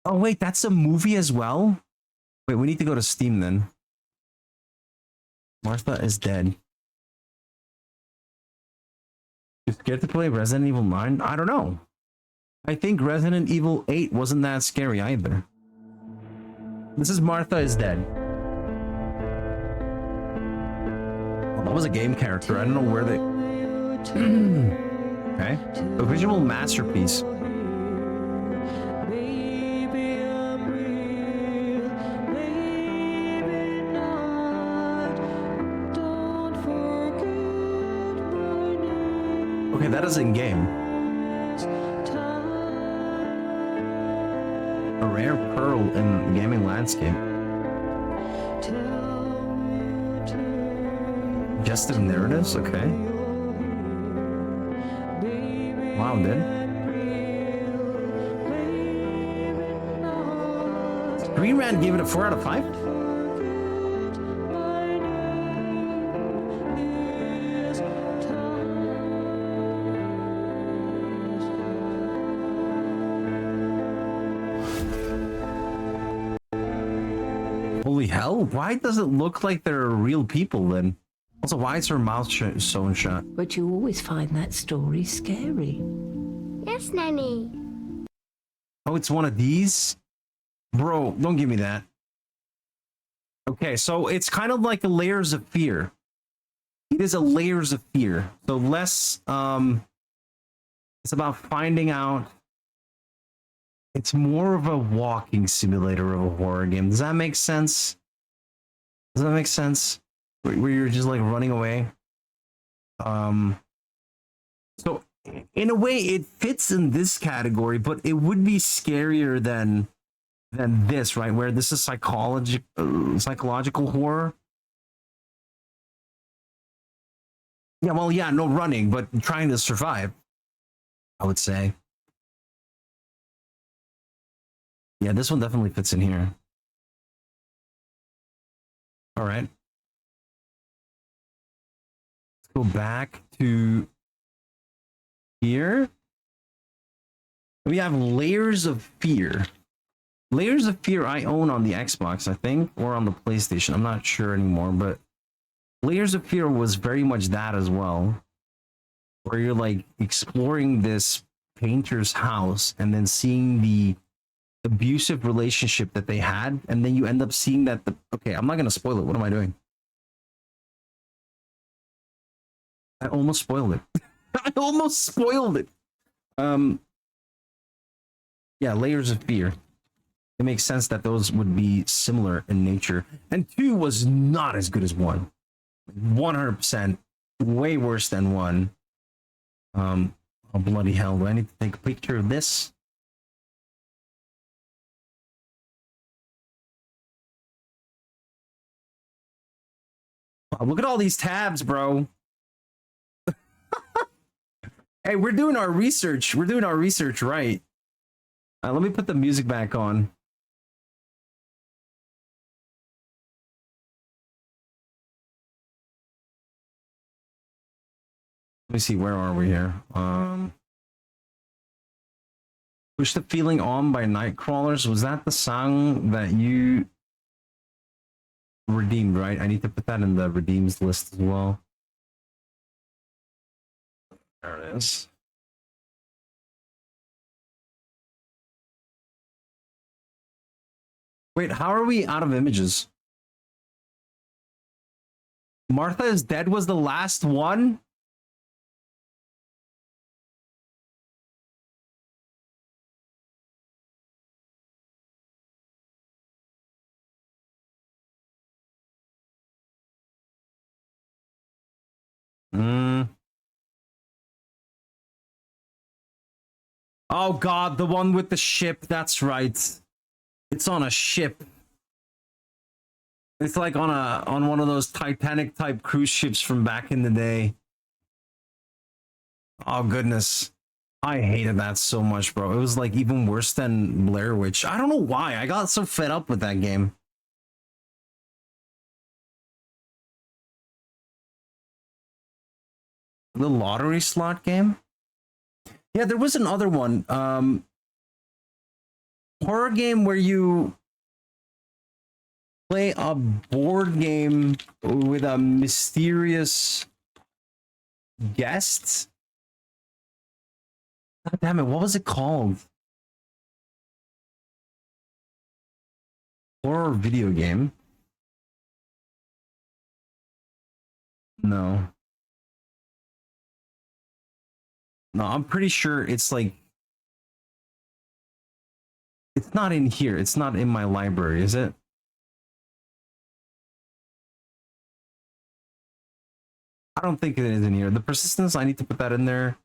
A: Oh wait, that's a movie as well? Wait, we need to go to Steam then. Martha is dead. You scared to play Resident Evil 9? I don't know. I think Resident Evil 8 wasn't that scary either. This is Martha is dead. Well, that was a game character. I don't know where they... Okay. A visual masterpiece. Okay, that is in game. A rare pearl in gaming landscape. Suggestive narratives, okay. Wow, dude. Green Rand gave it a 4 out of 5. Holy hell, why does it look like they're real people then? Also, why is her mouth sewn shut?
L: But you always find that story scary.
M: Yes, Nanny.
A: Oh, it's one of these? Bro, don't give me that. Okay, so it's kind of like a layers of fear. It is a layers of fear. So less, it's about finding out. It's more of a walking simulator of a horror game. Does that make sense? Does that make sense? Where you're just like running away. So in a way it fits in this category, but it would be scarier than this, right? Where this is psychological horror. Yeah, well, yeah, no running, but trying to survive, I would say. Yeah, this one definitely fits in here. All right. Let's go back to here. We have Layers of Fear. Layers of Fear I own on the Xbox, I think, or on the PlayStation. I'm not sure anymore, but Layers of Fear was very much that as well. Where you're like exploring this painter's house and then seeing the abusive relationship that they had, and then you end up seeing that okay, I'm not gonna spoil it. What am I doing? I almost spoiled it. I almost spoiled it. Yeah, Layers of Fear. It makes sense that those would be similar in nature. And 2 was not as good as 1. 100% way worse than 1. Oh bloody hell, do I need to take a picture of this? Wow, look at all these tabs, bro. Hey, we're doing our research. We're doing our research right. Let me put the music back on. Let me see, where are we here? Push the Feeling On by Nightcrawlers. Was that the song that you redeemed, right? I need to put that in the redeems list as well. There it is. Wait, how are we out of images? Martha is Dead was the last one? Oh god, the one with the ship, that's right. It's on a ship. It's like on one of those Titanic type cruise ships from back in the day. Oh goodness. I hated that so much, bro. It was like even worse than Blair Witch. I don't know why. I got so fed up with that game. The lottery slot game? Yeah, there was another one. Horror game where you play a board game with a mysterious guest. God damn it, what was it called? Horror video game? No. No, I'm pretty sure it's like... It's not in here. It's not in my library, is it? I don't think it is in here. The Persistence, I need to put that in there.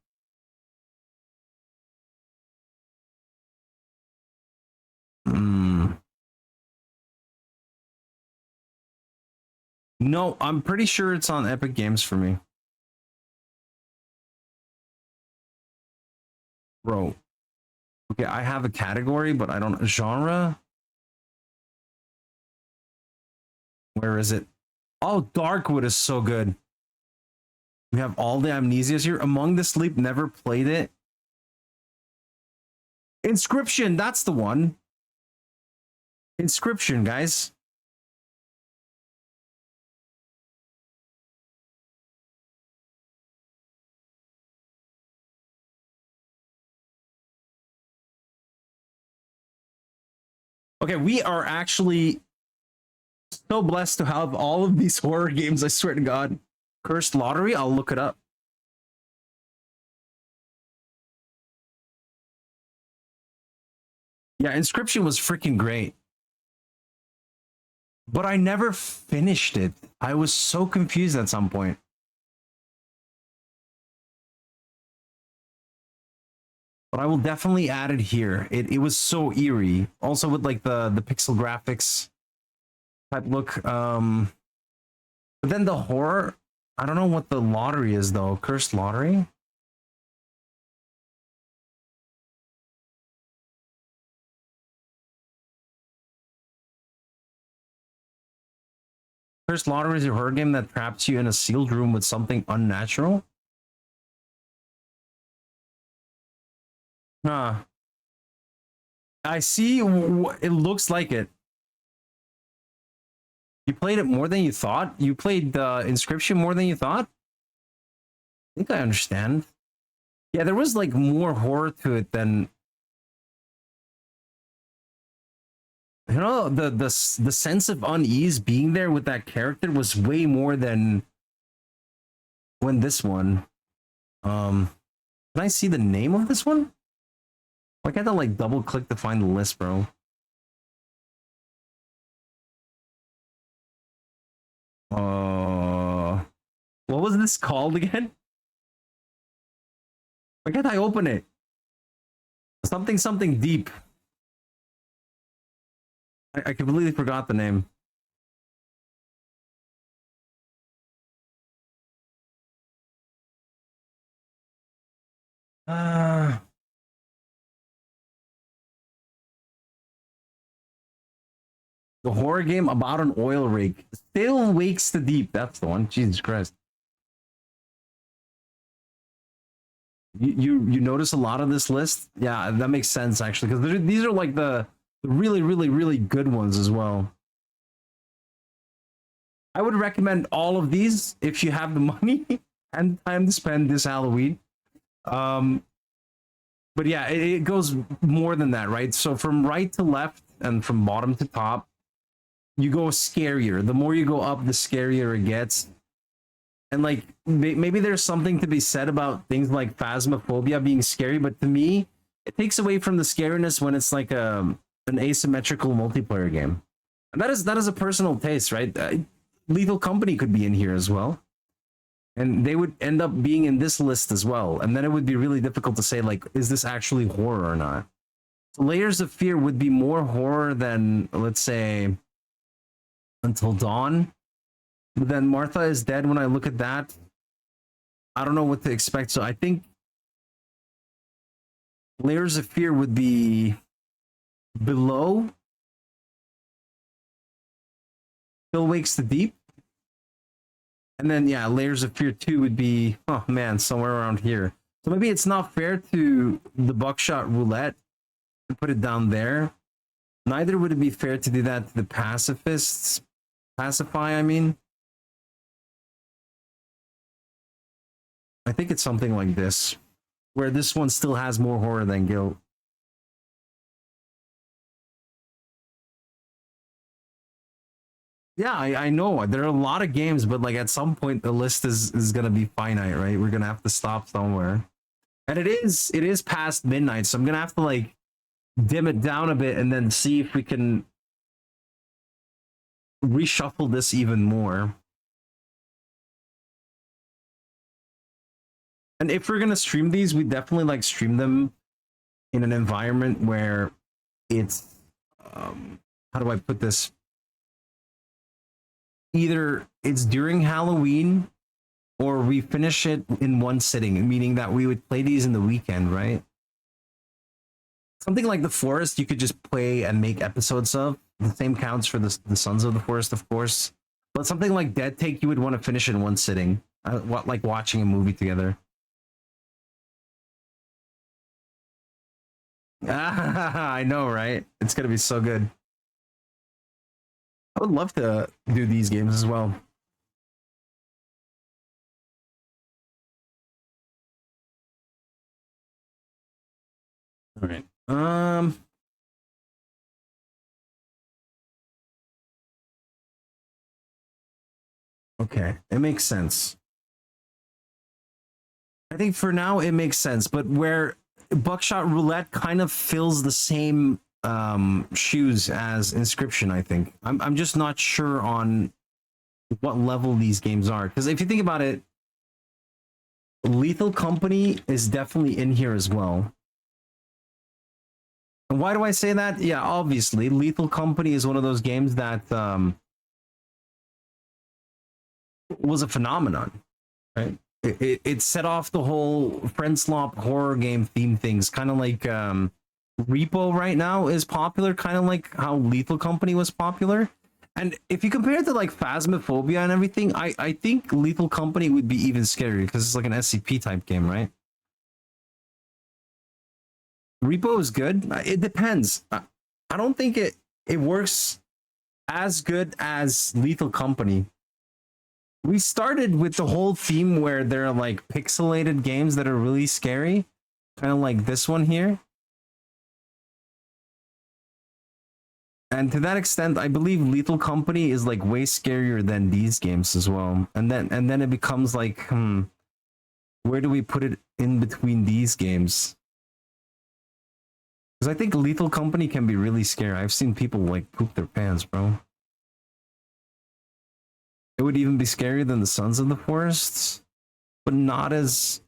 A: No, I'm pretty sure it's on Epic Games for me. Bro. Okay, I have a category, but I don't genre. Where is it? Oh, Darkwood is so good. We have all the Amnesias here. Among the Sleep, never played it. Inscription, that's the one. Inscription, guys. Okay, we are actually so blessed to have all of these horror games, I swear to God. Cursed Lottery, I'll look it up. Yeah, Inscription was freaking great. But I never finished it. I was so confused at some point. But I will definitely add it here. It was so eerie. Also with like the pixel graphics type look. But then the horror, I don't know what the lottery is though. Cursed Lottery? Cursed Lottery is a horror game that traps you in a sealed room with something unnatural? Huh. I see. It looks like it. You played it more than you thought? You played Inscription more than you thought? I think I understand. Yeah, there was like more horror to it than... You know, the sense of unease being there with that character was way more than when this one. Can I see the name of this one? I had to like double click to find the list, bro. What was this called again? Why can't I open it? Something deep. I completely forgot the name. The horror game about an oil rig. Still Wakes the Deep. That's the one. Jesus Christ. You notice a lot of this list? Yeah, that makes sense actually, because these are like the really good ones as well. I would recommend all of these if you have the money and time to spend this Halloween. But yeah, it goes more than that, right? So from right to left and from bottom to top, you go scarier. The more you go up, the scarier it gets. And like maybe there's something to be said about things like Phasmophobia being scary, but to me, it takes away from the scariness when it's like an asymmetrical multiplayer game. And that is a personal taste, right? Lethal Company could be in here as well, and they would end up being in this list as well. And then it would be really difficult to say like, is this actually horror or not? So Layers of Fear would be more horror than, let's say, Until Dawn. But then Martha is Dead, when I look at that, I don't know what to expect. So I think Layers of Fear would be below Still Wakes the Deep. And then, yeah, Layers of Fear 2 would be, oh man, somewhere around here. So maybe it's not fair to the Buckshot Roulette to put it down there. Neither would it be fair to do that to the Pacifists. Pacify, I mean. I think it's something like this, where this one still has more horror than Guilt. Yeah, I know. There are a lot of games, but like at some point the list is gonna be finite, right? We're gonna have to stop somewhere. And it is past midnight, so I'm gonna have to like dim it down a bit and then see if we can reshuffle this even more. And if we're gonna stream these, we definitely like stream them in an environment where it's how do I put this? either it's during Halloween or we finish it in one sitting, meaning that we would play these in the weekend, right? Something like The Forest, you could just play and make episodes of. The same counts for the Sons of the Forest, of course. But something like Dead Take, you would want to finish in one sitting. Like watching a movie together. I know, right? It's going to be so good. I would love to do these games as well. All right. Okay, it makes sense. I think for now it makes sense, but where Buckshot Roulette kind of fills the same shoes as Inscription, I think. I'm just not sure on what level these games are, because if you think about it, Lethal Company is definitely in here as well. And why do I say that? Yeah, obviously, Lethal Company is one of those games that was a phenomenon, right? It set off the whole Friendslop horror game theme things, kind of like Repo right now is popular, kind of like how Lethal Company was popular. And if you compare it to like Phasmophobia and everything, I think Lethal Company would be even scarier because it's like an SCP type game, right? Repo is good. It depends. I don't think it works as good as Lethal Company. We started with the whole theme where there are like pixelated games that are really scary, kind of like this one here. And to that extent, I believe Lethal Company is like way scarier than these games as well. And then it becomes like, where do we put it in between these games? Because I think Lethal Company can be really scary. I've seen people like poop their pants, bro. It would even be scarier than the Sons of the Forests, but not as...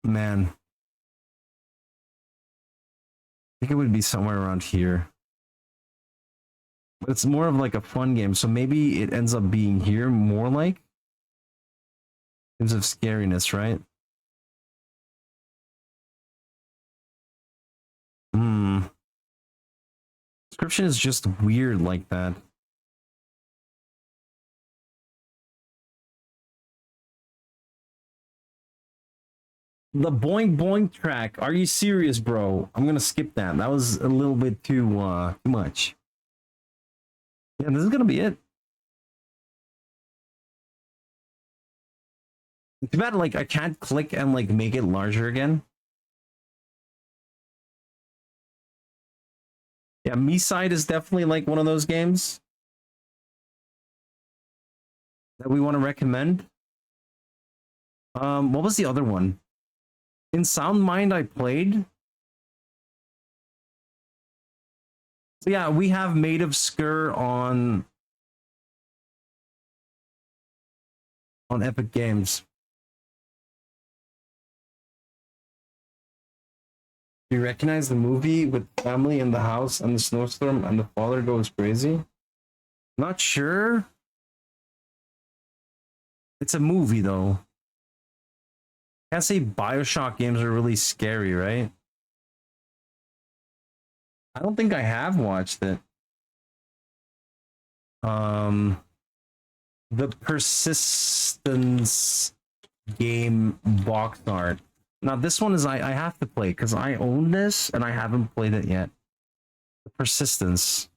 A: Man. I think it would be somewhere around here. But it's more of like a fun game, so maybe it ends up being here more like. In terms of scariness, right? Description is just weird like that. The Boing Boing track. Are you serious, bro? I'm gonna skip that. That was a little bit too much. Yeah, this is gonna be it. Too bad, like, I can't click and, like, make it larger again. Yeah, Me-Side is definitely, like, one of those games that we want to recommend. What was the other one? In Sound Mind I played. So yeah, we have Made of Skur on Epic Games. You recognize the movie with family in the house and the snowstorm and the father goes crazy? Not sure. It's a movie though. Can't say BioShock games are really scary, right? I don't think I have watched it. The Persistence game box art. Now this one is I have to play because I own this and I haven't played it yet. The Persistence.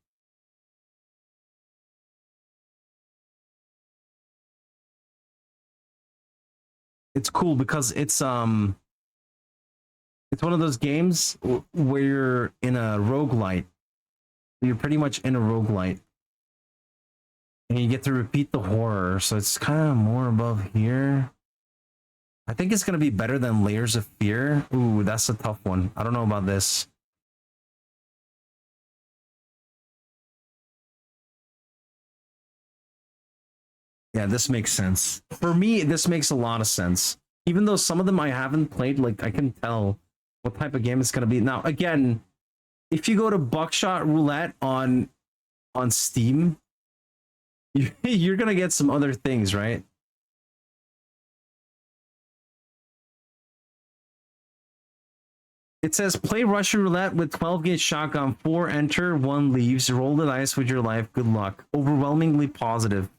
A: It's cool because it's one of those games where you're in a roguelite. You're pretty much in a roguelite. And you get to repeat the horror, so it's kind of more above here. I think it's going to be better than Layers of Fear. Ooh, that's a tough one. I don't know about this. Yeah, this makes sense. For me, this makes a lot of sense. Even though some of them I haven't played, like, I can tell what type of game it's going to be. Now, again, if you go to Buckshot Roulette on on Steam, you're gonna get some other things, right? It says play Russian roulette with 12 gauge shotgun, 4 enter, 1 leaves, roll the dice with your life, good luck. Overwhelmingly positive.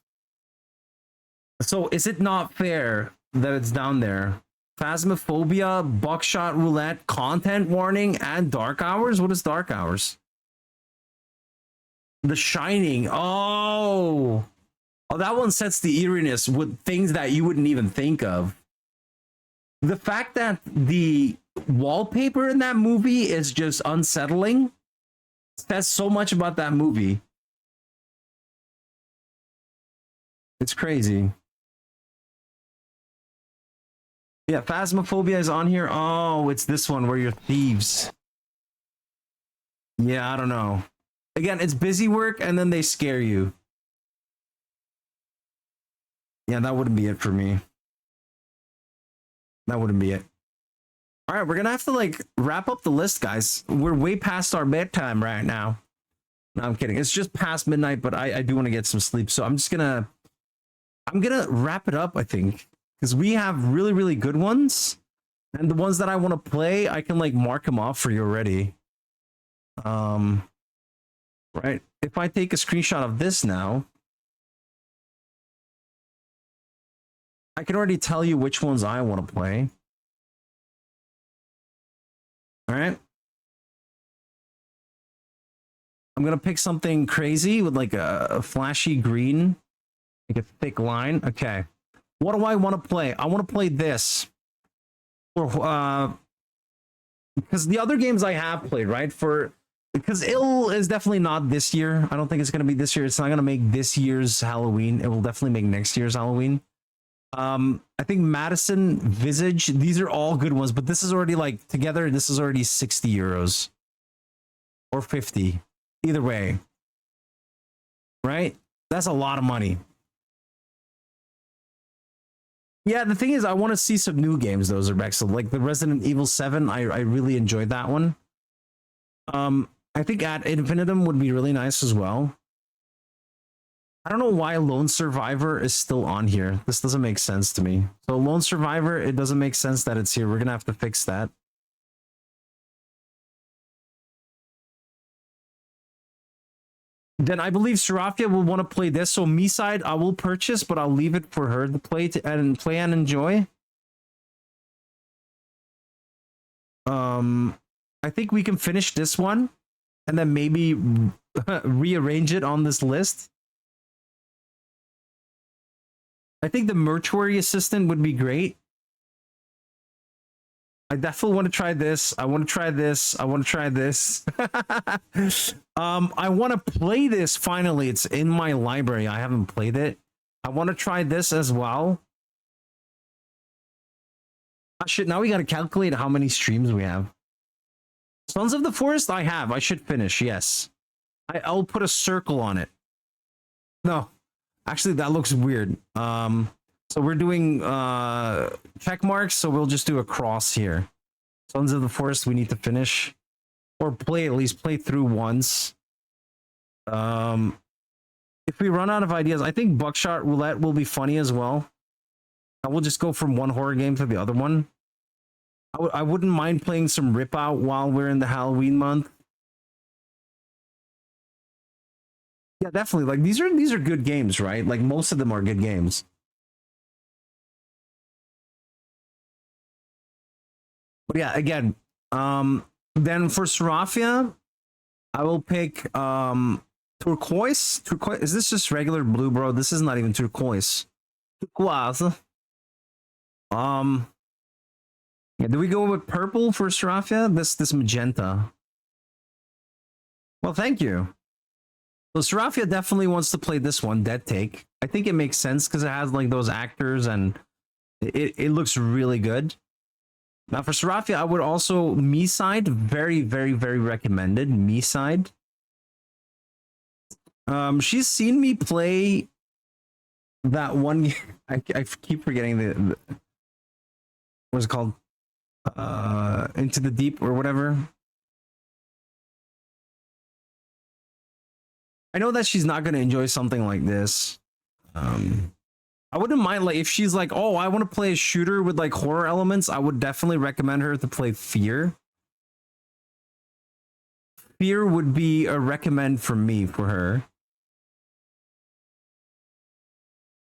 A: So is it not fair that it's down there? Phasmophobia, buckshot roulette, content warning, and dark hours? What is dark hours? The Shining. Oh, that one sets the eeriness with things that you wouldn't even think of. The fact that the wallpaper in that movie is just unsettling says so much about that movie. It's crazy. Yeah, Phasmophobia is on here. Oh, it's this one where you're thieves. Yeah, I don't know. Again, it's busy work and then they scare you. Yeah, that wouldn't be it for me. That wouldn't be it. All right, we're gonna have to like wrap up the list, guys. We're way past our bedtime right now. No, I'm kidding. It's just past midnight, but I do want to get some sleep. So I'm gonna wrap it up, I think, because we have really, really good ones. And the ones that I want to play, I can like mark them off for you already. Right. If I take a screenshot of this now, I can already tell you which ones I want to play. All right. I'm going to pick something crazy with like a flashy green, like a thick line. Okay. What do I want to play? I want to play this. Or, because the other games I have played, right? Because Ill is definitely not this year. I don't think it's going to be this year. It's not going to make this year's Halloween. It will definitely make next year's Halloween. I think Madison, Visage, these are all good ones, but this is already like together, this is already 60 euros or 50. Either way, right? That's a lot of money. Yeah, the thing is, I want to see some new games, those are excellent. Like the Resident Evil 7, I really enjoyed that one. I think Ad Infinitum would be really nice as well. I don't know why Lone Survivor is still on here. This doesn't make sense to me. So Lone Survivor, it doesn't make sense that it's here. We're gonna have to fix that. Then I believe Serafia will want to play this. So me side, I will purchase, but I'll leave it for her to play and enjoy. I think we can finish this one and then maybe rearrange it on this list. I think the Mortuary Assistant would be great. I definitely want to try this. I want to try this. I want to try this. I want to play this finally. It's in my library. I haven't played it. I want to try this as well. Ah, shit, now we got to calculate how many streams we have. Sons of the Forest, I have. I should finish, yes. I'll put a circle on it. No. Actually, that looks weird. So we're doing check marks, so we'll just do a cross here. Sons of the Forest, we need to finish. Or play, at least play through once. If we run out of ideas, I think Buckshot Roulette will be funny as well. I will just go from one horror game to the other one. I wouldn't mind playing some Rip Out while we're in the Halloween month. Yeah, definitely. Like these are good games, right? Like most of them are good games. But yeah, again, then for Serafia, I will pick turquoise. Turquoise. Is this just regular blue, bro? This is not even turquoise. Turquoise. Yeah, do we go with purple for Serafia? This magenta. Well, thank you. So Serafia definitely wants to play this one, Dead Take. I think it makes sense because it has like those actors and it looks really good. Now for Serafia, I would also me side, very, very, very recommended. Me side. She's seen me play that one. I keep forgetting the what's it called? Into the Deep or whatever. I know that she's not gonna enjoy something like this. I wouldn't mind like if she's like, oh, I want to play a shooter with like horror elements. I would definitely recommend her to play Fear. Fear would be a recommend for me for her.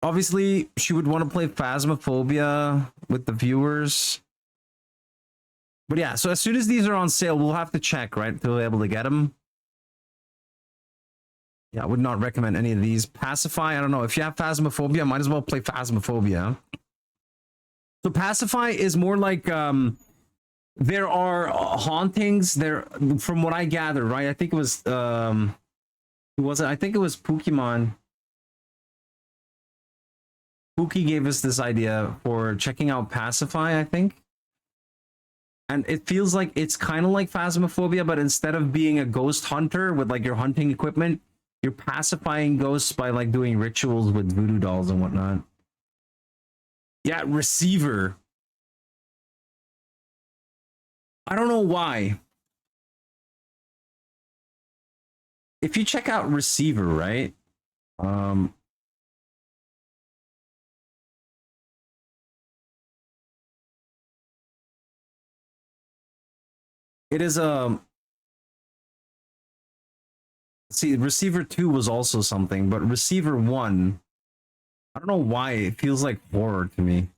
A: Obviously, she would want to play Phasmophobia with the viewers. But yeah, so as soon as these are on sale, we'll have to check, right, to be able to get them. Yeah, I would not recommend any of these. Pacify, I don't know. If you have Phasmophobia, might as well play Phasmophobia. So Pacify is more like there are hauntings there from what I gather, right? I think it was who was it? I think it was Pokemon. Pookie gave us this idea for checking out Pacify, I think. And it feels like it's kind of like Phasmophobia, but instead of being a ghost hunter with like your hunting equipment, you're pacifying ghosts by like doing rituals with voodoo dolls and whatnot. Yeah, Receiver. I don't know why. If you check out Receiver, right? It is see, Receiver 2 was also something, but Receiver 1, I don't know why it feels like horror to me.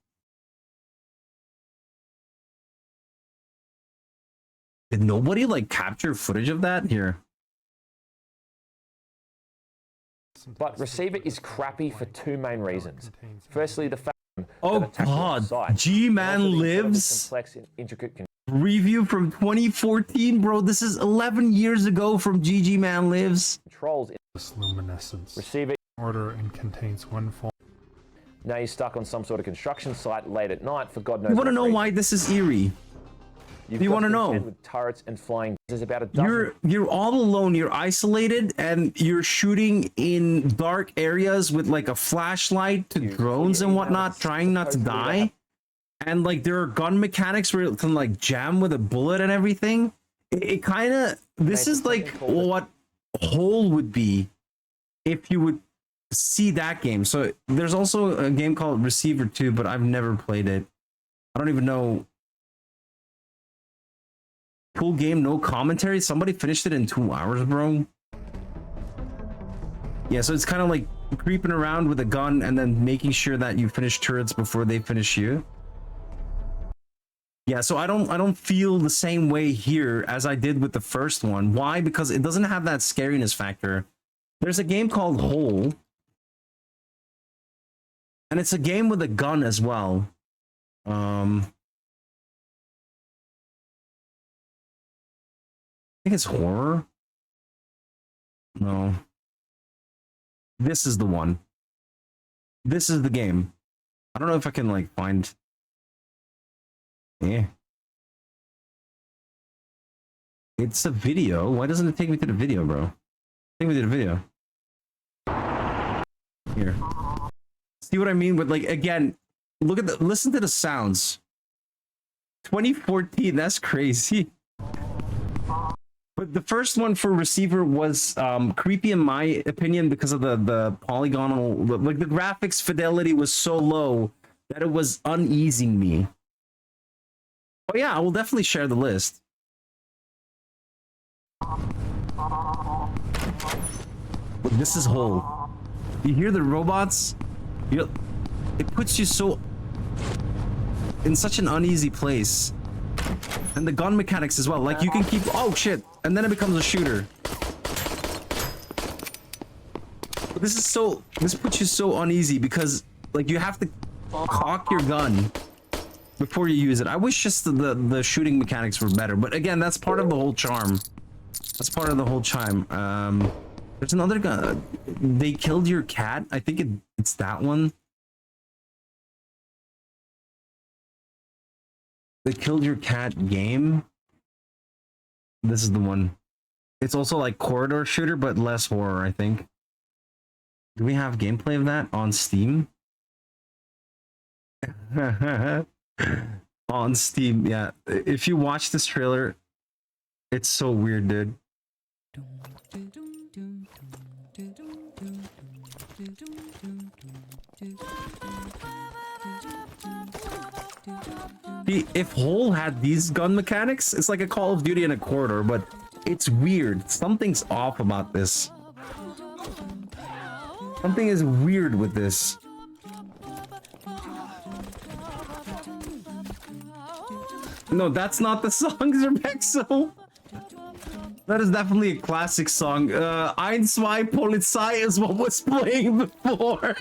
A: Did nobody like capture footage of that here?
N: But Receiver is crappy for two main reasons. Firstly, the fact
A: oh god, G-Man Lives
N: complex and intricate
A: review from 2014, bro. This is 11 years ago from GG Man Lives.
N: Controls
C: this luminescence.
N: Receiver
C: Order and contains one form.
N: Now you're stuck on some sort of construction site late at night for God knows.
A: You want to know why this is eerie? Do you want to know?
N: With turrets and flying. There's about a dozen.
A: You're all alone. You're isolated, and you're shooting in dark areas with like a flashlight to drones and whatnot, trying not to die. And like there are gun mechanics where it can like jam with a bullet and everything. It kind of this is like what Hole would be if you would see that game. So there's also a game called Receiver 2, but I've never played it. I don't even know. Full game, no commentary. Somebody finished it in 2 hours, bro. Yeah, so it's kind of like creeping around with a gun and then making sure that you finish turrets before they finish you. Yeah, so I don't feel the same way here as I did with the first one. Why? Because it doesn't have that scariness factor. There's a game called Hole, and it's a game with a gun as well. I think it's horror. No. This is the one. This is the game. I don't know if I can like find. Yeah. It's a video. Why doesn't it take me to the video, bro? Take me to the video. Here. See what I mean? With like again, look at the listen to the sounds. 2014, that's crazy. But the first one for Receiver was creepy in my opinion because of the polygonal, like the graphics fidelity was so low that it was uneasing me. Oh yeah, I will definitely share the list. This is Hole. You hear the robots? It puts you so in such an uneasy place. And the gun mechanics as well. Like you can keep, oh shit, and then it becomes a shooter. But this puts you so uneasy because like you have to cock your gun before you use it. I wish just the shooting mechanics were better, but again, that's part of the whole charm. That's part of the whole charm. There's another guy. They killed your cat. I think it's that one. They killed your cat game. This is the one. It's also like corridor shooter, but less horror, I think. Do we have gameplay of that on Steam? On Steam, yeah. If you watch this trailer, it's so weird, dude. If Hole had these gun mechanics, it's like a Call of Duty in a corridor, but it's weird. Something's off about this. Something is weird with this. No, that's not the song, Zerbexo. That is definitely a classic song. Ein, zwei, Polizei is what was playing before.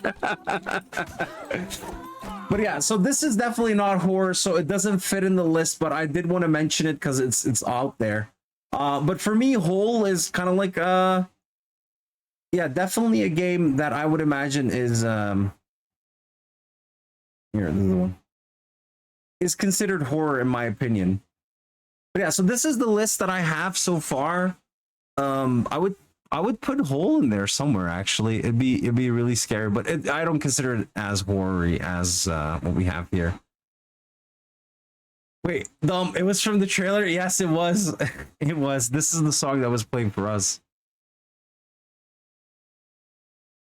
A: But yeah, so this is definitely not horror, so it doesn't fit in the list, but I did want to mention it because it's out there. But for me, Hole is kind of like yeah, definitely a game that I would imagine is here, this is the one. Is considered horror in my opinion. But yeah, so this is the list that I have so far. I would put Hole in there somewhere actually. It'd be really scary, but I don't consider it as horror-y as what we have here. Wait, it was from the trailer? Yes, it was. It was. This is the song that was playing for us.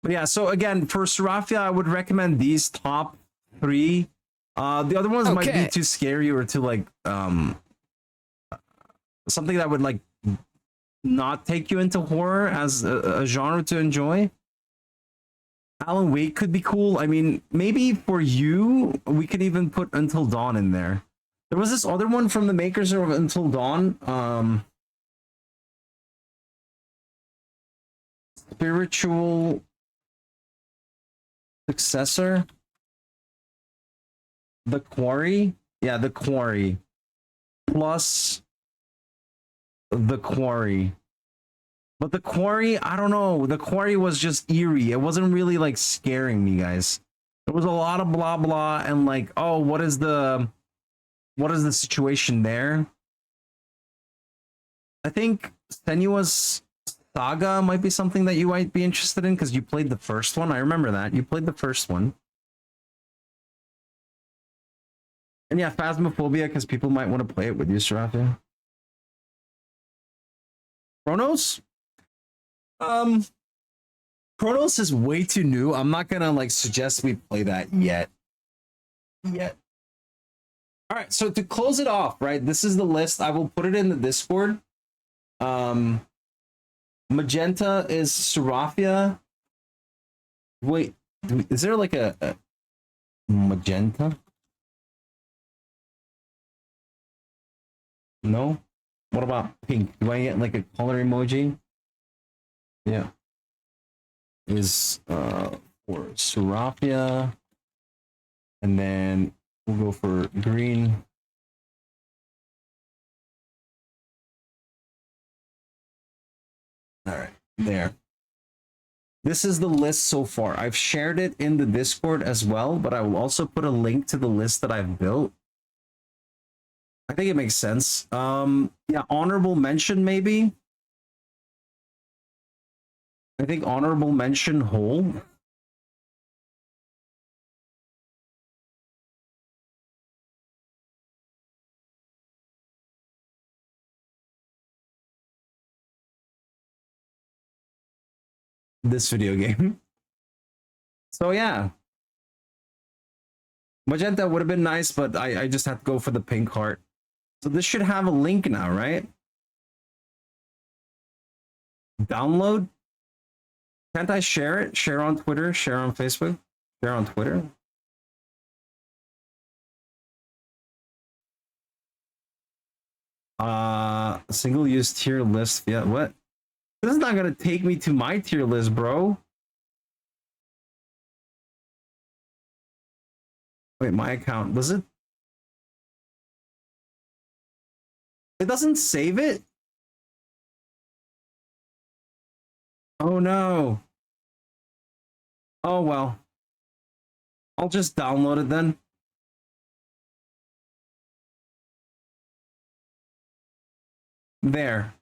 A: But yeah, so again, for Serafia, I would recommend these top 3. The other ones might be too scary or too like something that would like not take you into horror as a genre to enjoy. Alan Wake could be cool. I mean, maybe for you, we could even put Until Dawn in there. There was this other one from the makers of Until Dawn. Spiritual successor. The Quarry. Yeah, The Quarry. Plus The Quarry. But The Quarry, I don't know. The Quarry was just eerie. It wasn't really like scaring me, guys. There was a lot of blah blah and like, oh, what is the situation there? I think Senua's Saga might be something that you might be interested in because you played the first one. I remember that. You played the first one. And yeah, Phasmophobia, because people might want to play it with you, Serafia. Chronos? Chronos is way too new. I'm not gonna like suggest we play that yet. All right, so to close it off, right? This is the list. I will put it in the Discord. Magenta is Serafia. Wait, is there like a magenta? No? What about pink? Do I get like a color emoji? Yeah. Is for Serafia. And then we'll go for green. All right, there. This is the list so far. I've shared it in the Discord as well, but I will also put a link to the list that I've built. I think it makes sense. Yeah, honorable mention maybe. I think honorable mention Hole. This video game. So yeah. Magenta would have been nice, but I just had to go for the pink heart. So this should have a link now, right? Download? Can't I share it? Share on Twitter, share on Facebook, share on Twitter. Single use tier list. Yeah, what? This is not gonna take me to my tier list, bro. Wait, my account, does it? It doesn't save it? Oh no. Oh well. I'll just download it then. There.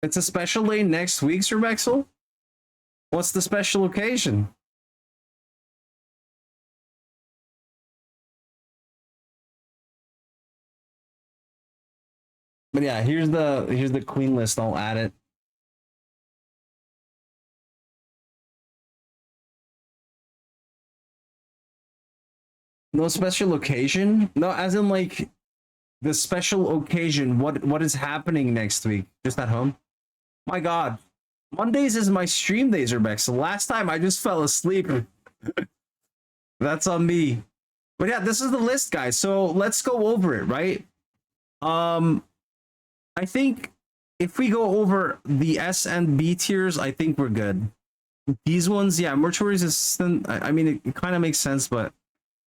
A: It's a special day next week, Sir Bexel? What's the special occasion? But yeah, here's the queen list. I'll add it. No special occasion? No, as in like the special occasion. What is happening next week? Just at home? My God. Mondays is my stream days, Rebecca. Last time I just fell asleep. That's on me. But yeah, this is the list, guys. So let's go over it, right? I think if we go over the S and B tiers, I think we're good. These ones, yeah, mortuary's assistant. I mean, it kind of makes sense, but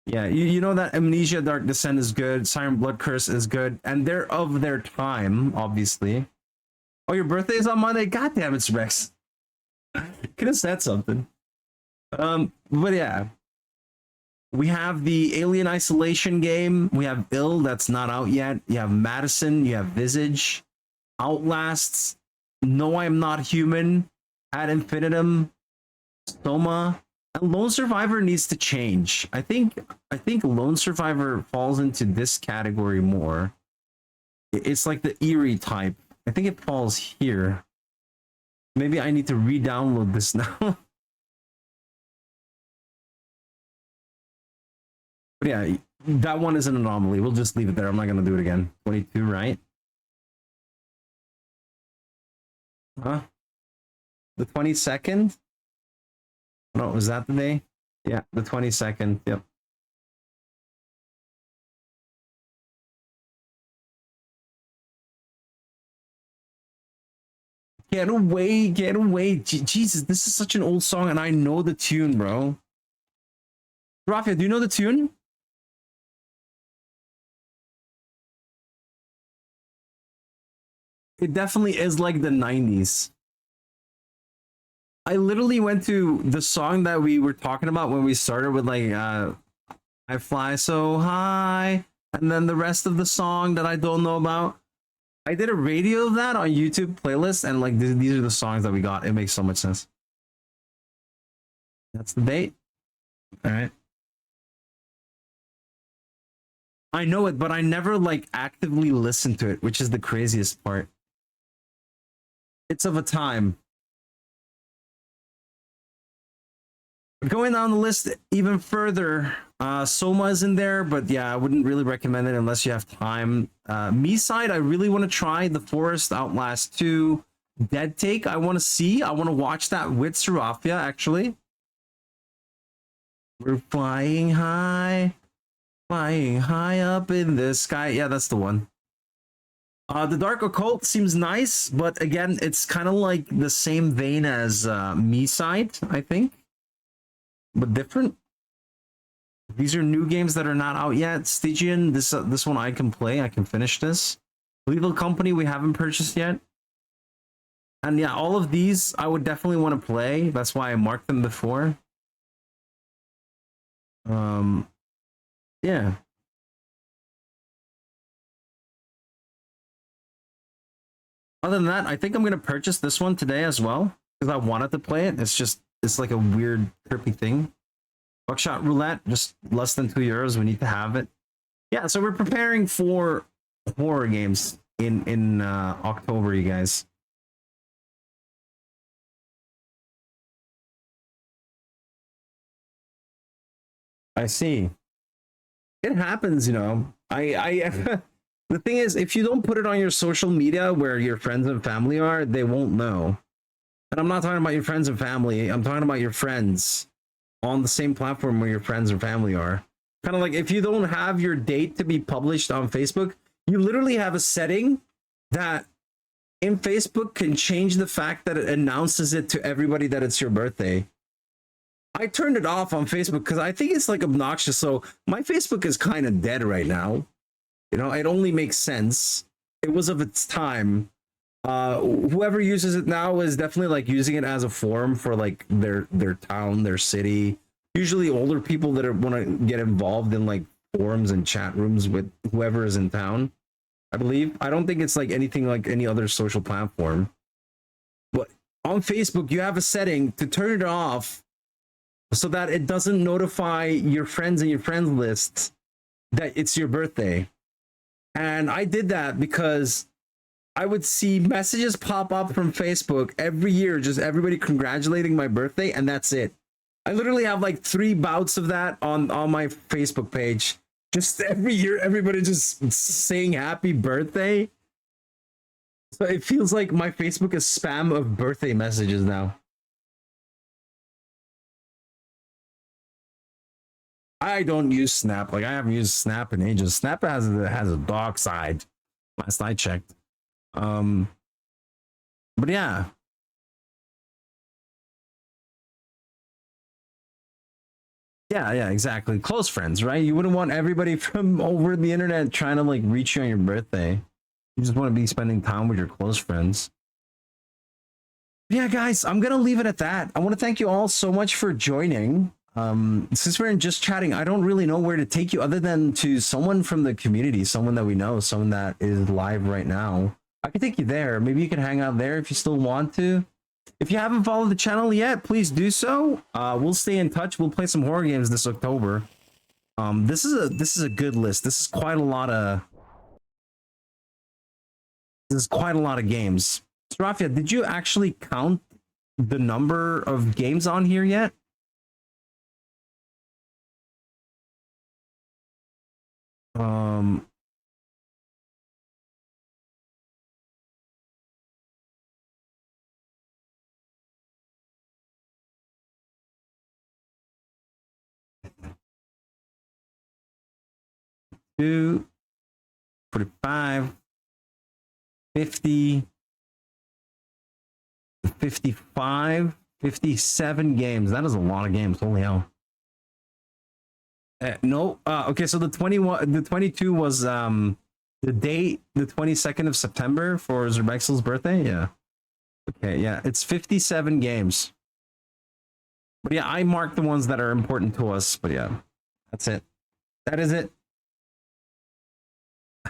A: yeah, you know that Amnesia Dark Descent is good, Siren Blood Curse is good, and they're of their time, obviously. Oh, your birthday is on Monday? God damn, it's Rex. Could have said something. But yeah. We have the Alien Isolation game. We have Ill, that's not out yet. You have Madison, you have Visage, Outlasts, No I'm Not Human, Ad Infinitum, Soma, and Lone Survivor needs to change. I think Lone Survivor falls into this category more. It's like the eerie type. I think it falls here. Maybe I need to re-download this now. But yeah, that one is an anomaly. We'll just leave it there. I'm not going to do it again. 22, right? Huh? The 22nd? No, was that the day? Yeah, the 22nd. Yep. Get away, get away. Jesus, this is such an old song and I know the tune, bro. Rafa, do you know the tune? It definitely is like the 90s. I literally went to the song that we were talking about when we started with like I fly so high, and then the rest of the song that I don't know about. I did a radio of that on YouTube playlist, and like these are the songs that we got. It makes so much sense. That's the date. All right. I know it, but I never like actively listen to it, which is the craziest part. It's of a time. Going down the list even further, Soma is in there, but yeah, I wouldn't really recommend it unless you have time. Me side, I really want to try The Forest, Outlast 2, Dead Take. I want to see. I want to watch that with Serafia, actually. We're flying high up in the sky. Yeah, that's the one. The Dark Occult seems nice, but again, it's kind of like the same vein as Me side, I think, but different. These are new games that are not out yet. Stygian, this one I can play. I can finish this. Lethal Company we haven't purchased yet. And yeah, all of these I would definitely want to play. That's why I marked them before. Yeah. Other than that, I think I'm going to purchase this one today as well because I wanted to play it. It's like a weird, trippy thing. Buckshot Roulette, just less than €2. We need to have it. Yeah, so we're preparing for horror games in October, you guys. I see. It happens, you know. The thing is, if you don't put it on your social media where your friends and family are, they won't know. And I'm not talking about your friends and family. I'm talking about your friends on the same platform where your friends and family are. Kind of like if you don't have your date to be published on Facebook, you literally have a setting that in Facebook can change the fact that it announces it to everybody that it's your birthday. I turned it off on Facebook because I think it's like obnoxious. So my Facebook is kind of dead right now. You know, it only makes sense. It was of its time. Whoever uses it now is definitely like using it as a forum for like their town, their city. Usually older people that want to get involved in like forums and chat rooms with whoever is in town, I believe. I don't think it's like anything like any other social platform. But on Facebook, you have a setting to turn it off so that it doesn't notify your friends and your friends lists that it's your birthday. And I did that because I would see messages pop up from Facebook every year, just everybody congratulating my birthday, and that's it. I literally have like 3 bouts of that on my Facebook page. Just every year, everybody just saying happy birthday. So it feels like my Facebook is spam of birthday messages now. I don't use Snap. Like I haven't used Snap in ages. Snap has a dark side. Last I checked. But yeah. Yeah, exactly. Close friends, right? You wouldn't want everybody from over the internet trying to like reach you on your birthday. You just want to be spending time with your close friends. Yeah, guys, I'm gonna leave it at that. I want to thank you all so much for joining. Since we're just chatting, I don't really know where to take you other than to someone from the community, someone that we know, someone that is live right now. I could take you there. Maybe you can hang out there if you still want to. If you haven't followed the channel yet, please do so. We'll stay in touch. We'll play some horror games this October. This is a good list. This is quite a lot of games. So, Rafia, did you actually count the number of games on here yet? Two, 45, 50, 55, 57 games. That is a lot of games. Holy hell. No. Okay, so the 22 was the date, the 22nd of September for Zerbexel's birthday. Yeah. Okay, yeah, it's 57 games. But yeah, I marked the ones that are important to us. But yeah, that's it. That is it.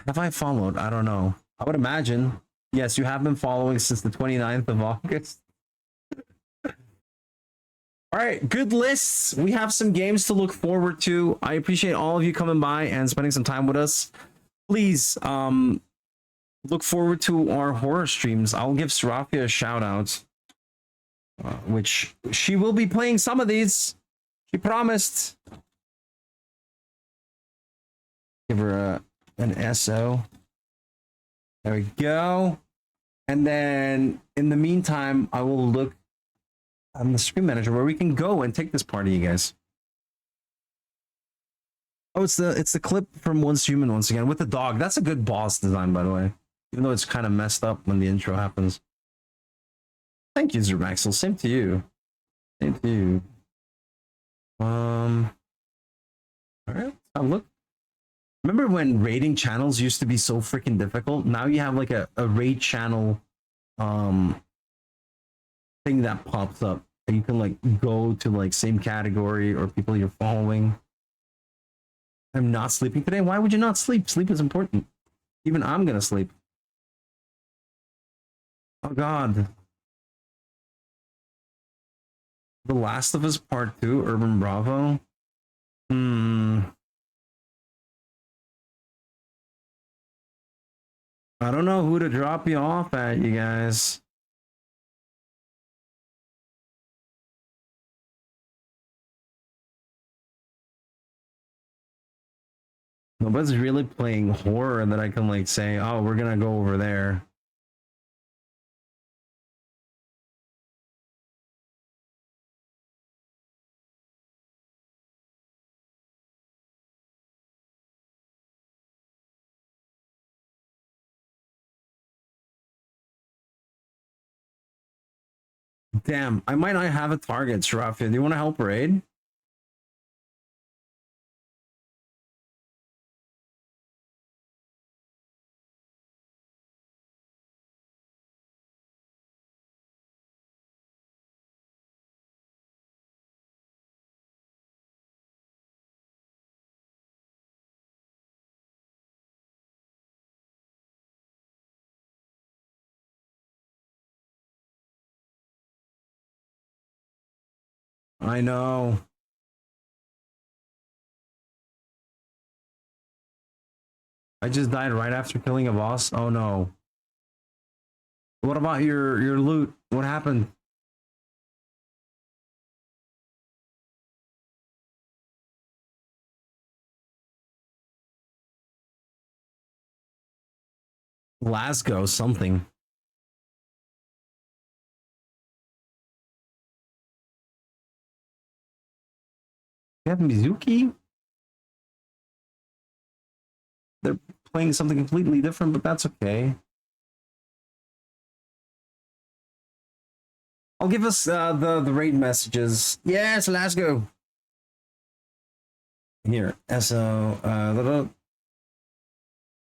A: Have I followed? I don't know. I would imagine. Yes, you have been following since the 29th of August. All right, good lists. We have some games to look forward to. I appreciate all of you coming by and spending some time with us. Please look forward to our horror streams. I'll give Serafia a shout out, which she will be playing some of these. She promised. Give her an SO. There we go. And then in the meantime, I will look on the stream manager where we can go and take this party, you guys. Oh, it's the clip from Once Human once again with the dog. That's a good boss design, by the way. Even though it's kind of messed up when the intro happens. Thank you, Zermaxel. Same to you. Same to you. All right, look. Remember when raiding channels used to be so freaking difficult? Now you have like a raid channel thing that pops up. And you can like go to like same category or people you're following. I'm not sleeping today. Why would you not sleep? Sleep is important. Even I'm gonna sleep. Oh God. The Last of Us Part 2, Urban Bravo. I don't know who to drop you off at, you guys. Nobody's really playing horror that I can like say, oh, we're gonna go over there. Damn, I might not have a target, Sharafia. Do you want to help raid? I know. I just died right after killing a boss. Oh no. What about your loot? What happened? Glasgow something. You have Mizuki? They're playing something completely different, but that's okay. I'll give us the raid messages. Yes, let's go. Here, SO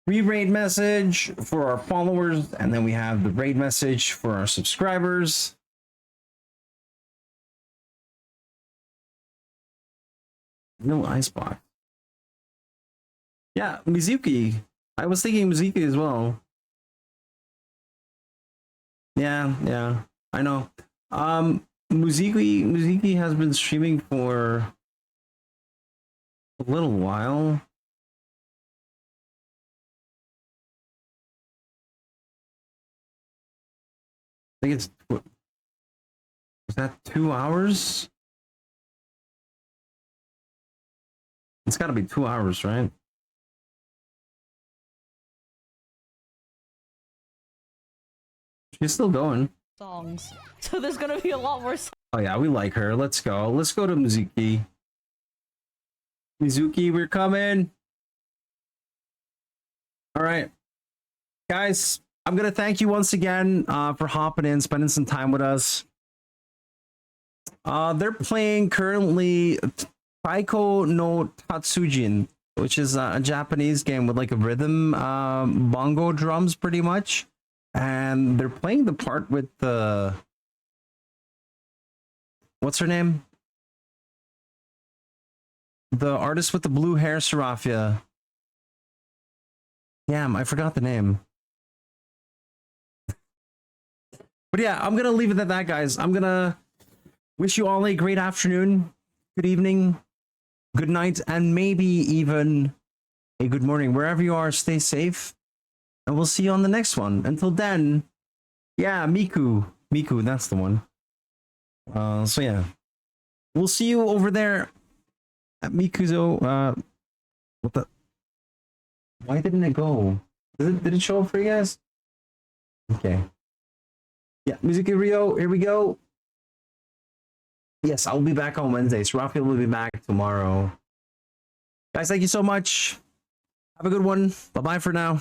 A: re-raid message for our followers, and then we have the raid message for our subscribers. No icebox. Yeah, Mizuki. I was thinking Mizuki as well. Yeah, I know. Mizuki has been streaming for a little while. I think it's, was that 2 hours? It's got to be 2 hours, right? She's still going.
O: Songs. So there's gonna be a lot more songs.
A: Oh yeah, we like her. Let's go. Let's go to Mizuki. Mizuki, we're coming. All right. Guys, I'm going to thank you once again for hopping in, spending some time with us. They're playing currently Taiko no Tatsujin, which is a Japanese game with like a rhythm bongo drums pretty much. And they're playing the part with the... What's her name? The artist with the blue hair, Serafia. Damn, I forgot the name. But yeah, I'm gonna leave it at that, guys. I'm gonna wish you all a great afternoon, good evening, good night, and maybe even a good morning. Wherever you are, stay safe. And we'll see you on the next one. Until then, yeah, Miku, that's the one. So yeah, we'll see you over there at Mikuzo. What the? Why didn't it go? Did it show up for you guys? Okay. Yeah, Mizuki Rio, here we go. Yes, I'll be back on Wednesdays. Raphael will be back tomorrow. Guys, thank you so much. Have a good one. Bye-bye for now.